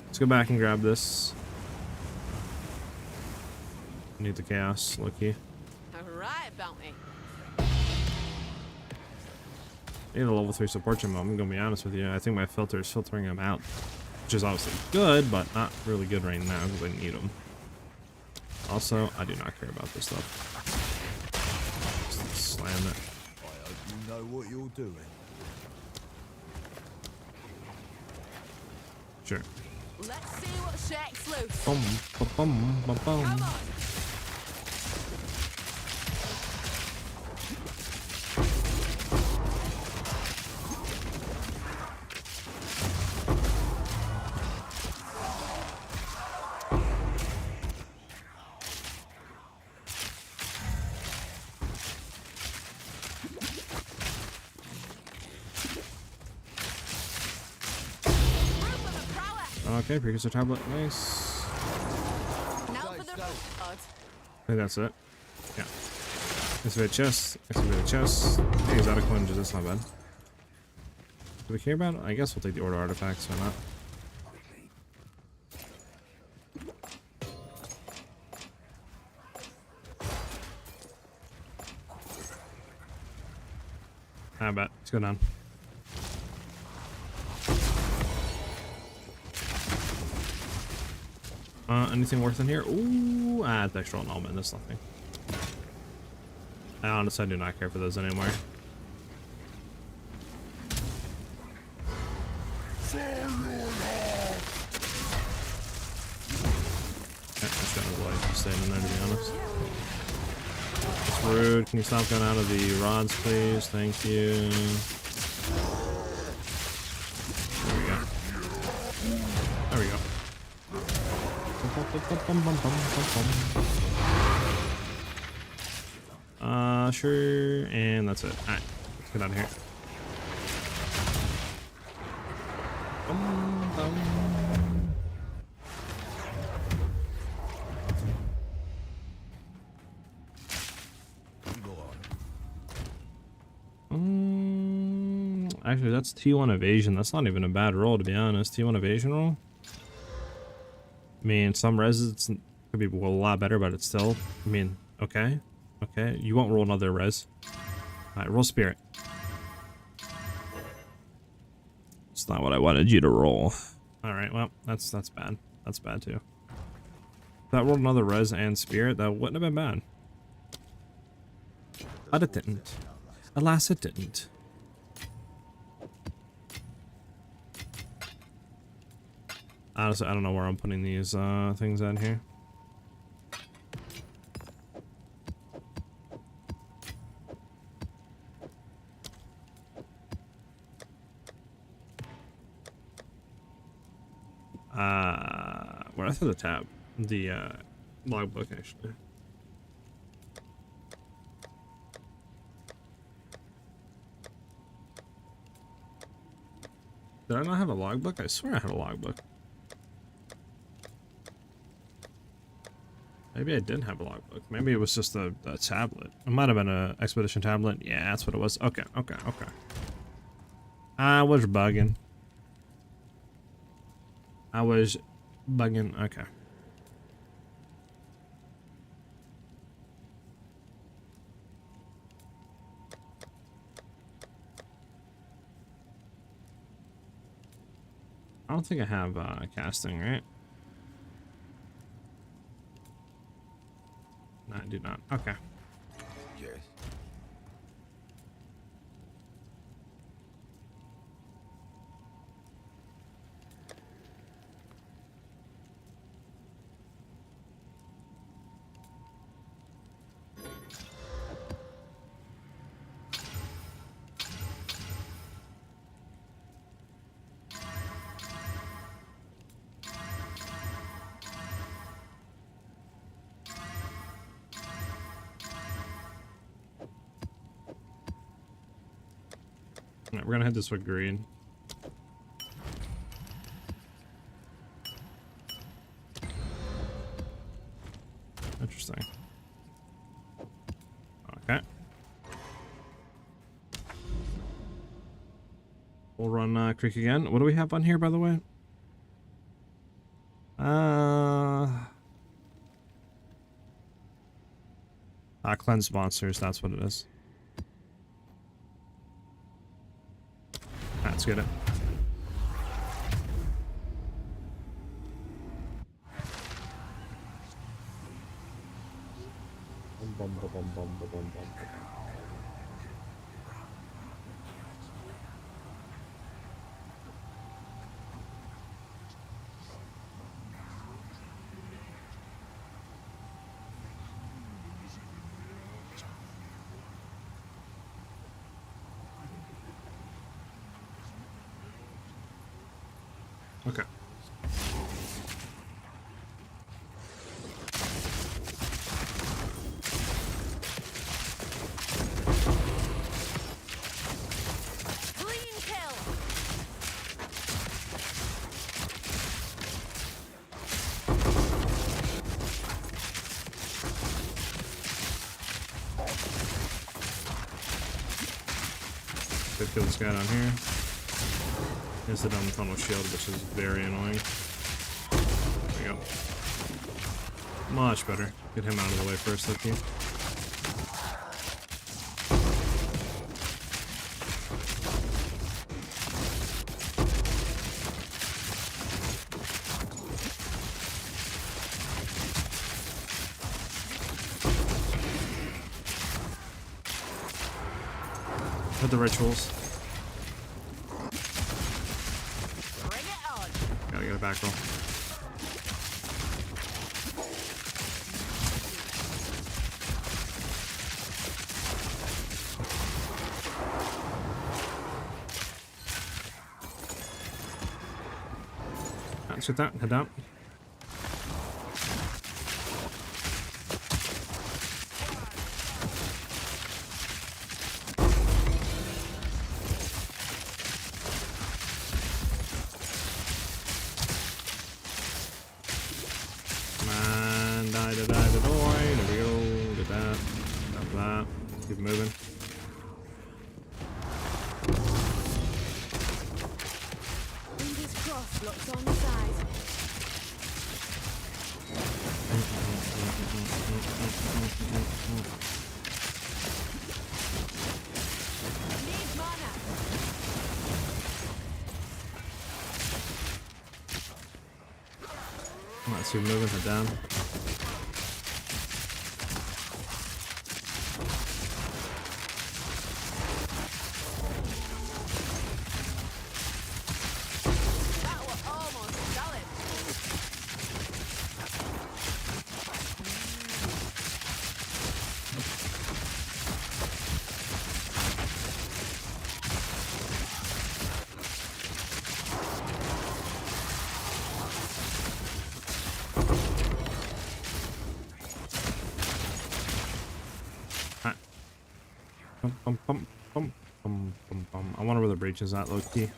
Let's go back and grab this. Need the chaos, lucky. Alright, bounty. Need a level 3 support gem. I'm gonna be honest with you. I think my filter is filtering them out, which is obviously good, but not really good right now because I need them. Also, I do not care about this stuff. Just slam it. I hope you know what you're doing. Sure. Let's see what shakes loose. Boom, ba bum, ba bum. Come on. Okay, precursor tablet, nice. Now for the road. I think that's it. Yeah. Excavate chest, excavate chest. Hey, exotic lunges, that's not bad. Do we care about it? I guess we'll take the order artifacts, why not? I bet. Let's go down. Anything worth in here? Ooh, the extra element. That's nothing. I honestly do not care for those anymore. That's kind of like staying in there, to be honest. It's rude. Can you stop going out of the rods, please? Thank you. There we go. There we go. Sure, and that's it. Alright, let's get out of here. Actually, that's T1 evasion. That's not even a bad roll, to be honest. T1 evasion roll. I mean, some reses could be a lot better, but it's still, I mean, okay. Okay, you won't roll another res. Alright, roll spirit. It's not what I wanted you to roll. Alright, well, that's bad. That's bad too. If that rolled another res and spirit, that wouldn't have been bad. But it didn't. Alas, it didn't. Honestly, I don't know where I'm putting these things in here. Where I threw the tab, the logbook actually. Did I not have a logbook? I swear I had a logbook. Maybe I didn't have a logbook. Maybe it was just a tablet. It might have been an expedition tablet. Yeah, that's what it was. Okay, okay, okay. I was bugging. I was bugging. Okay. I don't think I have casting, right? No, I do not. Okay. Yes. All right, we're gonna head this way green. Interesting. Okay. We'll run creek again. What do we have on here, by the way? Cleanse monsters. That's what it is. Let's get it. Okay. Clean kill. Could kill this guy down here. Is it on the tunnel shield, which is very annoying. There we go. Much better. Get him out of the way first, lucky. Hit the rituals. Gotta get a back roll. Let's get that. Head down. Keep moving. Fingers crossed, looks on the side. Need mana. Let's keep moving. Head down. I wonder where the breach is at, low key.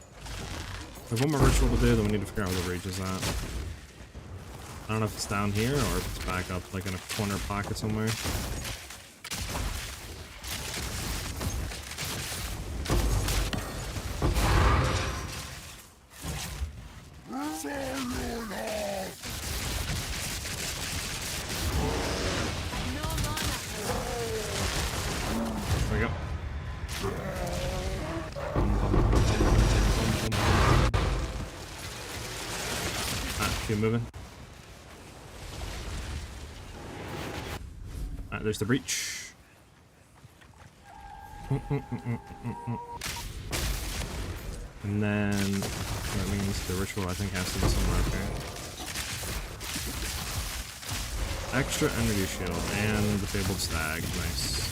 There's one more ritual to do, then we need to figure out where the breach is at. I don't know if it's down here or if it's back up, like in a corner pocket somewhere. There we go. Keep moving. Alright, there's the breach. And then that means the ritual I think has to be somewhere up here. Extra energy shield and the fabled stag. Nice.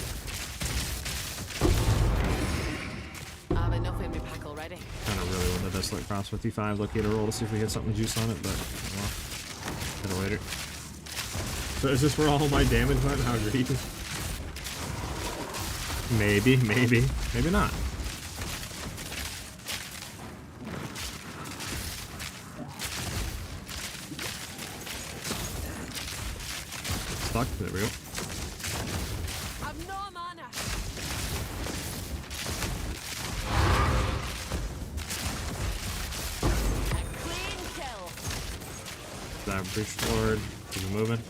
I've enough in my pack already. Kind of really wanted this like cross 55 locator roll to see if we get something juice on it, but well, better later. So is this where all my damage went? How greedy? Maybe, maybe not. Stuck. There we go. I've no mana. A clean kill. That breach forward. Keep it moving.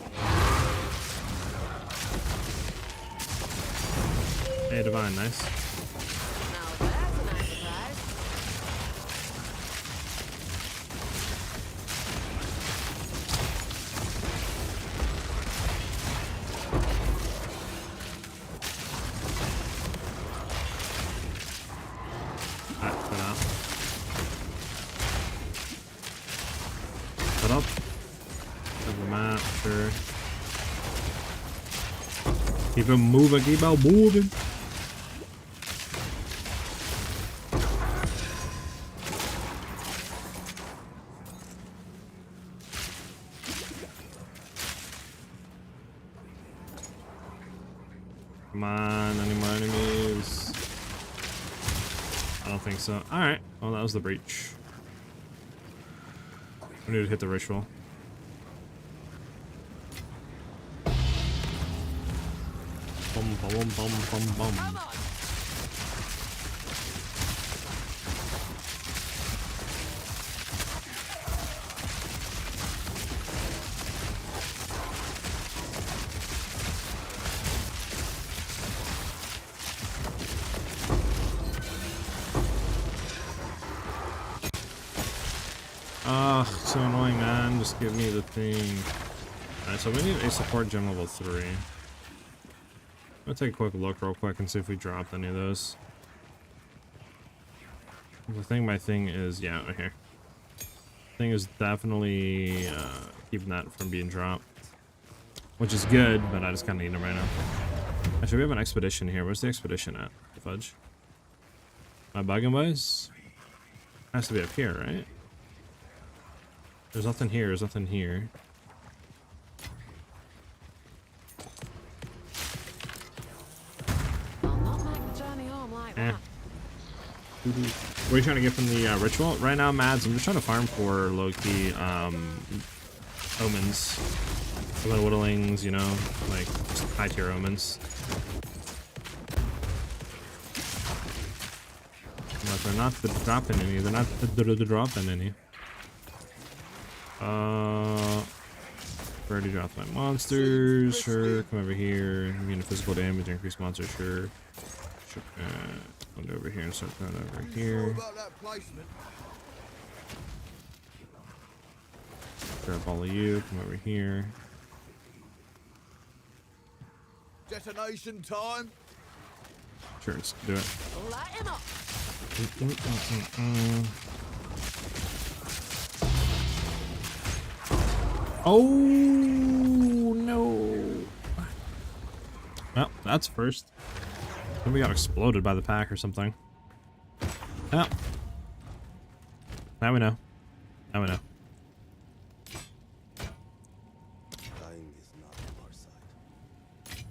Hey, divine, nice. Now that's a nice surprise. Alright, put out. Put up. Cover the map, sure. Keep it moving, keep it moving. Come on, any more enemies? I don't think so. Alright, well that was the breach. We need to hit the ritual. Bum bum bum bum bum. Come on. Ugh, so annoying, man. Just give me the thing. Alright, so we need a support gem level 3. I'm gonna take a quick look real quick and see if we dropped any of those. I think my thing is, yeah, right here. Thing is definitely keeping that from being dropped. Which is good, but I just kinda need them right now. Actually, we have an expedition here. Where's the expedition at? Fudge. Am I bugging, boys? Has to be up here, right? There's nothing here, there's nothing here. I'll not make the journey home like that. What are you trying to get from the ritual? Right now, Mads, I'm just trying to farm for low-key omens. Little whittlings, you know, like just high-tier omens. But they're not dropping any, they're not dropping any. Already dropped my monsters, sure. Come over here, immune to physical damage, increase monster, sure. Go over here and start going over here. Grab all of you, come over here. Detonation time. Sure, let's do it. Light him up. Oh no! Well, that's first. Then we got exploded by the pack or something. Oh. Now we know. Now we know. Dying is not on our side.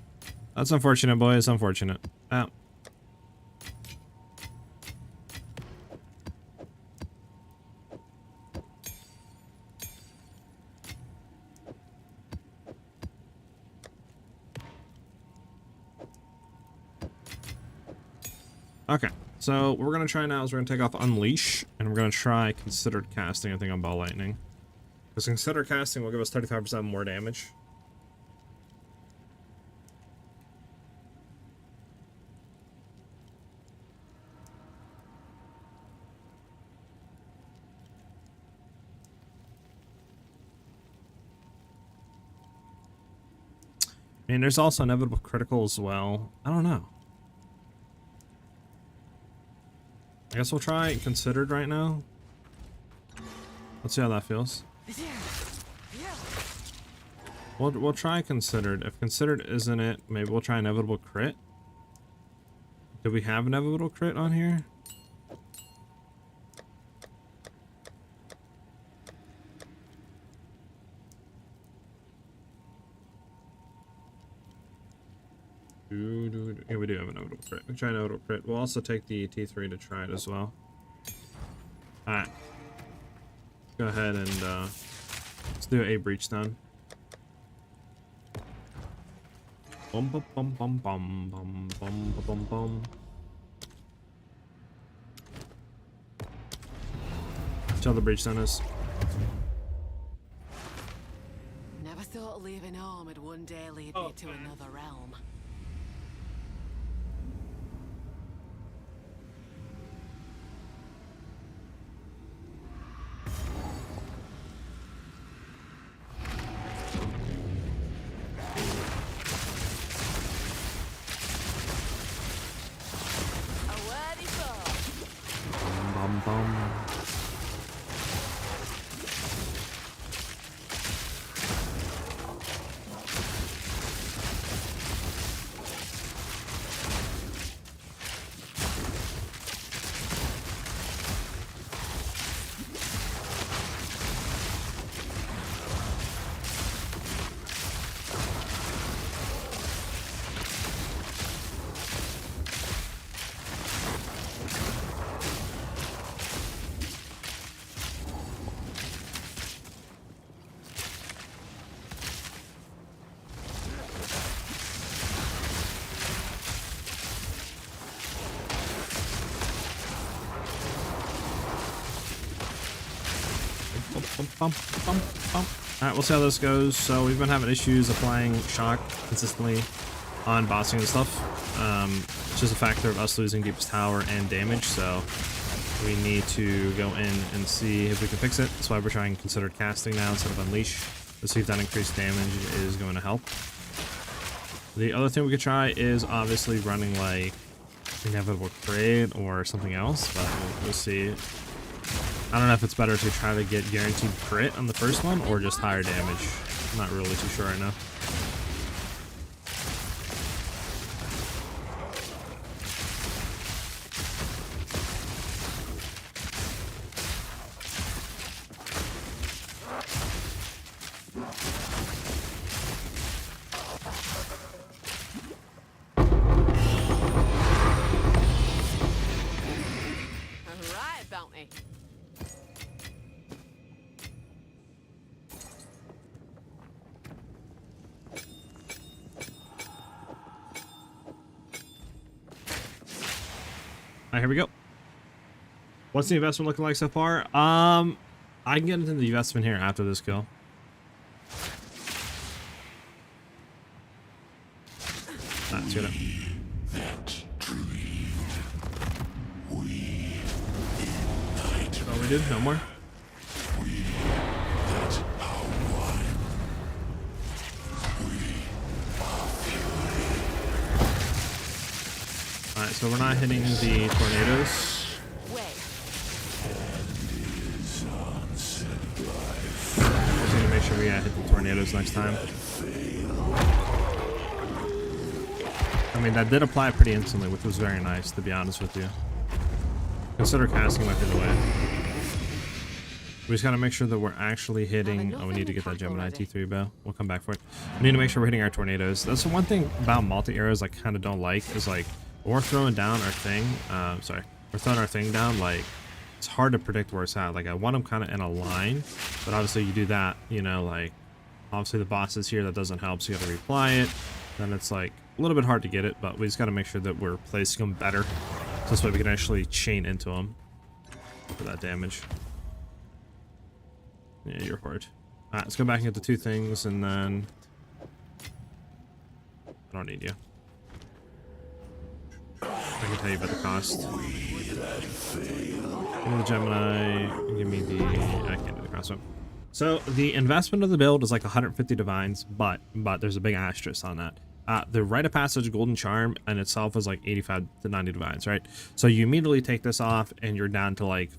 That's unfortunate, boys. Unfortunate. Oh. Okay, so what we're gonna try now is we're gonna take off Unleash, and we're gonna try Considered Casting, I think, on Ball Lightning. Because Considered Casting will give us 35% more damage. I mean, there's also inevitable critical as well. I don't know. I guess we'll try Considered right now. Let's see how that feels. We'll try Considered. If Considered isn't it, maybe we'll try Inevitable Crit. Do we have Inevitable Crit on here? Yeah, we do have Inevitable Crit. We try Inevitable Crit. We'll also take the T3 to try it as well. Alright. Go ahead and let's do a Breach Stun. Bum bum bum bum bum bum bum bum bum. That's how the Breach Stun is. Never thought leaving home would one day lead me to another realm. Bum bum. Alright, we'll see how this goes. So we've been having issues applying shock consistently on bossing and stuff. It's just a factor of us losing deepest tower and damage, so we need to go in and see if we can fix it. That's why we're trying Considered Casting now instead of Unleash, to see if that increased damage is going to help. The other thing we could try is obviously running like Inevitable Crit or something else, but we'll see. I don't know if it's better to try to get guaranteed crit on the first one or just higher damage. I'm not really too sure right now. Alright, Bounty. Alright, here we go. What's the investment looking like so far? I can get into the investment here after this kill. That's good. Oh, we did no more. Alright, so we're not hitting the tornadoes. Just need to make sure we hit the tornadoes next time. I mean, that did apply pretty instantly, which was very nice, to be honest with you. Consider casting might be the way. We just gotta make sure that we're actually hitting. Oh, we need to get that Gemini T3 bow. We'll come back for it. We need to make sure we're hitting our tornadoes. That's the one thing about multi-arrows I kind of don't like, is like, when we're throwing down our thing, we're throwing our thing down, like, it's hard to predict where it's at. Like, I want them kind of in a line, but obviously you do that, you know, like, obviously the boss is here, that doesn't help, so you gotta reapply it. Then it's like a little bit hard to get it, but we just gotta make sure that we're placing them better So this way we can actually chain into him for that damage. Yeah, you're hard. Alright, let's go back and get the 2 things, and then I don't need you. I can tell you about the cost. Give me the Gemini. Give me the... I can't do the crossbow. So the investment of the build is like 150 divines, but there's a big asterisk on that. The Rite of Passage Golden Charm in itself is like 85 to 90 divines, right? So you immediately take this off and you're down to like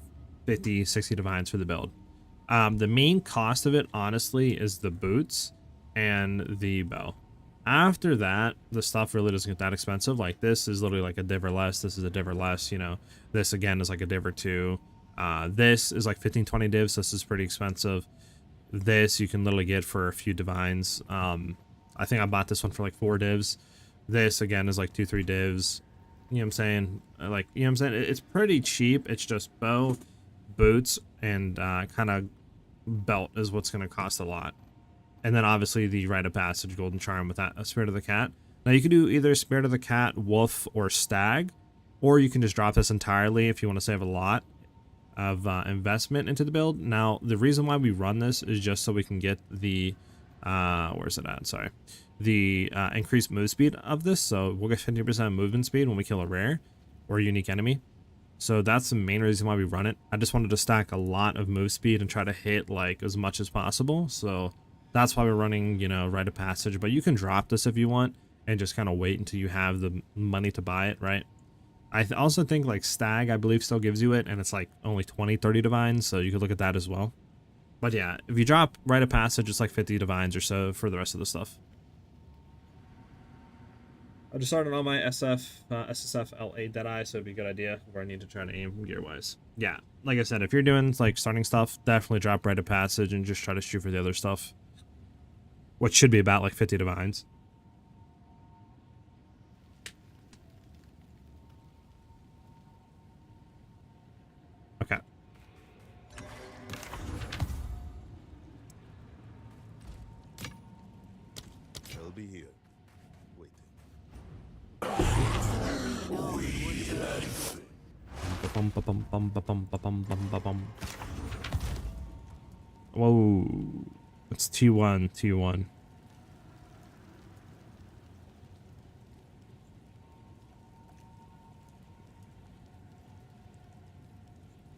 50, 60 divines for the build. The main cost of it, honestly, is the boots and the bow. After that, the stuff really doesn't get that expensive. Like this is literally like a div or less. This is a div or less, you know. This again is like a div or 2. This is like 15, 20 divs. This is pretty expensive. This you can literally get for a few divines. I think I bought this one for like 4 divs. This again is like 2, 3 divs. You know what I'm saying? Like, you know what I'm saying? It's pretty cheap. It's just bow, boots, and kind of belt is what's going to cost a lot. And then obviously the Rite of Passage Golden Charm with that Spirit of the Cat. Now you can do either Spirit of the Cat, Wolf, or Stag, or you can just drop this entirely if you want to save a lot of investment into the build. Now the reason why we run this is just so we can get the where's it at? Sorry, the increased move speed of this. So we'll get 50% movement speed when we kill a rare or a unique enemy. So that's the main reason why we run it. I just wanted to stack a lot of move speed and try to hit like as much as possible. So that's why we're running, you know, Rite of Passage. But you can drop this if you want and just kind of wait until you have the money to buy it, right? I also think like Stag, I believe, still gives you it, and it's like only 20, 30 divines, so you could look at that as well. But yeah, if you drop Rite of Passage, it's like 50 divines or so for the rest of the stuff. I just started on my SSF LA Deadeye, so it'd be a good idea where I need to try to aim gear-wise. Yeah, like I said, if you're doing like starting stuff, definitely drop Rite of Passage and just try to shoot for the other stuff, which should be about like 50 divines. Okay. I'll be here. Waiting. Whoa. It's T1, T1.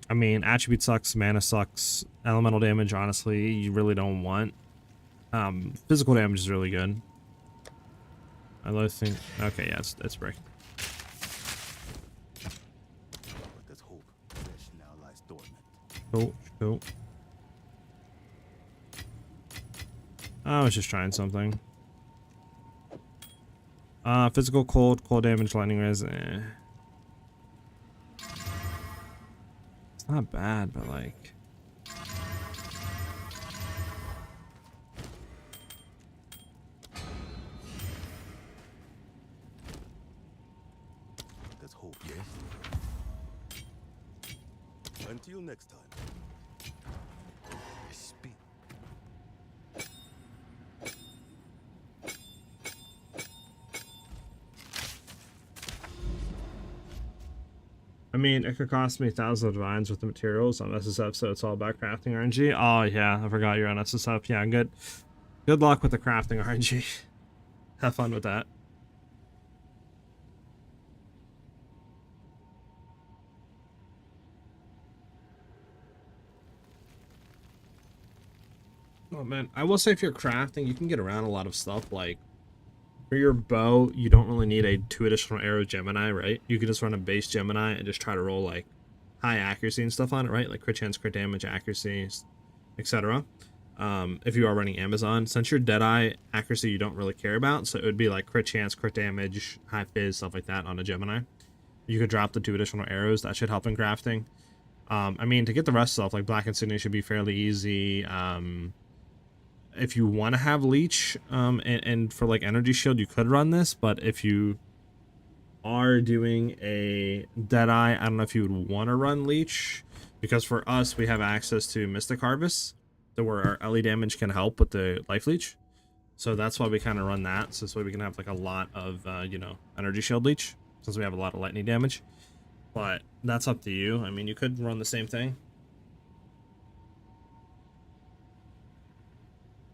I mean, attribute sucks, mana sucks, elemental damage, honestly, you really don't want. Physical damage is really good. I love think. Okay, yeah, it's breaking. But let's hope flesh now lies dormant. Cool, cool. I was just trying something. Physical cold damage, lightning res. It's not bad, but like. Let's hope, yes. Until next time. Speak. I mean, it could cost me 1,000 of divines with the materials on SSF, so it's all about crafting RNG. Oh yeah, I forgot you're on SSF. Yeah, good luck with the crafting RNG. Have fun with that. Oh man, I will say if you're crafting, you can get around a lot of stuff. Like for your bow, you don't really need a 2 additional arrow Gemini, right? You could just run a base Gemini and just try to roll like high accuracy and stuff on it, right? Like crit chance, crit damage, accuracy, etc. If you are running Amazon, since your Deadeye accuracy you don't really care about, so it would be like crit chance, crit damage, high fizz, stuff like that on a Gemini. You could drop the 2 additional arrows. That should help in crafting. I mean, to get the rest of stuff like Black Insignia should be fairly easy. If you want to have leech and for like energy shield, you could run this, but if you are doing a Deadeye, I don't know if you would want to run leech, because for us we have access to Mystic Harvest, so where our LE damage can help with the life leech, so that's why we kind of run that, so this way we can have like a lot of you know, energy shield leech, since we have a lot of lightning damage. but that's up to you. I mean, you could run the same thing.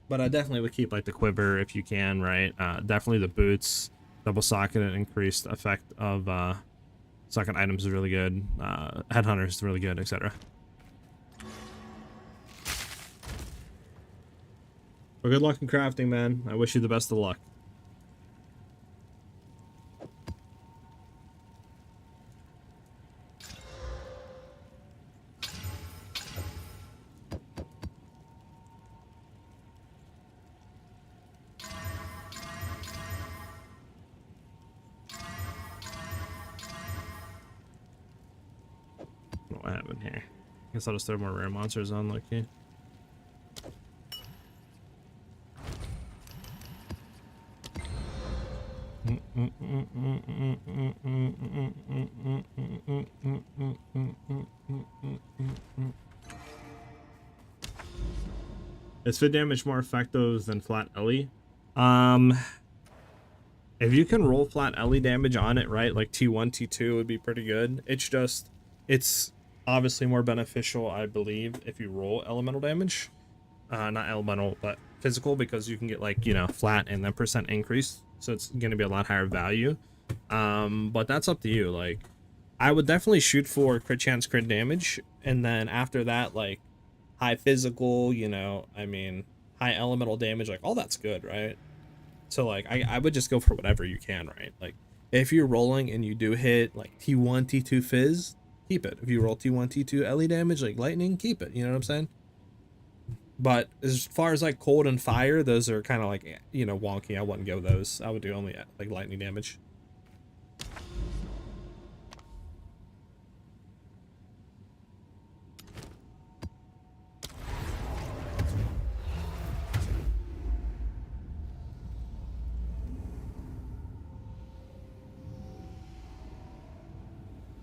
But I definitely would keep like the quiver if you can, right? Definitely the boots, double socket and increased effect of socket items is really good. Headhunters is really good, etc. Well, good luck in crafting, man. I wish you the best of luck. What happened here? I guess I'll just throw more rare monsters on, like you. Is fit damage more effective than flat LE? If you can roll flat LE damage on it, right, like T1, T2 would be pretty good. It's obviously more beneficial, I believe, if you roll elemental damage. Not elemental, but physical, because you can get like, you know, flat and then percent increase. So it's going to be a lot higher value. But that's up to you. Like, I would definitely shoot for crit chance, crit damage. And then after that, like, high physical, you know, I mean, high elemental damage, like, all that's good, right? So, like, I would just go for whatever you can, right? Like, if you're rolling and you do hit, like, T1, T2 fizz, keep it. If you roll T1, T2 LE damage, like lightning, keep it. You know what I'm saying? But as far as, like, cold and fire, those are kind of, like, you know, wonky. I wouldn't go those. I would do only, like, lightning damage.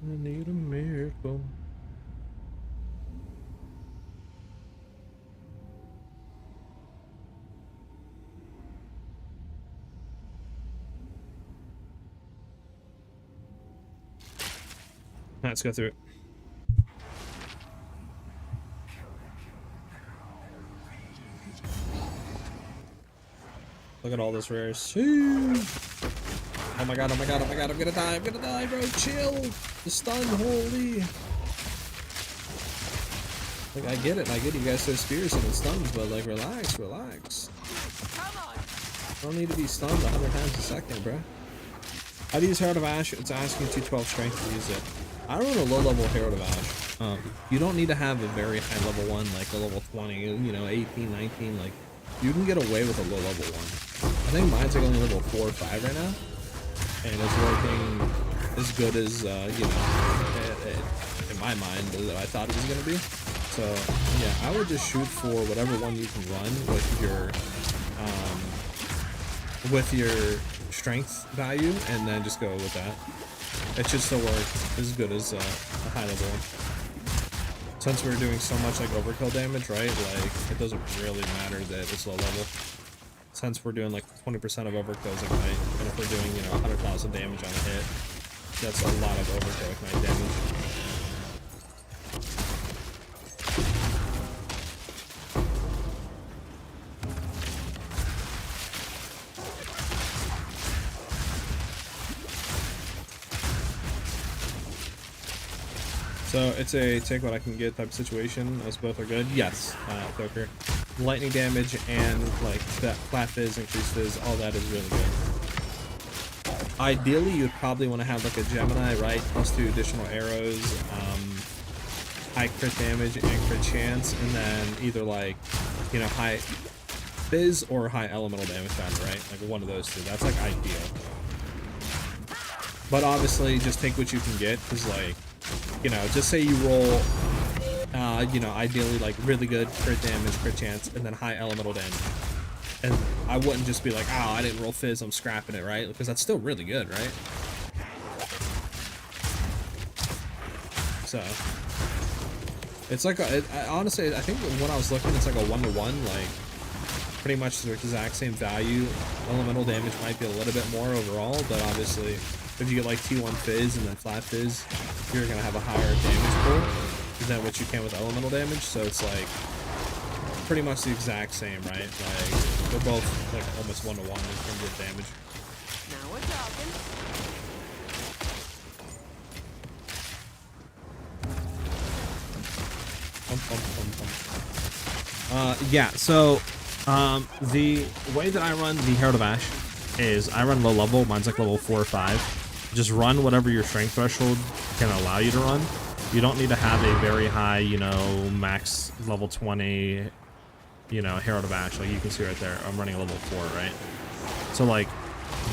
I need a miracle. Let's go through it. Look at all this rares. Oh my god, oh my god, oh my god, I'm gonna die, bro. Chill. The stun, holy. Like, I get it, you guys throw spears and it stuns, but like, relax. Don't need to be stunned 100 times a second, bro. How do you use Herald of Ash? It's asking 212 strength to use it. I run a low-level Herald of Ash. You don't need to have a very high level one, like a level 20, you know, 18, 19, like, you can get away with a low-level one. I think mine's like only level 4 or 5 right now. And it's working as good as, you know, in my mind, that I thought it was going to be. So, yeah, I would just shoot for whatever one you can run with your strength value, and then just go with that. It should still work as good as a high level one. Since we're doing so much like overkill damage, right, like, it doesn't really matter that it's low level. Since we're doing like 20% of overkills ignite, and if we're doing, you know, 100,000 damage on a hit, that's a lot of overkill ignite damage. So it's a take what I can get type of situation, as both are good. Yes, Joker. Lightning damage and like that flat fizz, increased fizz, all that is really good. Ideally, you'd probably want to have like a Gemini, right? Plus 2 additional arrows, high crit damage and crit chance, and then either like, you know, high fizz or high elemental damage on it, right? Like one of those two. That's like ideal. But obviously, just take what you can get, because like, you know, just say you roll, you know, ideally like really good crit damage, crit chance, and then high elemental damage. And I wouldn't just be like, oh, I didn't roll fizz, I'm scrapping it, right? Because that's still really good, right? So it's like honestly, I think when I was looking, it's like a 1-to-1. Like, pretty much the exact same value. Elemental damage might be a little bit more overall, but obviously if you get like T1 Fizz and then flat Fizz, you're gonna have a higher damage pool than what you can with elemental damage. So it's like pretty much the exact same, right? Like they're both like almost 1-to-1 in terms of damage. Now we're talking. Yeah, so the way that I run the Herald of Ash is I run low level. Mine's like level 4 or 5. Just run whatever your strength threshold can allow you to run. You don't need to have a very high, you know, max level 20, you know, Herald of Ash. Like you can see right there, I'm running a level 4, right? So like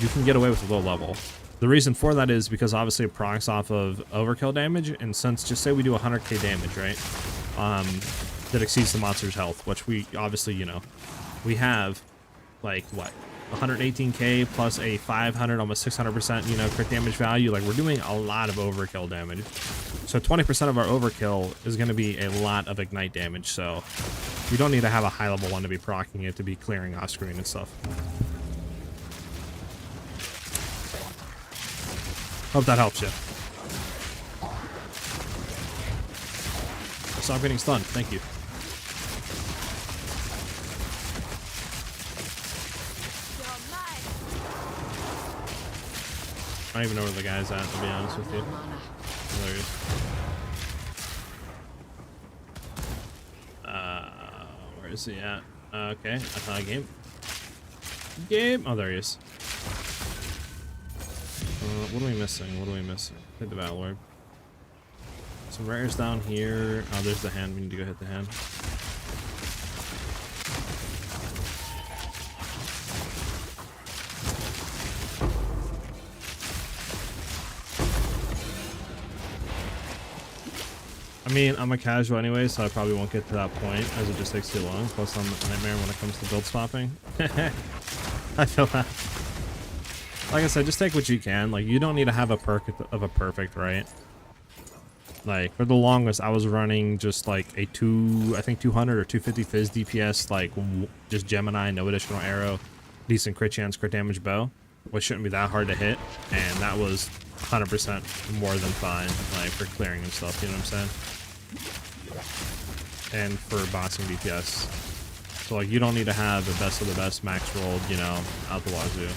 you can get away with a low level. The reason for that is because obviously it procs off of overkill damage, and since just say we do 100k damage, right? That exceeds the monster's health, which we obviously, you know, we have like what, 118k plus a 500, almost 600%, you know, crit damage value. Like we're doing a lot of overkill damage. So 20% of our overkill is going to be a lot of ignite damage. So you don't need to have a high level one to be proccing it, to be clearing off screen and stuff. Hope that helps you. Stop getting stunned. Thank you. I don't even know where the guy's at, to be honest with you. Oh, there he is. Where is he at? Okay, I found a game. Game! Oh, there he is. What are we missing? What are we missing? Hit the battle orb. Some rares down here. Oh, there's the hand. We need to go hit the hand. I mean, I'm a casual anyway, so I probably won't get to that point, as it just takes too long. Plus, I'm a nightmare when it comes to build swapping. I feel that. Like I said, just take what you can. Like, you don't need to have a perk of a perfect, right? Like, for the longest, I was running just like a 200 or 250 Fizz DPS, like just Gemini, no additional arrow, decent crit chance, crit damage bow, which shouldn't be that hard to hit, and that was 100% more than fine, like for clearing and stuff, you know what I'm saying? And for bossing DPS. So like, you don't need to have the best of the best max rolled, you know, out the wazoo.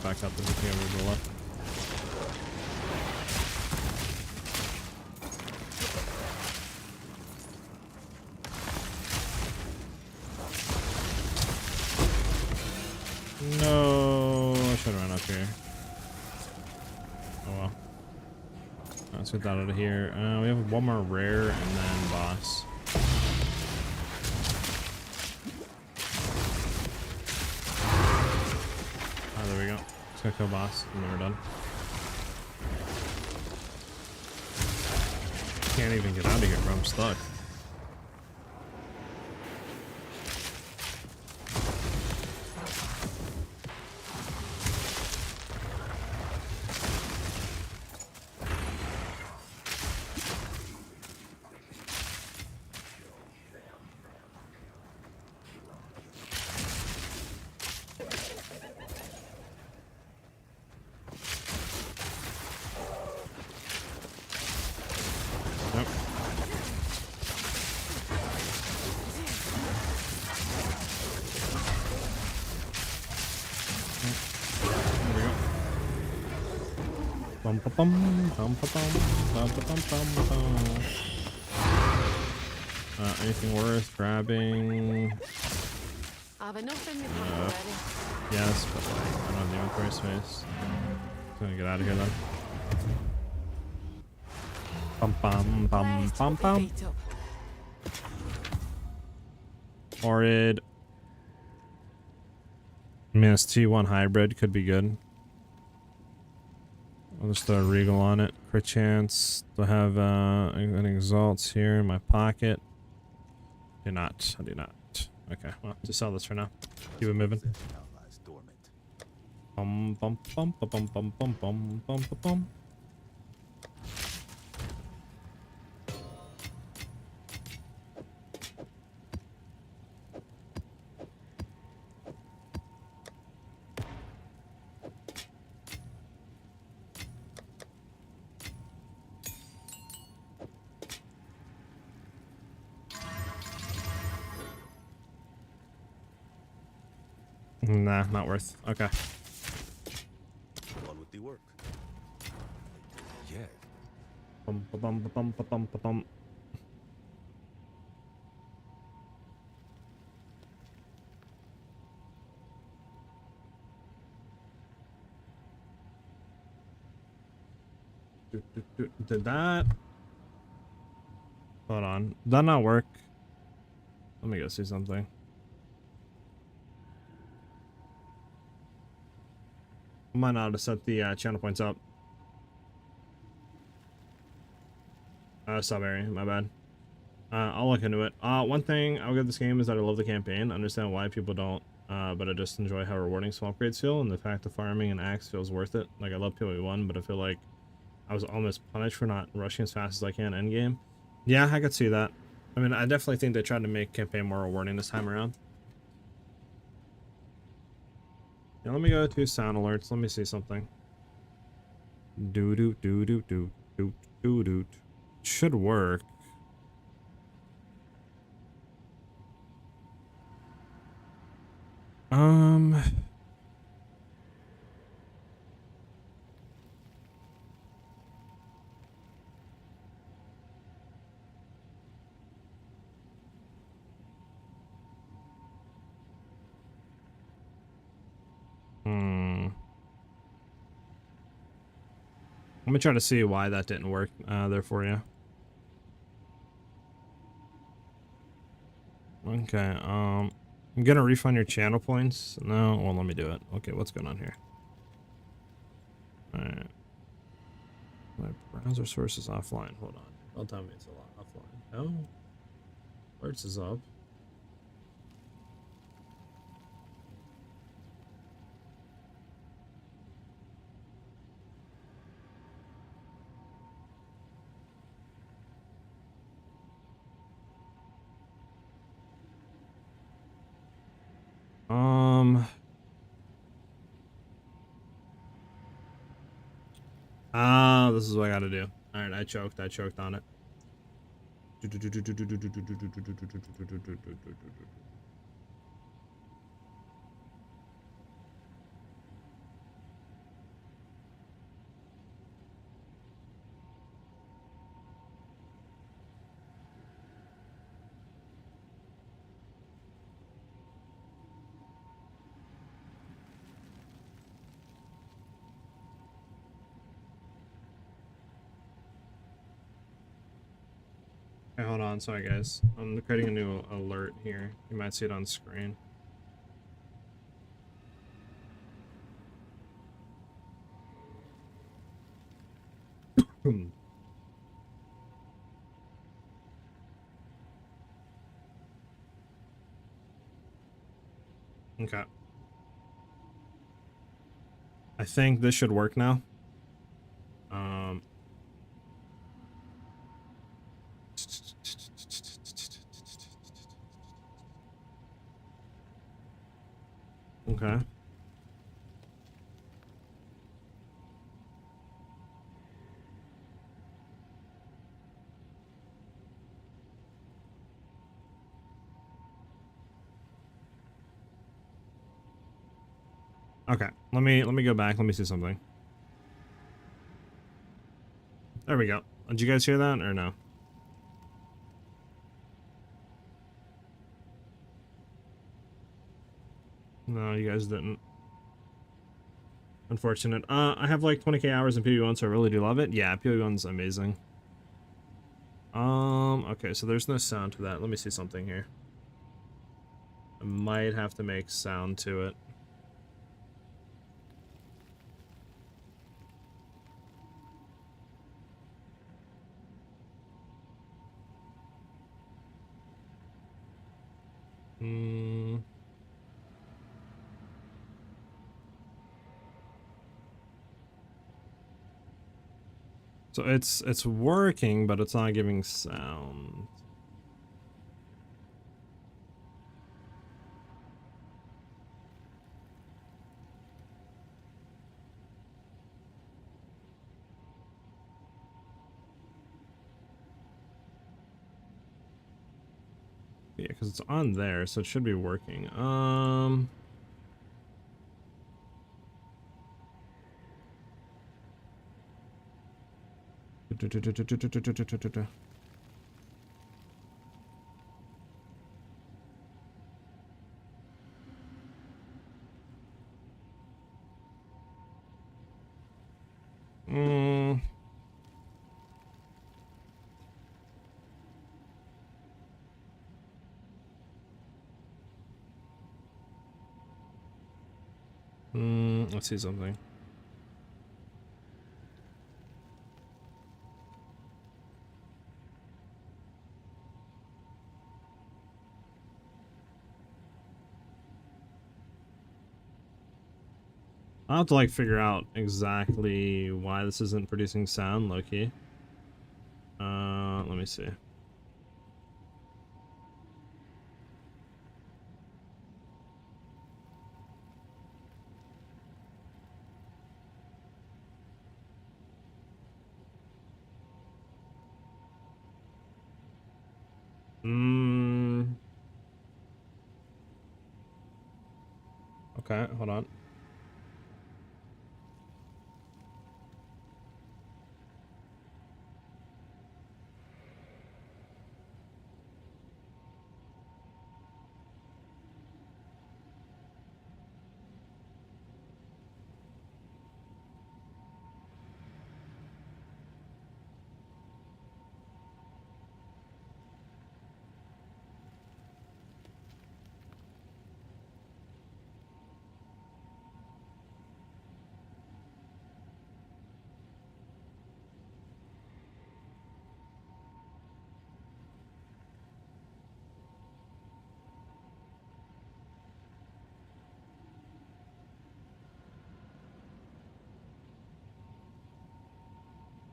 Back up as we can over the left. No, I should have run up here. Oh well. Let's get that out of here. We have one more rare and then boss. There we go. Let's go kill boss, and then we're done. Can't even get out of here, bro. I'm stuck. Bum ba bum bum ba bum bum ba bum bum bum. Anything worth grabbing? I've enough in my pack already. Yes, but like I don't have the inventory space. I'm gonna get out of here then. Bum bum bum Let's bum put my bum. feet up. Horrid. Minus T1 hybrid could be good. I'll just throw a Regal on it. Crit chance. Do I have an Exalts here in my pocket? Do not. I do not. Okay, well, just sell this for now. Keep it moving. Now lies dormant. Bum bum bum bum bum bum bum bum bum bum. Nah, not worth. Okay. On with the work. Yeah. Bum ba bum ba bum ba bum ba bum. Did that? Hold on. Did that not work? Let me go see something. Might not have set the channel points up. Strawberry, my bad. I'll look into it. One thing I'll give this game is that I love the campaign. I understand why people don't, but I just enjoy how rewarding small upgrades feel, and the fact that farming an axe feels worth it. Like, I love PoE 1, but I feel like I was almost punished for not rushing as fast as I can endgame. Yeah, I could see that. I mean, I definitely think they tried to make campaign more rewarding this time around. Yeah, let me go to sound alerts. Let me see something. Doo doo doo doo doo doo doo doo. Should work. Let me try to see why that didn't work there for you. Okay, I'm gonna refund your channel points. No, well, let me do it. Okay, what's going on here? Alright. My browser source is offline. Hold on. Don't tell me it's a lot offline. Oh. Alerts is up. This is what I gotta do. Alright, I choked on it. Okay, hold on. Sorry, guys. I'm creating a new alert here. You might see it on screen. Okay. I think this should work now. Okay. Okay. Let me go back. Let me see something. There we go. Did you guys hear that or no? No, you guys didn't. Unfortunate. I have like 20k hours in PoE1, so I really do love it. Yeah, PoE1's amazing. Okay, so there's no sound to that. Let me see something here. I might have to make sound to it. So it's working, but it's not giving sound. Yeah, because it's on there, so it should be working. Let's see something. I'll have to like figure out exactly why this isn't producing sound, low-key. Let me see. Okay, hold on.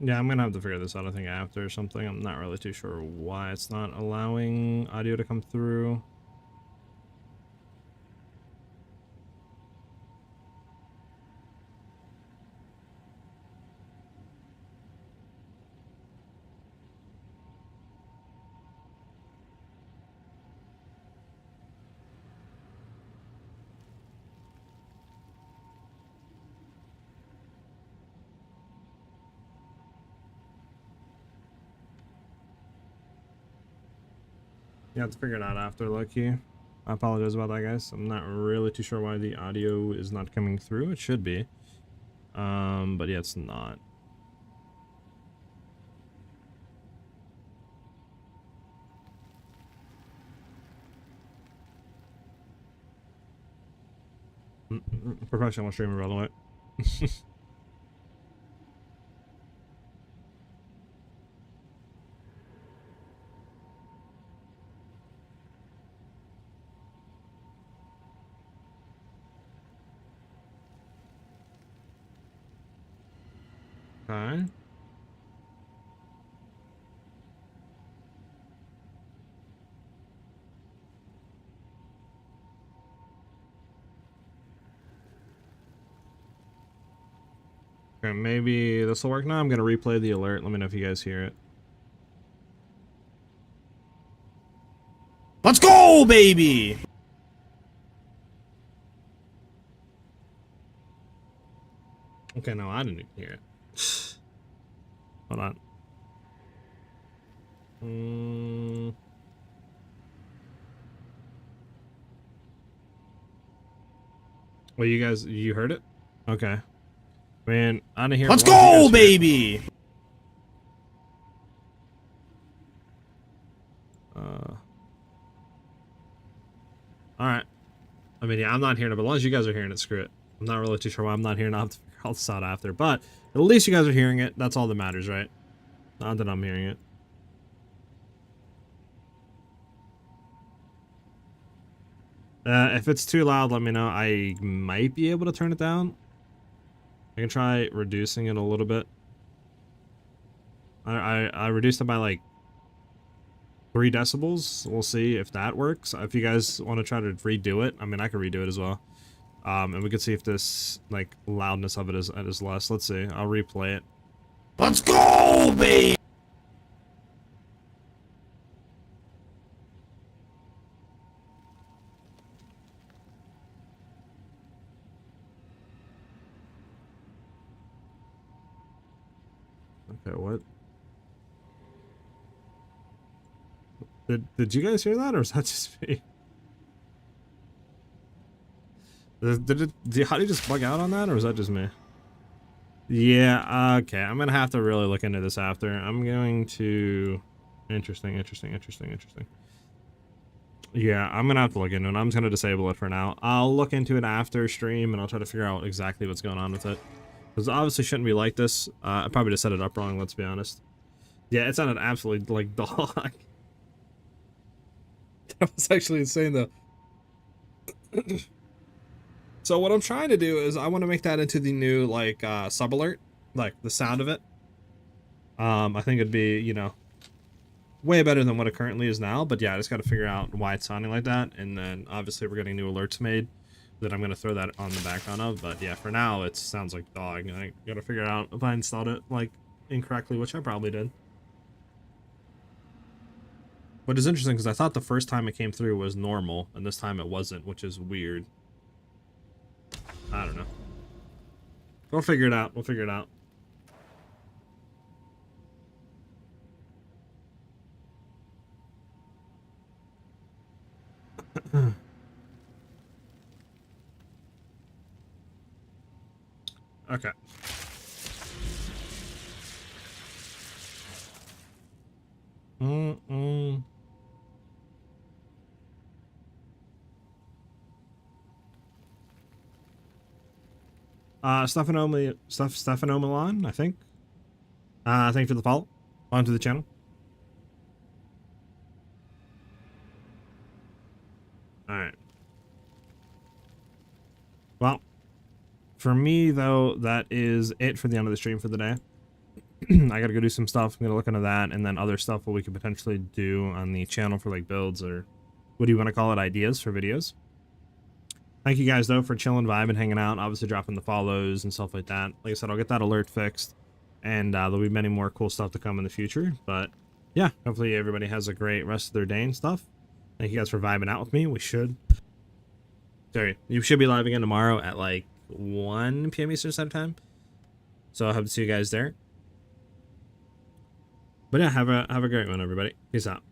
Yeah, I'm gonna have to figure this out, I think, after or something. I'm not really too sure why it's not allowing audio to come through. You have to figure it out after, low-key. I apologize about that, guys. I'm not really too sure why the audio is not coming through. It should be. But yeah, it's not. Professional streamer, by the way. Okay. Okay, maybe this will work now. I'm gonna replay the alert. Let me know if you guys hear it. Let's go, baby! Okay, no, I didn't hear it. Hold on. Well, you guys, you heard it? Okay. Man, I didn't hear. Let's it once. You go, guys heard it. baby! All right. I mean, yeah, I'm not hearing it, but as long as you guys are hearing it, screw it. I'm not really too sure why I'm not hearing it. I'll have to figure all this out after. But at least you guys are hearing it. That's all that matters, right? Not that I'm hearing it. If it's too loud, let me know. I might be able to turn it down. I can try reducing it a little bit. I reduced it by like 3 decibels. We'll see if that works. If you guys want to try to redo it, I mean, I can redo it as well. And we can see if this like loudness of it is less. Let's see. I'll replay it. Let's go, baby! Okay, what? Did you guys hear that, or was that just me? How did you just bug out on that, or was that just me? Yeah, okay. I'm gonna have to really look into this after. I'm going to... Interesting. Yeah, I'm gonna have to look into it. I'm just gonna disable it for now. I'll look into it after stream, and I'll try to figure out exactly what's going on with it. Because obviously shouldn't be like this. I probably just set it up wrong, let's be honest. Yeah, it sounded absolutely like dog. That was actually insane, though. So what I'm trying to do is I want to make that into the new, like, sub-alert. Like, the sound of it. I think it'd be, you know, way better than what it currently is now. But yeah, I just got to figure out why it's sounding like that. And then, obviously, we're getting new alerts made that I'm going to throw that on the background of. But yeah, for now, it sounds like dog. I got to figure out if I installed it, like, incorrectly, which I probably did. But it's interesting because I thought the first time it came through was normal, and this time it wasn't, which is weird. I don't know. We'll figure it out. We'll figure it out. Okay. Stefano Milan, I think. Thank you for the follow. On to the channel. Alright. Well, for me, though, that is it for the end of the stream for the day. I gotta go do some stuff. I'm gonna look into that, and then other stuff what we could potentially do on the channel for, like, builds, or what do you want to call it, ideas for videos. Thank you guys, though, for chilling, vibing, hanging out, obviously dropping the follows and stuff like that. Like I said, I'll get that alert fixed, and there'll be many more cool stuff to come in the future. But yeah, hopefully everybody has a great rest of their day and stuff. Thank you guys for vibing out with me. You should be live again tomorrow at like 1 p.m. Eastern Standard Time. So I hope to see you guys there. But yeah, have a great one, everybody. Peace out.